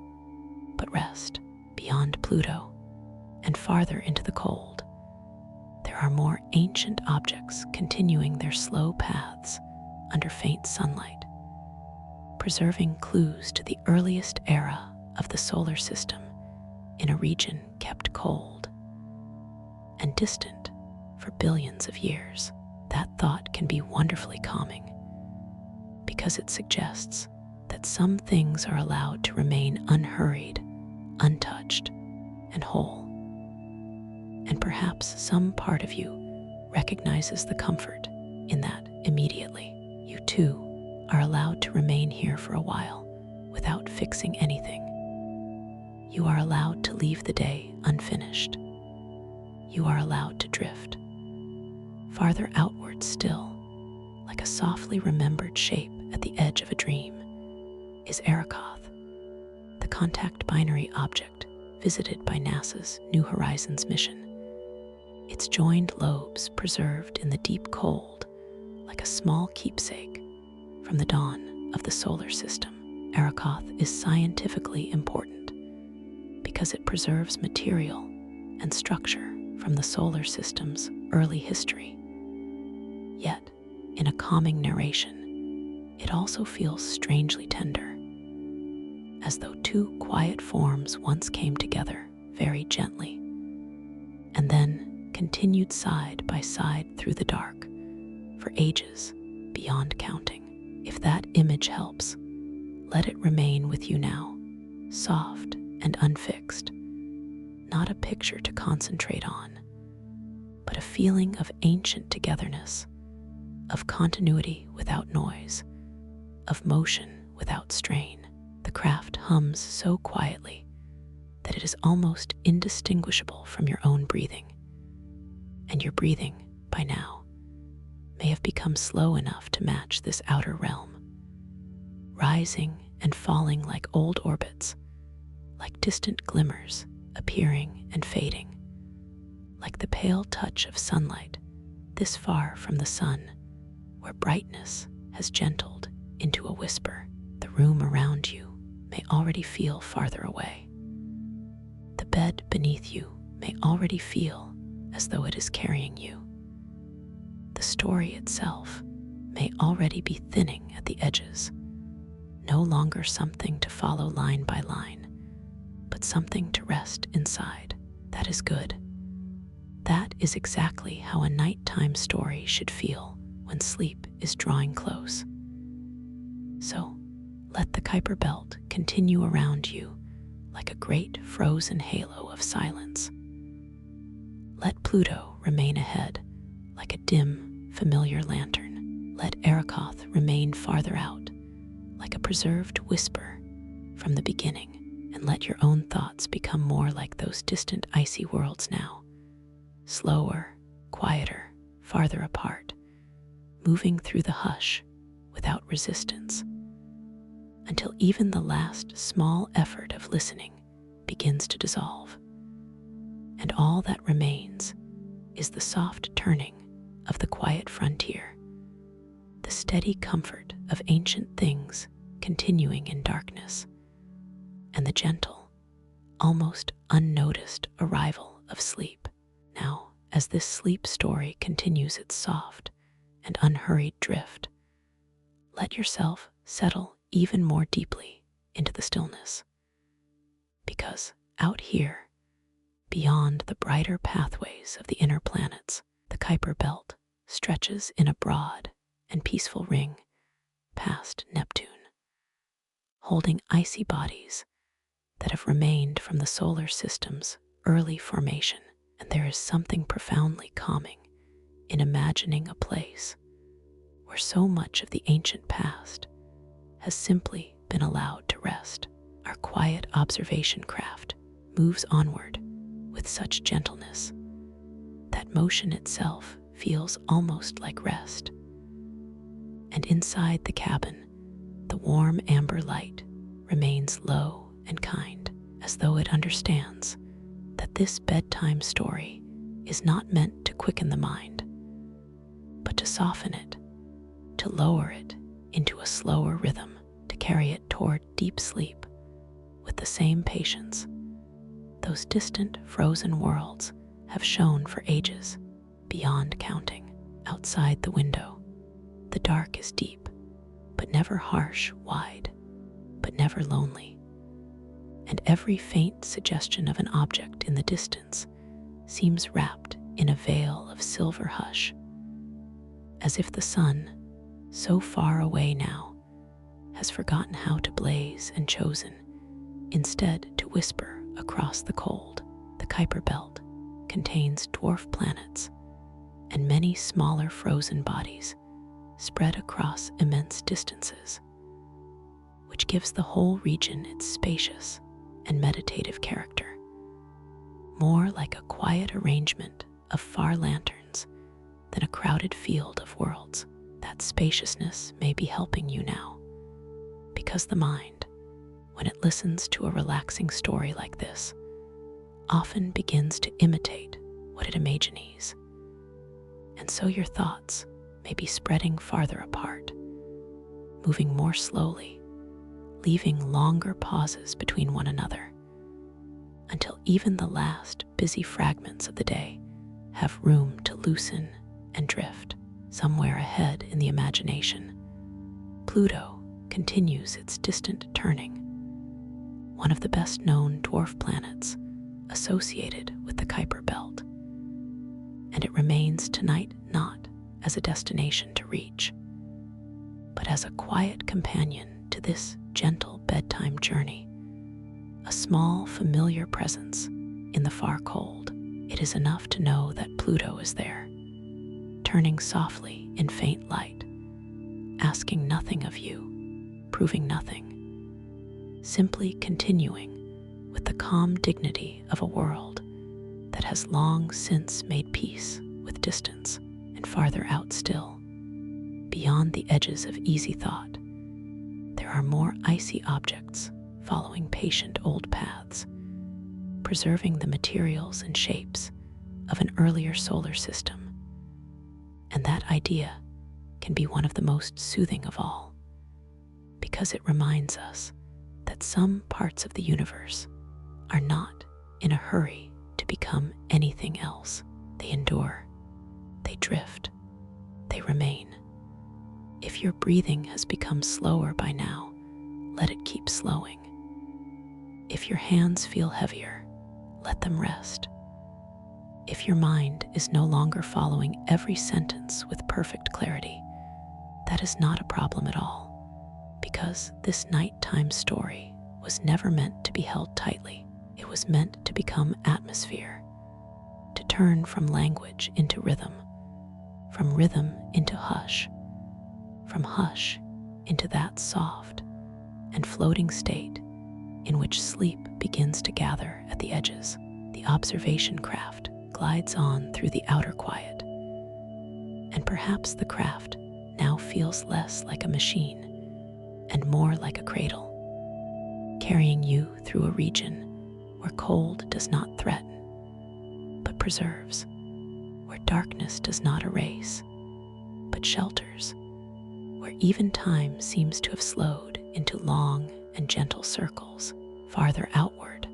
but rest. Beyond Pluto and farther into the cold, there are more ancient objects continuing their slow paths under faint sunlight, preserving clues to the earliest era of the solar system in a region kept cold and distant for billions of years. That thought can be wonderfully calming because it suggests that some things are allowed to remain unhurried, untouched, and whole. And perhaps some part of you recognizes the comfort in that immediately. You too are allowed to remain here for a while without fixing anything. You are allowed to leave the day unfinished. You are allowed to drift. Farther outward still, like a softly remembered shape at the edge of a dream, is Eris, the contact binary object visited by NASA's New Horizons mission. Its joined lobes preserved in the deep cold, like a small keepsake from the dawn of the solar system. Eris is scientifically important because it preserves material and structure from the solar system's early history. Yet, in a calming narration, it also feels strangely tender, as though two quiet forms once came together very gently, and then continued side by side through the dark for ages beyond counting. If that image helps, let it remain with you now, soft and unfixed, not a picture to concentrate on, but a feeling of ancient togetherness, of continuity without noise, of motion without strain. The craft hums so quietly that it is almost indistinguishable from your own breathing. And your breathing, by now, may have become slow enough to match this outer realm, rising and falling like old orbits, like distant glimmers appearing and fading, like the pale touch of sunlight this far from the sun, where brightness has gentled into a whisper. The room around you may already feel farther away. The bed beneath you may already feel as though it is carrying you. The story itself may already be thinning at the edges, no longer something to follow line by line, but something to rest inside. That is good. That is exactly how a nighttime story should feel when sleep is drawing close. So, let the Kuiper Belt continue around you like a great frozen halo of silence. Let Pluto remain ahead like a dim, familiar lantern. Let Eris remain farther out like a preserved whisper from the beginning, and let your own thoughts become more like those distant icy worlds now, slower, quieter, farther apart, moving through the hush without resistance, until even the last small effort of listening begins to dissolve, and all that remains is the soft turning of the quiet frontier, the steady comfort of ancient things continuing in darkness, and the gentle, almost unnoticed arrival of sleep. Now, as this sleep story continues its soft and unhurried drift, let yourself settle even more deeply into the stillness. Because out here, beyond the brighter pathways of the inner planets, the Kuiper Belt stretches in a broad and peaceful ring past Neptune, holding icy bodies that have remained from the solar system's early formation. And there is something profoundly calming in imagining a place where so much of the ancient past has simply been allowed to rest. Our quiet observation craft moves onward with such gentleness that motion itself feels almost like rest. And inside the cabin, the warm amber light remains low and kind, as though it understands that this bedtime story is not meant to quicken the mind, but to soften it, to lower it into a slower rhythm, to carry it toward deep sleep with the same patience those distant frozen worlds have shown for ages, beyond counting. Outside the window, the dark is deep, but never harsh, wide, but never lonely. And every faint suggestion of an object in the distance seems wrapped in a veil of silver hush, as if the sun, so far away now, has forgotten how to blaze and chosen instead to whisper across the cold. The Kuiper Belt contains dwarf planets and many smaller frozen bodies spread across immense distances, which gives the whole region its spacious and meditative character, more like a quiet arrangement of far lanterns than a crowded field of worlds. That spaciousness may be helping you now, because the mind, when it listens to a relaxing story like this, often begins to imitate what it imagines. And so your thoughts may be spreading farther apart, moving more slowly, leaving longer pauses between one another, until even the last busy fragments of the day have room to loosen and drift. Somewhere ahead in the imagination, Pluto continues its distant turning, one of the best-known dwarf planets associated with the Kuiper Belt, and it remains tonight not as a destination to reach, but as a quiet companion to this gentle bedtime journey, a small familiar presence in the far cold. It is enough to know that Pluto is there, turning softly in faint light, asking nothing of you, proving nothing, simply continuing with the calm dignity of a world that has long since made peace with distance. And farther out still, beyond the edges of easy thought, there are more icy objects following patient old paths, preserving the materials and shapes of an earlier solar system. And that idea can be one of the most soothing of all, because it reminds us that some parts of the universe are not in a hurry to become anything else. They endure, they drift, they remain. If your breathing has become slower by now, let it keep slowing. If your hands feel heavier, let them rest. If your mind is no longer following every sentence with perfect clarity, that is not a problem at all, because this nighttime story was never meant to be held tightly. It was meant to become atmosphere, to turn from language into rhythm, from rhythm into hush, from hush into that soft and floating state in which sleep begins to gather at the edges. The observation craft glides on through the outer quiet, and perhaps the craft now feels less like a machine and more like a cradle, carrying you through a region where cold does not threaten, but preserves, where darkness does not erase, but shelters, where even time seems to have slowed into long and gentle circles farther outward,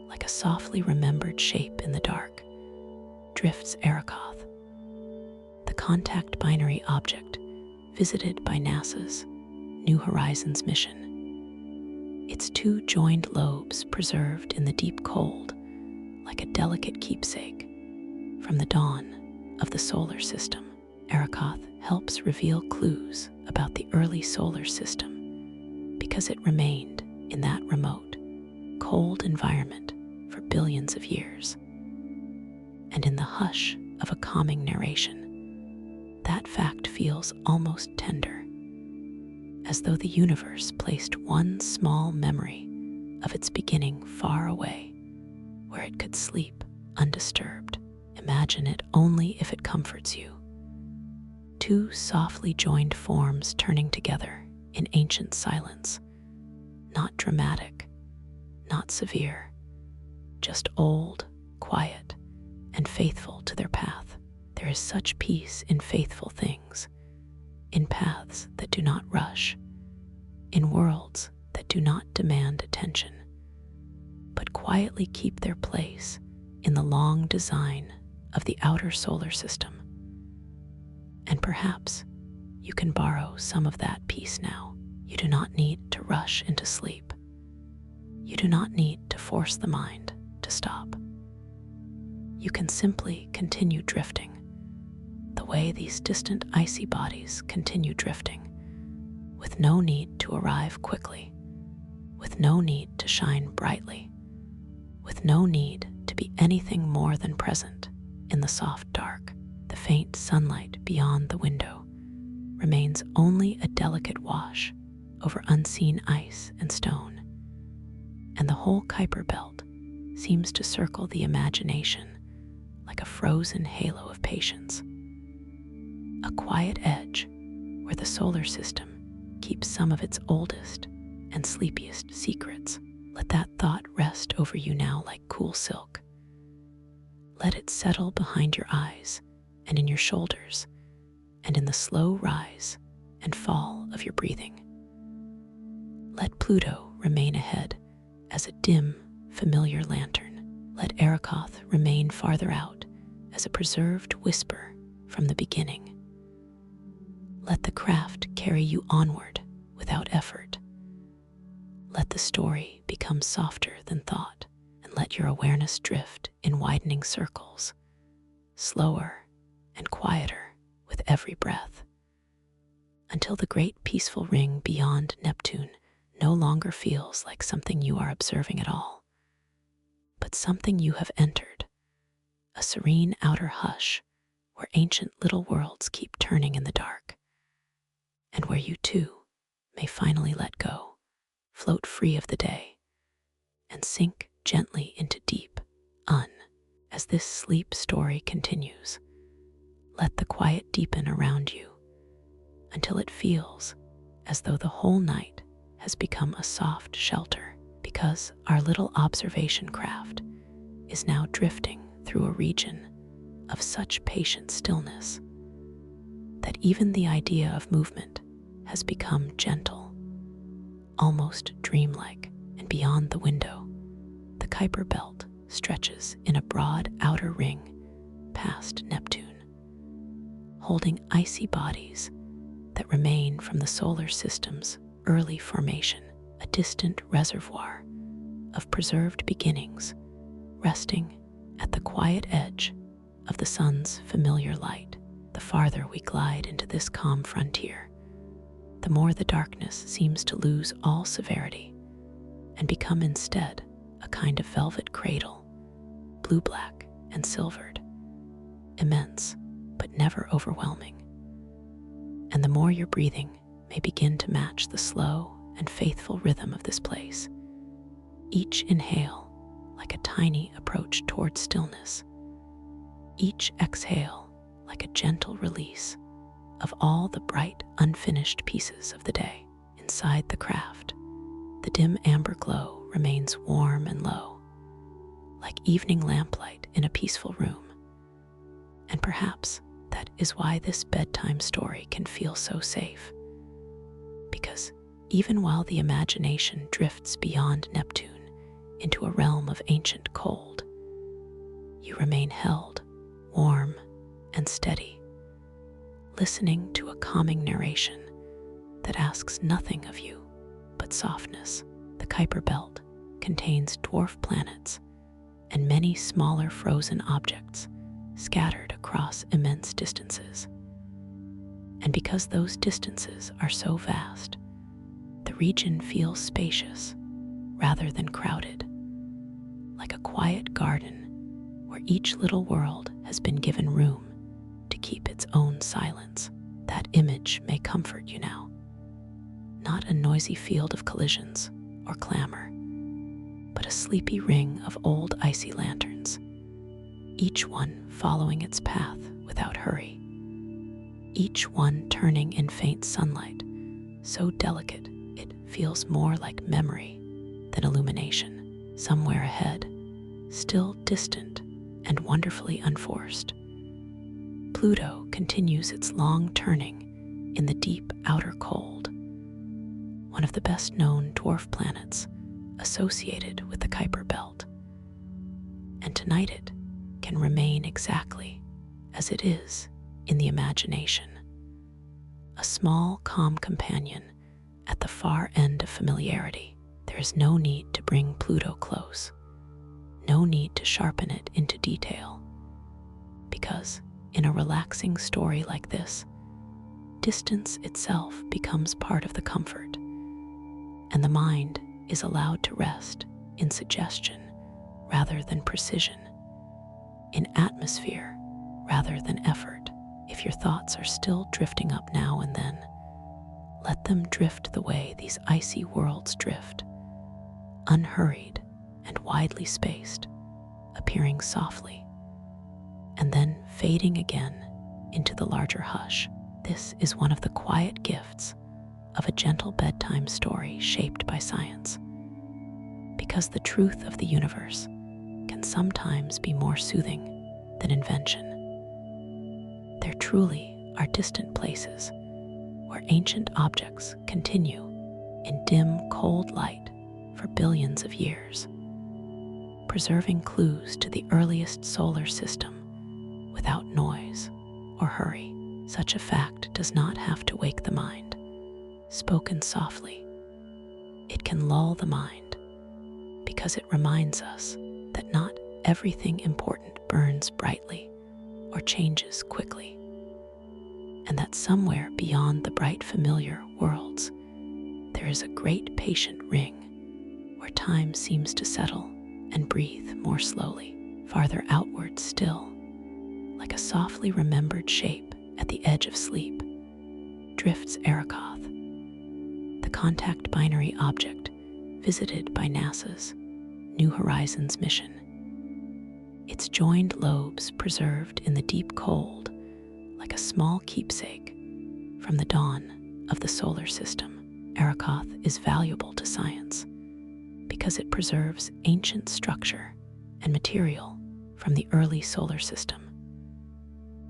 like a softly remembered shape in the dark, drifts Arakoth, the contact binary object visited by NASA's New Horizons mission. Its two joined lobes preserved in the deep cold, like a delicate keepsake from the dawn of the solar system. Arakoth helps reveal clues about the early solar system because it remained in that remote, cold environment for billions of years. And in the hush of a calming narration, that fact feels almost tender, as though the universe placed one small memory of its beginning far away, where it could sleep undisturbed. Imagine it only if it comforts you. Two softly joined forms turning together in ancient silence, not dramatic, not severe, just old, quiet, and faithful to their path. There is such peace in faithful things, in paths that do not rush, in worlds that do not demand attention, but quietly keep their place in the long design of the outer solar system. And perhaps you can borrow some of that peace now. You do not need to rush into sleep. You do not need to force the mind to stop. You can simply continue drifting, the way these distant icy bodies continue drifting, with no need to arrive quickly, with no need to shine brightly, with no need to be anything more than present in the soft dark. The faint sunlight beyond the window remains only a delicate wash over unseen ice and stone, and the whole Kuiper Belt seems to circle the imagination like a frozen halo of patience. A quiet edge where the solar system keeps some of its oldest and sleepiest secrets. Let that thought rest over you now like cool silk. Let it settle behind your eyes and in your shoulders, and in the slow rise and fall of your breathing. Let Pluto remain ahead as a dim, familiar lantern. Let Arakoth remain farther out as a preserved whisper from the beginning. Let the craft carry you onward without effort. Let the story become softer than thought, and let your awareness drift in widening circles, slower and quieter with every breath, until the great peaceful ring beyond Neptune no longer feels like something you are observing at all, but something you have entered, a serene outer hush where ancient little worlds keep turning in the dark, and where you too may finally let go, float free of the day, and sink gently into deep as this sleep story continues. Let the quiet deepen around you until it feels as though the whole night has become a soft shelter, because our little observation craft is now drifting through a region of such patient stillness that even the idea of movement has become gentle, almost dreamlike. And beyond the window, the Kuiper Belt stretches in a broad outer ring past Neptune, holding icy bodies that remain from the solar system's early formation, a distant reservoir of preserved beginnings resting at the quiet edge of the sun's familiar light. The farther we glide into this calm frontier, the more the darkness seems to lose all severity and become instead a kind of velvet cradle, blue-black and silvered, immense but never overwhelming. And the more your breathing may begin to match the slow and faithful rhythm of this place, each inhale like a tiny approach toward stillness, each exhale like a gentle release of all the bright, unfinished pieces of the day. Inside the craft, the dim amber glow remains warm and low, like evening lamplight in a peaceful room. And perhaps that is why this bedtime story can feel so safe. Because even while the imagination drifts beyond Neptune into a realm of ancient cold, you remain held, warm, and steady, listening to a calming narration that asks nothing of you but softness. The Kuiper Belt contains dwarf planets and many smaller frozen objects scattered across immense distances. And because those distances are so vast, the region feels spacious rather than crowded, like a quiet garden where each little world has been given room to keep its own silence. That image may comfort you now. Not a noisy field of collisions or clamor, but a sleepy ring of old icy lanterns, each one following its path without hurry, each one turning in faint sunlight, so delicate it feels more like memory than illumination. Somewhere ahead, still distant and wonderfully unforced, Pluto continues its long turning in the deep outer cold, one of the best known dwarf planets associated with the Kuiper Belt. And tonight it can remain exactly as it is in the imagination, a small, calm companion at the far end of familiarity. There is no need to bring Pluto close, no need to sharpen it into detail, because in a relaxing story like this, distance itself becomes part of the comfort, and the mind is allowed to rest in suggestion rather than precision, in atmosphere rather than effort. If your thoughts are still drifting up now and then, let them drift the way these icy worlds drift, unhurried and widely spaced, appearing softly, and then fading again into the larger hush. This is one of the quiet gifts of a gentle bedtime story shaped by science, because the truth of the universe can sometimes be more soothing than invention. There truly are distant places where ancient objects continue in dim, cold light for billions of years, preserving clues to the earliest solar system without noise or hurry. Such a fact does not have to wake the mind. Spoken softly, it can lull the mind, because it reminds us that not everything important burns brightly or changes quickly, and that somewhere beyond the bright familiar worlds, there is a great patient ring where time seems to settle and breathe more slowly. Farther outward still, like a softly remembered shape at the edge of sleep, drifts Eris, the contact binary object visited by NASA's New Horizons mission. Its joined lobes preserved in the deep cold, like a small keepsake from the dawn of the solar system. Eris is valuable to science because it preserves ancient structure and material from the early solar system.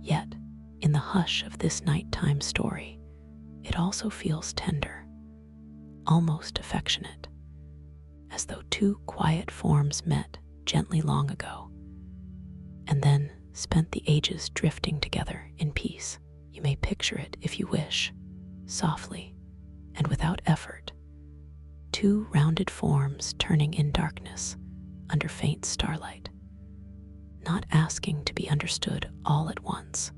Yet, in the hush of this nighttime story, it also feels tender, almost affectionate, as though two quiet forms met gently long ago, and then spent the ages drifting together in peace. You may picture it if you wish, softly and without effort, two rounded forms turning in darkness under faint starlight, not asking to be understood all at once,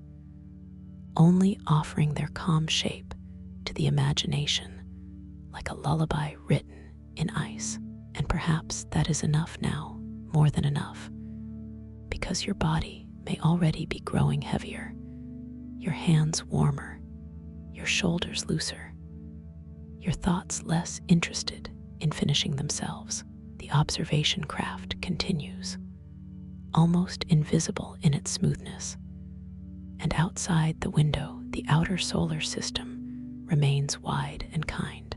only offering their calm shape to the imagination like a lullaby written in ice. And perhaps that is enough now, more than enough, because your body may already be growing heavier, your hands warmer, your shoulders looser, your thoughts less interested in finishing themselves. The observation craft continues, almost invisible in its smoothness, and outside the window, the outer solar system remains wide and kind,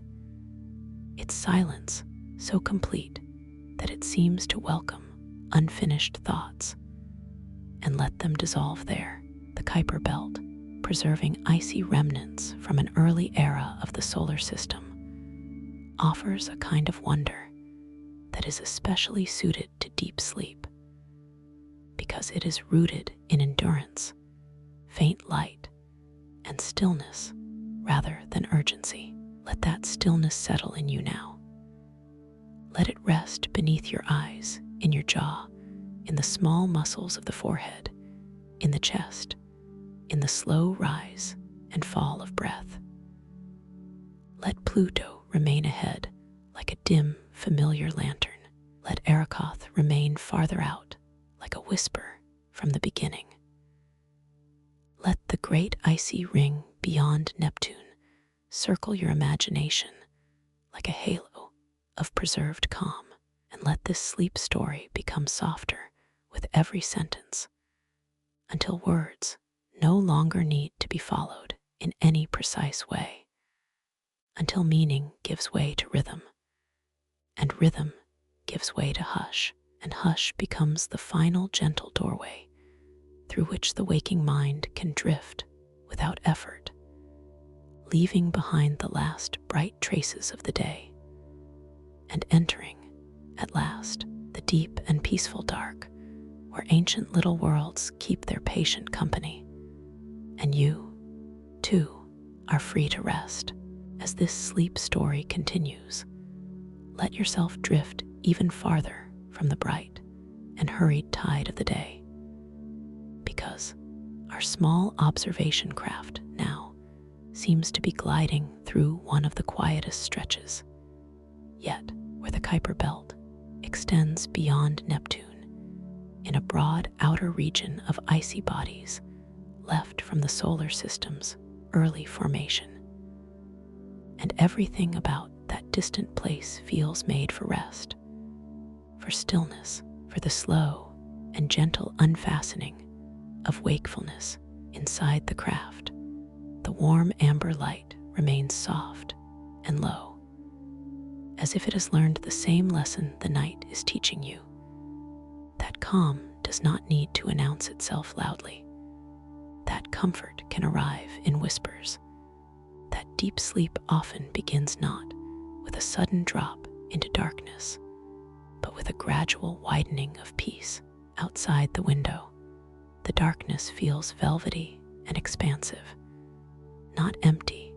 its silence so complete that it seems to welcome unfinished thoughts and let them dissolve there. the Kuiper Belt, preserving icy remnants from an early era of the solar system, offers a kind of wonder that is especially suited to deep sleep because it is rooted in endurance, faint light, and stillness rather than urgency. Let that stillness settle in you now. Let it rest beneath your eyes, in your jaw, in the small muscles of the forehead, in the chest, in the slow rise and fall of breath. Let Pluto remain ahead like a dim, familiar lantern. Let Eris remain farther out like a whisper from the beginning. Let the great icy ring beyond Neptune circle your imagination like a halo of preserved calm, and let this sleep story become softer with every sentence until words no longer need to be followed in any precise way, until meaning gives way to rhythm, and rhythm gives way to hush, and hush becomes the final gentle doorway through which the waking mind can drift without effort, leaving behind the last bright traces of the day and entering, at last, the deep and peaceful dark where ancient little worlds keep their patient company. And you, too, are free to rest. As this sleep story continues, let yourself drift even farther from the bright and hurried tide of the day, because our small observation craft now seems to be gliding through one of the quietest stretches, yet where the Kuiper Belt extends beyond Neptune in a broad outer region of icy bodies left from the solar system's early formation. And everything about that distant place feels made for rest, for stillness, for the slow and gentle unfastening of wakefulness inside the craft. The warm amber light remains soft and low, as if it has learned the same lesson the night is teaching you. That calm does not need to announce itself loudly. That comfort can arrive in whispers. That deep sleep often begins not with a sudden drop into darkness, but with a gradual widening of peace. Outside the window, the darkness feels velvety and expansive, not empty,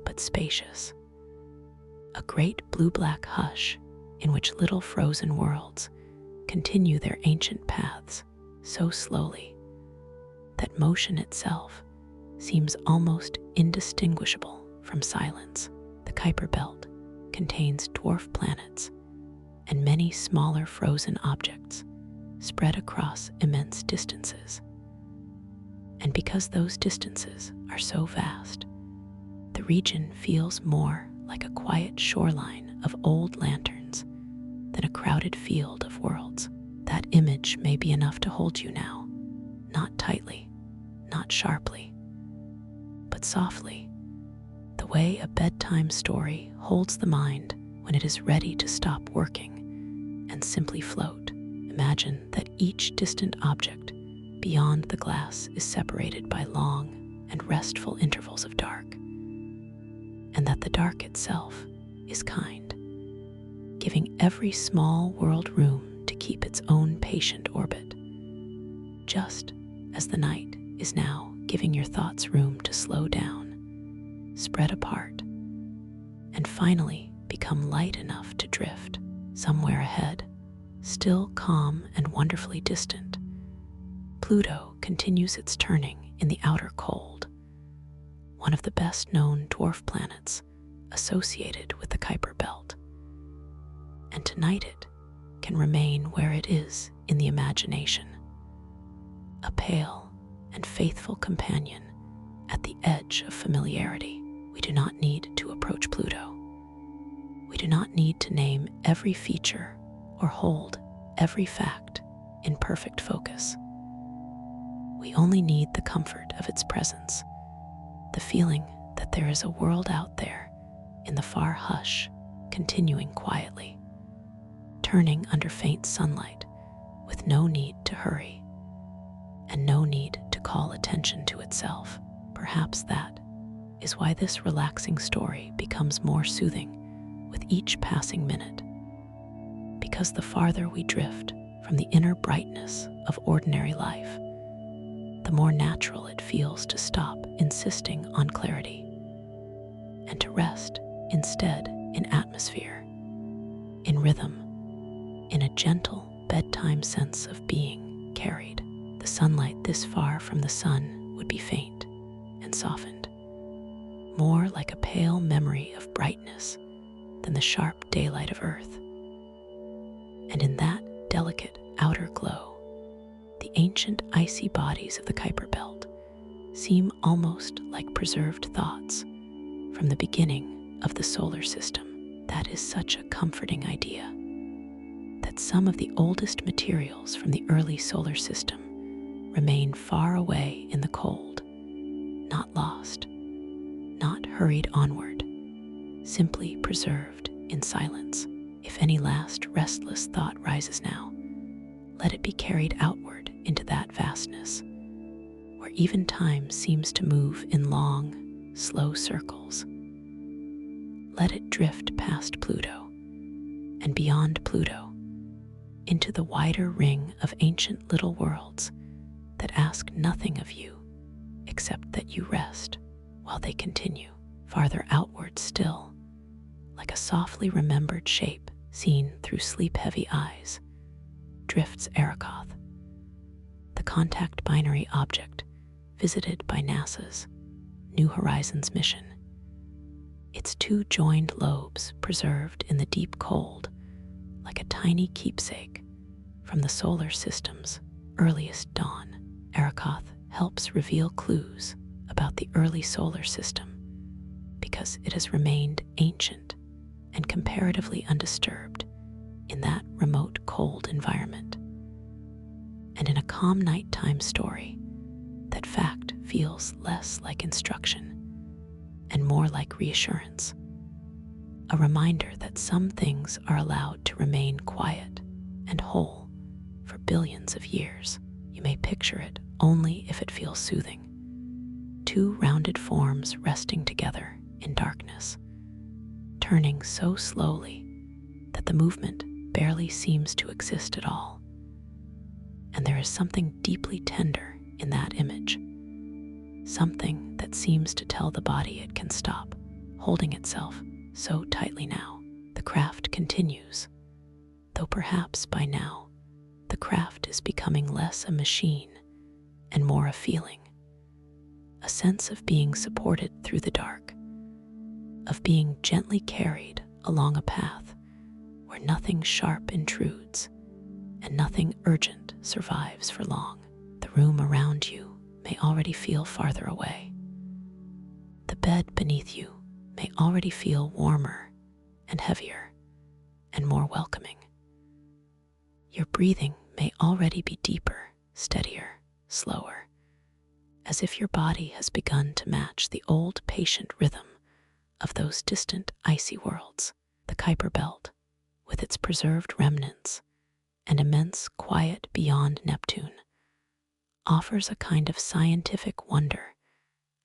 but spacious. A great blue-black hush in which little frozen worlds continue their ancient paths so slowly that motion itself seems almost indistinguishable from silence. The Kuiper Belt contains dwarf planets and many smaller frozen objects spread across immense distances. And because those distances are so vast, the region feels more like a quiet shoreline of old lanterns than a crowded field of worlds. That image may be enough to hold you now, not tightly, not sharply, but softly, the way a bedtime story holds the mind when it is ready to stop working and simply float. Imagine that each distant object beyond the glass is separated by long and restful intervals of dark, and that the dark itself is kind, giving every small world room to keep its own patient orbit, just as the night is now giving your thoughts room to slow down, spread apart, and finally become light enough to drift somewhere ahead, still calm and wonderfully distant. Pluto continues its turning in the outer cold, one of the best-known dwarf planets associated with the Kuiper Belt. And tonight it can remain where it is in the imagination, a pale and faithful companion at the edge of familiarity. We do not need to approach Pluto. We do not need to name every feature or hold every fact in perfect focus. We only need the comfort of its presence, the feeling that there is a world out there in the far hush, continuing quietly, turning under faint sunlight with no need to hurry and no need to call attention to itself. Perhaps that is why this relaxing story becomes more soothing with each passing minute. Because the farther we drift from the inner brightness of ordinary life, the more natural it feels to stop insisting on clarity and to rest instead in atmosphere, in rhythm, in a gentle bedtime sense of being carried. The sunlight this far from the sun would be faint and softened, more like a pale memory of brightness than the sharp daylight of Earth. And in that delicate outer glow, the ancient icy bodies of the Kuiper Belt seem almost like preserved thoughts from the beginning of the solar system. That is such a comforting idea, that some of the oldest materials from the early solar system remain far away in the cold, not lost, not hurried onward, simply preserved in silence. If any last restless thought rises now, let it be carried outward into that vastness, where even time seems to move in long, slow circles. Let it drift past Pluto and beyond Pluto into the wider ring of ancient little worlds that ask nothing of you except that you rest while they continue. Farther outward still, like a softly remembered shape seen through sleep-heavy eyes, drifts Eris, the contact binary object visited by NASA's New Horizons mission. Its two joined lobes preserved in the deep cold, like a tiny keepsake from the solar system's earliest dawn. Eris helps reveal clues about the early solar system because it has remained ancient and comparatively undisturbed in that remote cold environment. And in a calm nighttime story, that fact feels less like instruction and more like reassurance, a reminder that some things are allowed to remain quiet and whole for billions of years. You may picture it only if it feels soothing. Two rounded forms resting together in darkness, turning so slowly that the movement barely seems to exist at all. And there is something deeply tender in that image, something that seems to tell the body it can stop holding itself so tightly now. The craft continues, though perhaps by now the craft is becoming less a machine and more a feeling, a sense of being supported through the dark, of being gently carried along a path where nothing sharp intrudes and nothing urgent survives for long. The room around you may already feel farther away. The bed beneath you may already feel warmer and heavier and more welcoming. Your breathing may already be deeper, steadier, slower, as if your body has begun to match the old patient rhythm of those distant icy worlds. The Kuiper Belt, with its preserved remnants and immense quiet beyond Neptune, offers a kind of scientific wonder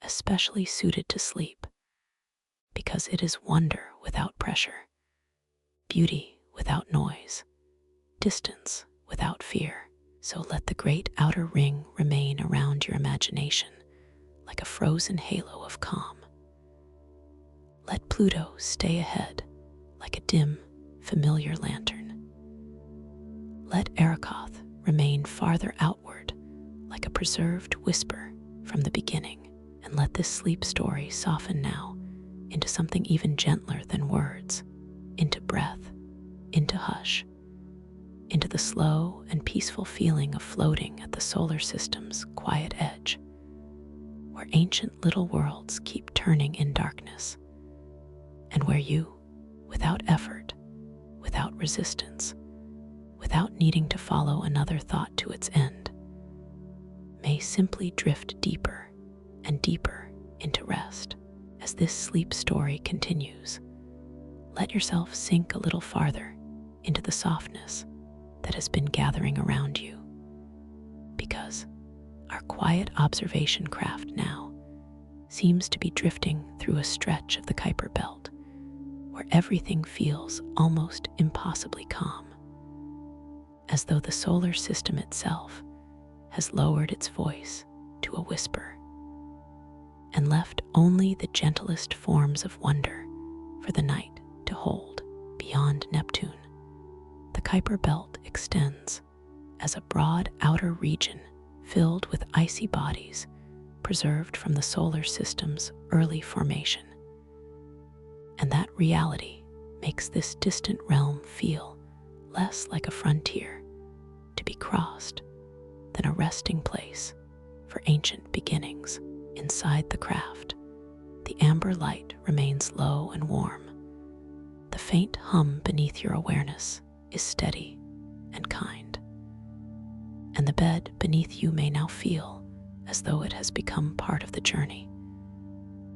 especially suited to sleep, because it is wonder without pressure, beauty without noise, distance without fear. So let the great outer ring remain around your imagination like a frozen halo of calm. Let Pluto stay ahead like a dim, familiar lantern. Let Eris remain farther outward like a preserved whisper from the beginning, and let this sleep story soften now into something even gentler than words, into breath, into hush, into the slow and peaceful feeling of floating at the solar system's quiet edge, where ancient little worlds keep turning in darkness, and where you, without effort, without resistance, without needing to follow another thought to its end, may simply drift deeper and deeper into rest. As this sleep story continues, let yourself sink a little farther into the softness that has been gathering around you, because Our quiet observation craft now seems to be drifting through a stretch of the Kuiper Belt where everything feels almost impossibly calm, as though the solar system itself has lowered its voice to a whisper and left only the gentlest forms of wonder for the night to hold. Beyond Neptune, the Kuiper Belt extends as a broad outer region filled with icy bodies preserved from the solar system's early formation. And that reality makes this distant realm feel less like a frontier to be crossed than a resting place for ancient beginnings. Inside the craft, the amber light remains low and warm. The faint hum beneath your awareness is steady and kind, and the bed beneath you may now feel as though it has become part of the journey,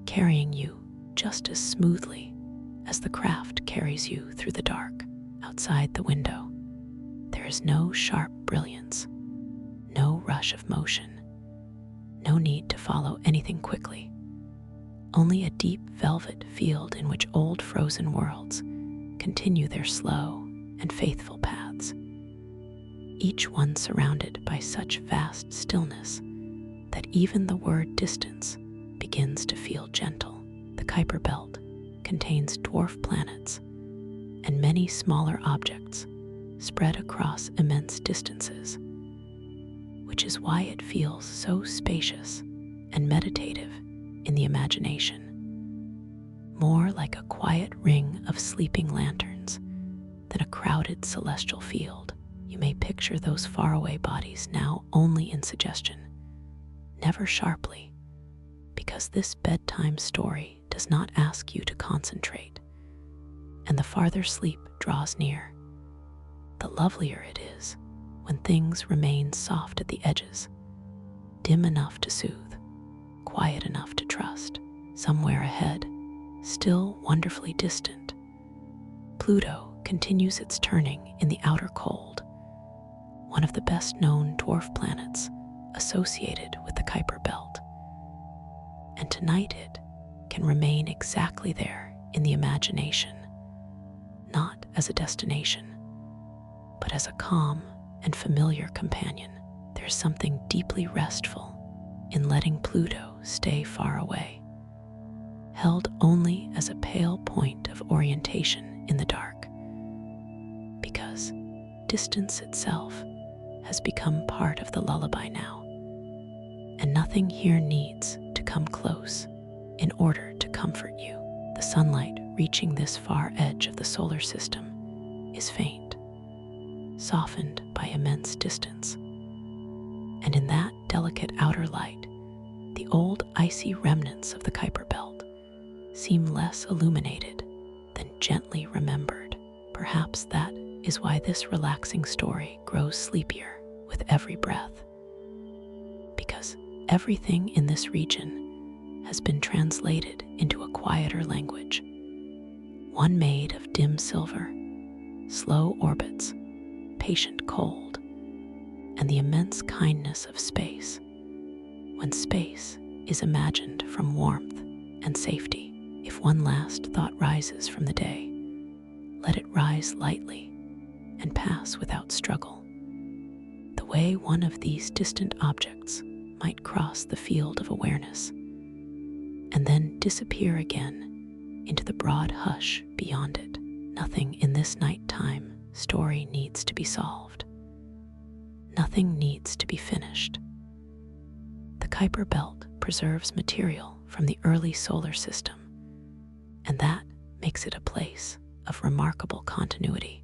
carrying you just as smoothly as the craft carries you through the dark. Outside the window, there is no sharp brilliance, no rush of motion, no need to follow anything quickly, only a deep velvet field in which old frozen worlds continue their slow and faithful paths, each one surrounded by such vast stillness that even the word distance begins to feel gentle. The Kuiper Belt contains dwarf planets and many smaller objects spread across immense distances, which is why it feels so spacious and meditative in the imagination, more like a quiet ring of sleeping lanterns than a crowded celestial field. You may picture those faraway bodies now only in suggestion, never sharply, because this bedtime story does not ask you to concentrate, and the farther sleep draws near, the lovelier it is when things remain soft at the edges, dim enough to soothe, quiet enough to trust. Somewhere ahead, still wonderfully distant, Pluto continues its turning in the outer cold, one of the best-known dwarf planets associated with the Kuiper Belt. And tonight it can remain exactly there in the imagination, not as a destination, but as a calm and familiar companion. There's something deeply restful in letting Pluto stay far away, held only as a pale point of orientation in the dark, because distance itself has become part of the lullaby now, and nothing here needs to come close in order to comfort you. The sunlight reaching this far edge of the solar system is faint, softened by immense distance, and in that delicate outer light, the old icy remnants of the Kuiper Belt seem less illuminated than gently remembered. Perhaps that is why this relaxing story grows sleepier with every breath, because everything in this region has been translated into a quieter language, one made of dim silver, slow orbits, patient cold, and the immense kindness of space, when space is imagined from warmth and safety. If one last thought rises from the day, let it rise lightly and pass without struggle, the way one of these distant objects might cross the field of awareness and then disappear again into the broad hush beyond it. Nothing in this nighttime story needs to be solved. Nothing needs to be finished. The Kuiper Belt preserves material from the early solar system, and that makes it a place of remarkable continuity,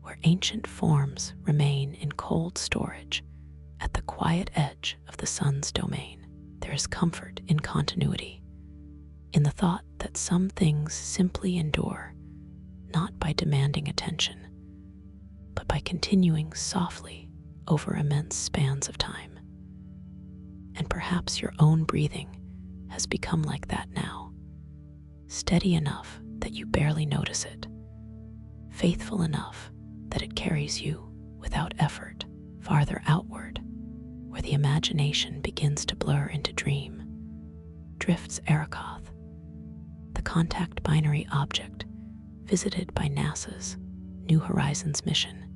where ancient forms remain in cold storage at the quiet edge of the sun's domain. There is comfort in continuity, in the thought that some things simply endure, not by demanding attention, but by continuing softly over immense spans of time. And perhaps your own breathing has become like that now, steady enough that you barely notice it, faithful enough that it carries you without effort farther outward, where the imagination begins to blur into dream, drifts Eris, the contact binary object visited by NASA's New Horizons mission.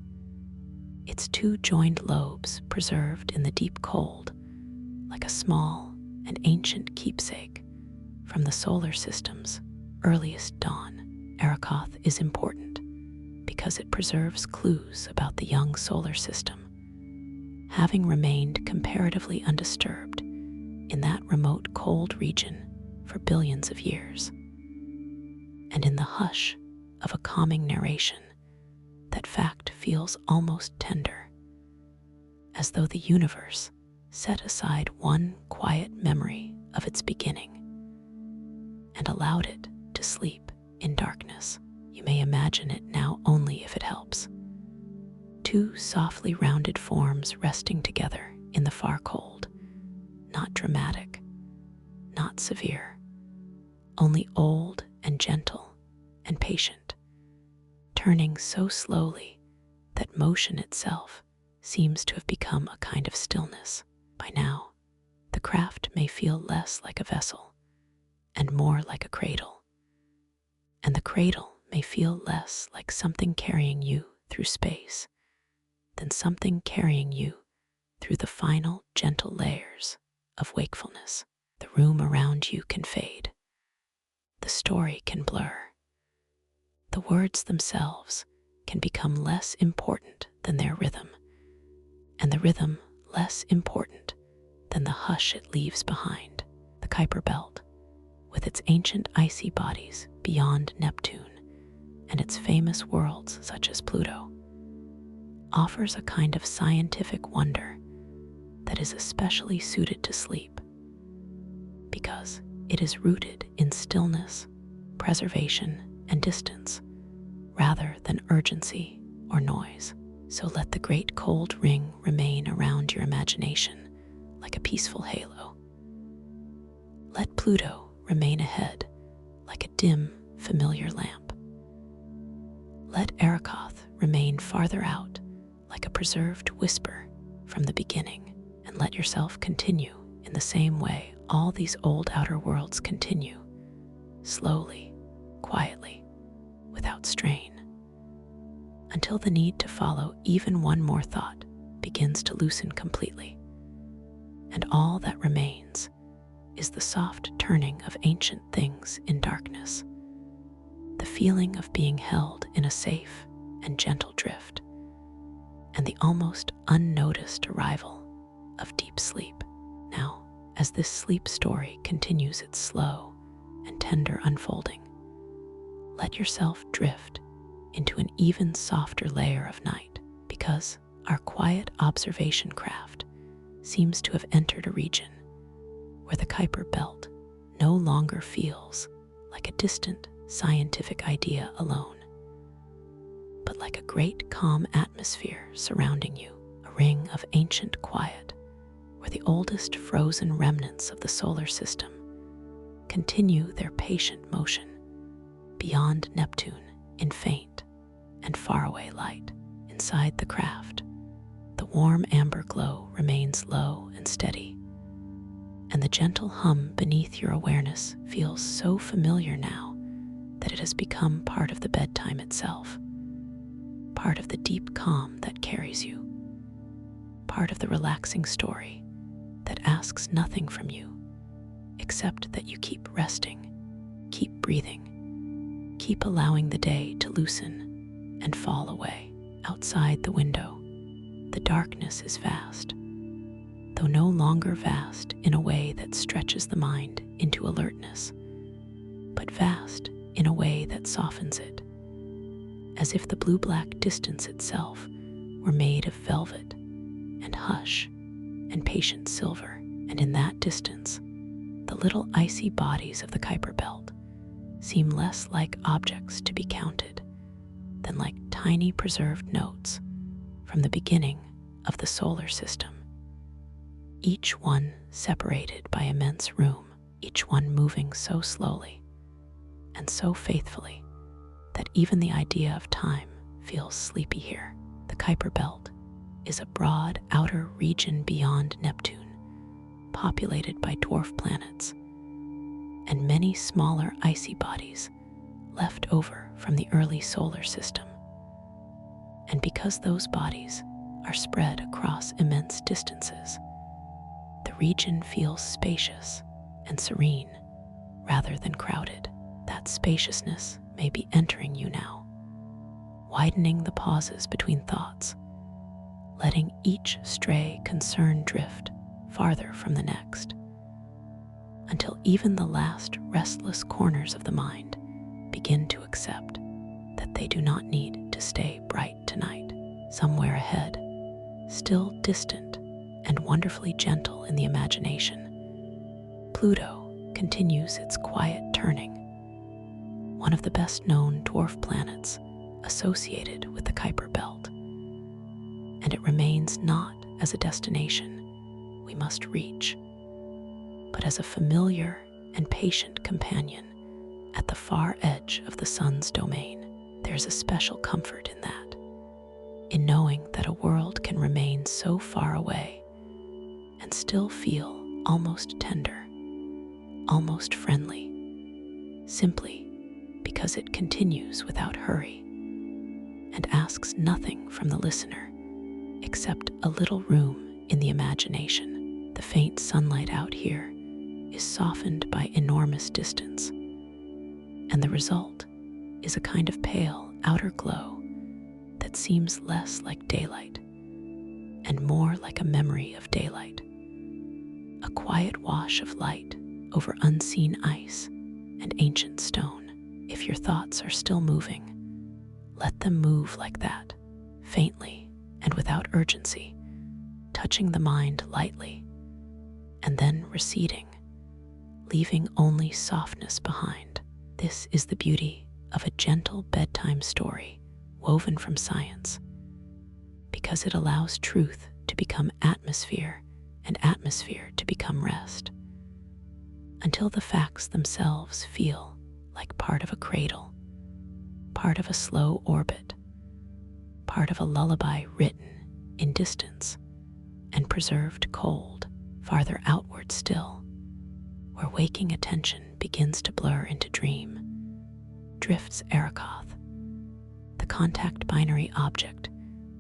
Its two joined lobes preserved in the deep cold, like a small and ancient keepsake from the solar system's earliest dawn. Eris is important because it preserves clues about the young solar system, having remained comparatively undisturbed in that remote cold region for billions of years. And in the hush of a calming narration, that fact feels almost tender, as though the universe set aside one quiet memory of its beginning and allowed it to sleep in darkness. You may imagine it now only if it helps. Two softly rounded forms resting together in the far cold, not dramatic, not severe, only old and gentle and patient, turning so slowly that motion itself seems to have become a kind of stillness. By now, the craft may feel less like a vessel and more like a cradle, and the cradle may feel less like something carrying you through space than something carrying you through the final gentle layers of wakefulness. The room around you can fade. The story can blur. The words themselves can become less important than their rhythm, and the rhythm less important than the hush it leaves behind. The Kuiper Belt, with its ancient icy bodies beyond Neptune and its famous worlds such as Pluto, offers a kind of scientific wonder that is especially suited to sleep, because it is rooted in stillness, preservation, and distance, rather than urgency or noise. So let the great cold ring remain around your imagination like a peaceful halo. Let Pluto remain ahead like a dim, familiar lamp. Let Eris remain farther out like a preserved whisper from the beginning, and let yourself continue in the same way all these old outer worlds continue, slowly, quietly, without strain, until the need to follow even one more thought begins to loosen completely, and all that remains is the soft turning of ancient things in darkness, the feeling of being held in a safe and gentle drift, and the almost unnoticed arrival of deep sleep. Now, as this sleep story continues its slow and tender unfolding, let yourself drift into an even softer layer of night, because our quiet observation craft seems to have entered a region where the Kuiper Belt no longer feels like a distant scientific idea alone, but like a great calm atmosphere surrounding you, a ring of ancient quiet where the oldest frozen remnants of the solar system continue their patient motion beyond Neptune in faint and faraway light. Inside the craft, the warm amber glow remains low and steady, and the gentle hum beneath your awareness feels so familiar now that it has become part of the bedtime itself, part of the deep calm that carries you, part of the relaxing story that asks nothing from you except that you keep resting, keep breathing, keep allowing the day to loosen and fall away. Outside the window, the darkness is vast, though no longer vast in a way that stretches the mind into alertness, but vast in a way that softens it, as if the blue-black distance itself were made of velvet and hush and patient silver. And in that distance, the little icy bodies of the Kuiper Belt seem less like objects to be counted than like tiny preserved notes from the beginning of the solar system, each one separated by immense room, each one moving so slowly and so faithfully that even the idea of time feels sleepy here. The Kuiper Belt is a broad outer region beyond Neptune, populated by dwarf planets and many smaller icy bodies left over from the early solar system. And because those bodies are spread across immense distances, the region feels spacious and serene rather than crowded. That spaciousness may be entering you now, widening the pauses between thoughts, letting each stray concern drift farther from the next, until even the last restless corners of the mind begin to accept that they do not need to stay bright tonight. Somewhere ahead, still distant and wonderfully gentle in the imagination, Pluto continues its quiet turning, one of the best-known dwarf planets associated with the Kuiper Belt. And it remains not as a destination we must reach, but as a familiar and patient companion at the far edge of the sun's domain. There's a special comfort in that, in knowing that a world can remain so far away and still feel almost tender, almost friendly, simply because it continues without hurry and asks nothing from the listener except a little room in the imagination. The faint sunlight out here is softened by enormous distance, and the result is a kind of pale outer glow that seems less like daylight and more like a memory of daylight, a quiet wash of light over unseen ice and ancient stone. If your thoughts are still moving, let them move like that, faintly and without urgency, touching the mind lightly and then receding, leaving only softness behind. This is the beauty of a gentle bedtime story woven from science, because it allows truth to become atmosphere and atmosphere to become rest, until the facts themselves feel like part of a cradle, part of a slow orbit, part of a lullaby written in distance and preserved cold, farther outward still, where waking attention begins to blur into dream, drifts Eris, the contact binary object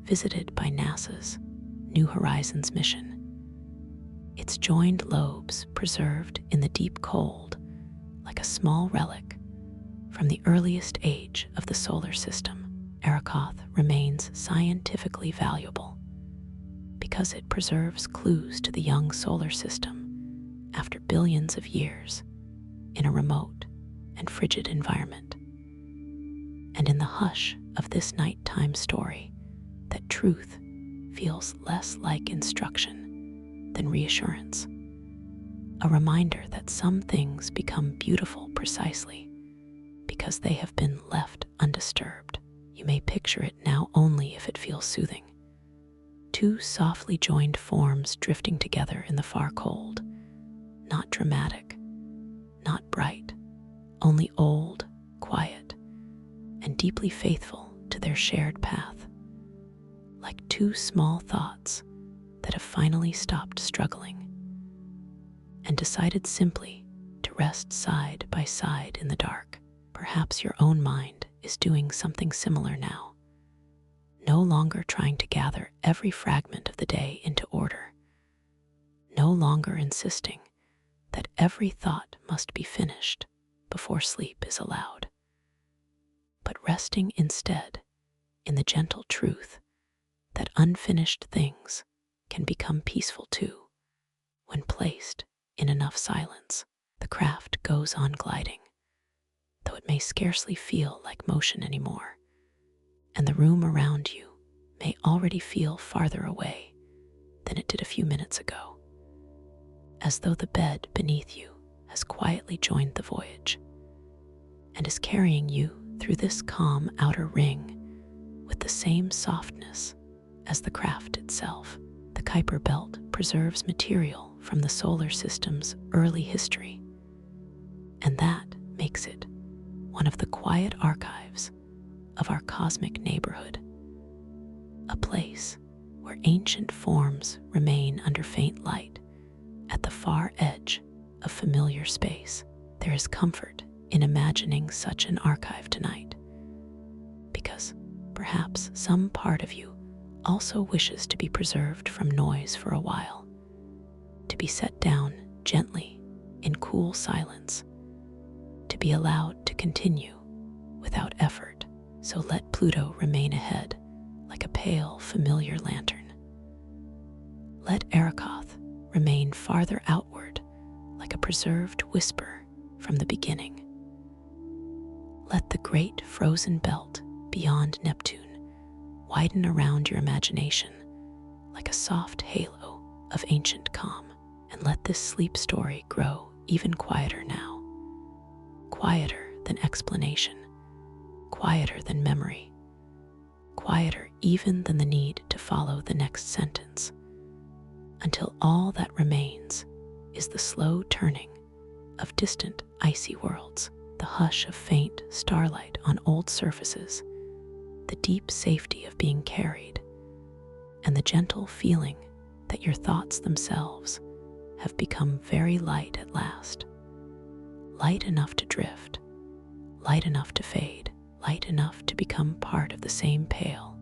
visited by NASA's New Horizons mission. Its joined lobes preserved in the deep cold like a small relic from the earliest age of the solar system. Eris remains scientifically valuable because it preserves clues to the young solar system after billions of years in a remote and frigid environment. And in the hush of this nighttime story, that truth feels less like instruction than reassurance, a reminder that some things become beautiful precisely because they have been left undisturbed. You may picture it now only if it feels soothing. Two softly joined forms drifting together in the far cold, not dramatic, not bright, only old, quiet, and deeply faithful to their shared path, like two small thoughts that have finally stopped struggling and decided simply to rest side by side in the dark. Perhaps your own mind is doing something similar now, no longer trying to gather every fragment of the day into order, no longer insisting that every thought must be finished before sleep is allowed, but resting instead in the gentle truth that unfinished things can become peaceful too when placed in enough silence. The craft goes on gliding, though it may scarcely feel like motion anymore, and the room around you may already feel farther away than it did a few minutes ago, as though the bed beneath you has quietly joined the voyage and is carrying you through this calm outer ring with the same softness as the craft itself. The Kuiper Belt preserves material from the solar system's early history, and that makes it one of the quiet archives of our cosmic neighborhood, a place where where ancient forms remain under faint light. At the far edge of familiar space, there is comfort in imagining such an archive tonight, because perhaps some part of you also wishes to be preserved from noise for a while, to be set down gently in cool silence, to be allowed to continue without effort. So let Pluto remain ahead like a pale, familiar lantern. Let Eris remain farther outward like a preserved whisper from the beginning. Let the great frozen belt beyond Neptune widen around your imagination like a soft halo of ancient calm, and let this sleep story grow even quieter now, quieter than explanation, quieter than memory, quieter even than the need to follow the next sentence, until all that remains is the slow turning of distant icy worlds, the hush of faint starlight on old surfaces, the deep safety of being carried, and the gentle feeling that your thoughts themselves have become very light at last. Light enough to drift, light enough to fade, light enough to become part of the same pale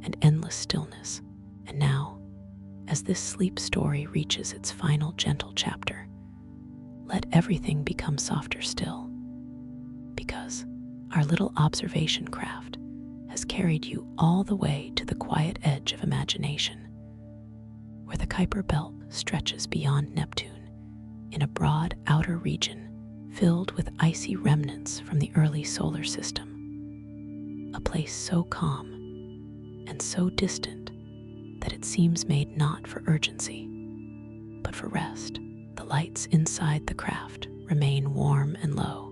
and endless stillness. And now, as this sleep story reaches its final gentle chapter, let everything become softer still, because our little observation craft has carried you all the way to the quiet edge of imagination, where the Kuiper Belt stretches beyond Neptune in a broad outer region filled with icy remnants from the early solar system, a place so calm and so distant that it seems made not for urgency, but for rest. The lights inside the craft remain warm and low.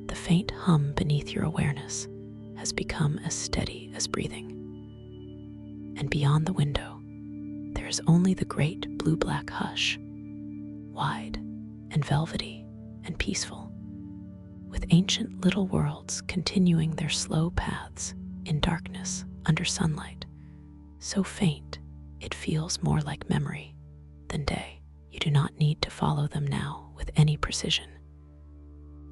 The faint hum beneath your awareness has become as steady as breathing. And beyond the window, there is only the great blue-black hush, wide and velvety and peaceful, with ancient little worlds continuing their slow paths in darkness under sunlight, so faint it feels more like memory than day. You do not need to follow them now with any precision.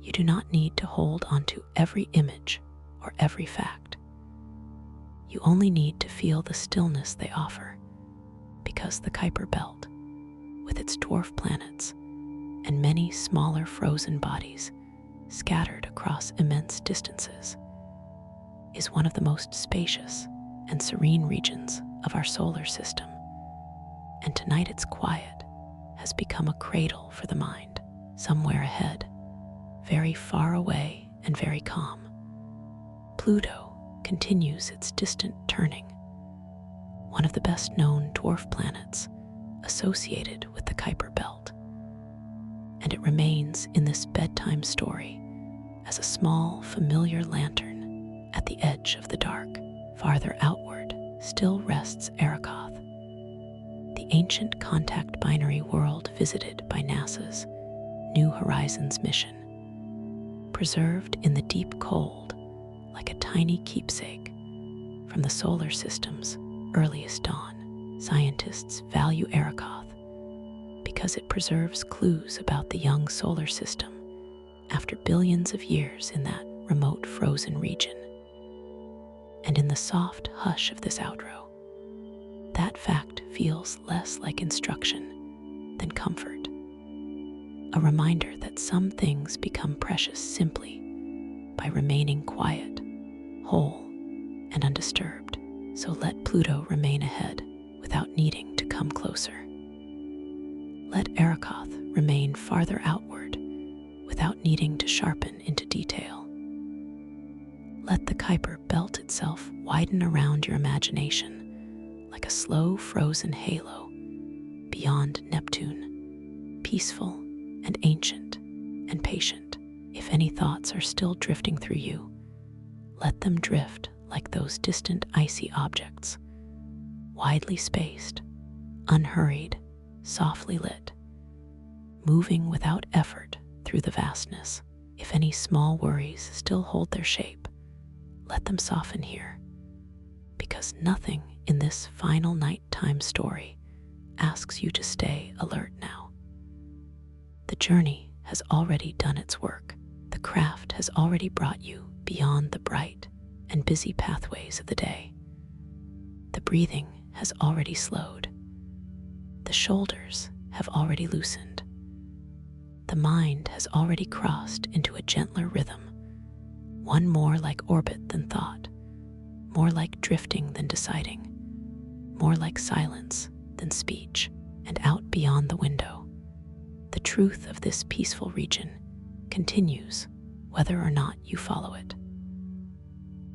You do not need to hold onto every image or every fact. You only need to feel the stillness they offer, because the Kuiper Belt, with its dwarf planets and many smaller frozen bodies scattered across immense distances, is one of the most spacious and serene regions of our solar system. And tonight its quiet has become a cradle for the mind, somewhere ahead, very far away and very calm. Pluto continues its distant turning, one of the best known dwarf planets associated with the Kuiper Belt, and it remains in this bedtime story as a small, familiar lantern at the edge of the dark. Farther outward still rests Eris, the ancient contact binary world visited by NASA's New Horizons mission, preserved in the deep cold like a tiny keepsake from the solar system's earliest dawn. Scientists value Eris because it preserves clues about the young solar system after billions of years in that remote frozen region. And in the soft hush of this outro, that fact feels less like instruction than comfort, a reminder that some things become precious simply by remaining quiet, whole, and undisturbed. So let Pluto remain ahead without needing to come closer. Let Eris remain farther outward without needing to sharpen into detail. Let the Kuiper Belt itself widen around your imagination like a slow frozen halo beyond Neptune, peaceful and ancient and patient. If any thoughts are still drifting through you, let them drift like those distant icy objects, widely spaced, unhurried, softly lit, moving without effort through the vastness. If any small worries still hold their shape, let them soften here, because nothing in this final nighttime story asks you to stay alert now. The journey has already done its work. The craft has already brought you beyond the bright and busy pathways of the day. The breathing has already slowed. The shoulders have already loosened. The mind has already crossed into a gentler rhythm, one more like orbit than thought, more like drifting than deciding, more like silence than speech. And out beyond the window, the truth of this peaceful region continues whether or not you follow it.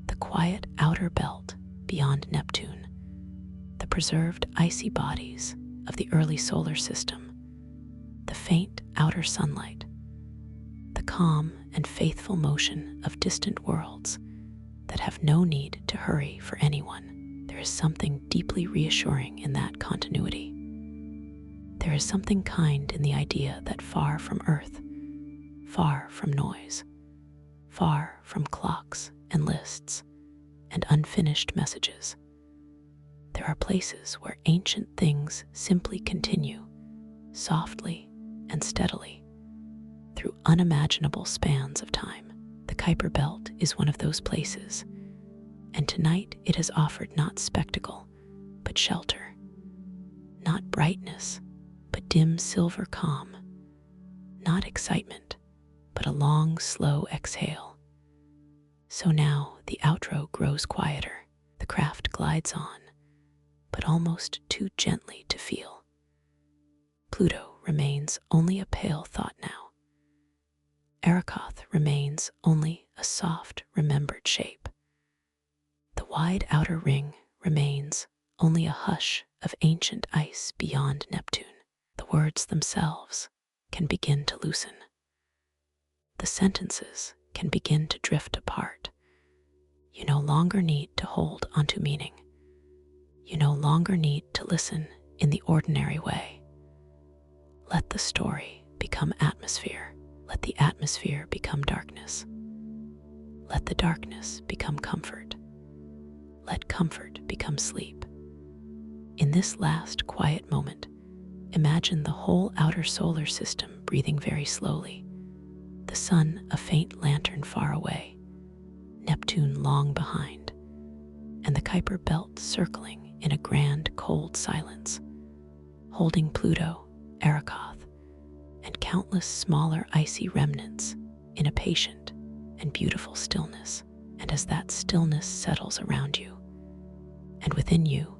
The quiet outer belt beyond Neptune, the preserved icy bodies of the early solar system, the faint outer sunlight, the calm and faithful motion of distant worlds that have no need to hurry for anyone. There is something deeply reassuring in that continuity. There is something kind in the idea that far from Earth, far from noise, far from clocks and lists and unfinished messages, there are places where ancient things simply continue, softly and steadily, through unimaginable spans of time. The Kuiper Belt is one of those places, and tonight it has offered not spectacle, but shelter, not brightness, but dim silver calm, not excitement, but a long, slow exhale. So now the outro grows quieter, the craft glides on, but almost too gently to feel. Pluto remains only a pale thought now. Eris remains only a soft, remembered shape. The wide outer ring remains only a hush of ancient ice beyond Neptune. The words themselves can begin to loosen. The sentences can begin to drift apart. You no longer need to hold onto meaning. You no longer need to listen in the ordinary way. Let the story become atmosphere. Let the atmosphere become darkness. Let the darkness become comfort. Let comfort become sleep. In this last quiet moment, imagine the whole outer solar system breathing very slowly, the sun a faint lantern far away, Neptune long behind, and the Kuiper Belt circling in a grand cold silence, holding Pluto, Eris, and countless smaller icy remnants in a patient and beautiful stillness. And as that stillness settles around you, and within you,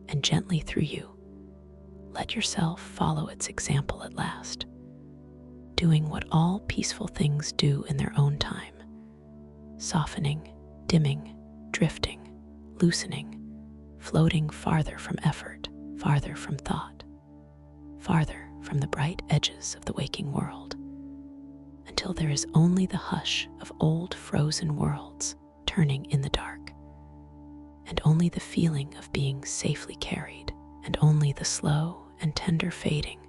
and gently through you, let yourself follow its example at last, doing what all peaceful things do in their own time, softening, dimming, drifting, loosening, floating farther from effort, farther from thought, farther from the bright edges of the waking world, until there is only the hush of old frozen worlds turning in the dark, and only the feeling of being safely carried, and only the slow and tender fading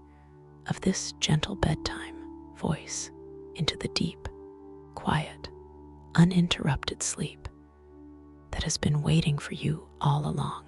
of this gentle bedtime voice into the deep, quiet, uninterrupted sleep that has been waiting for you all along.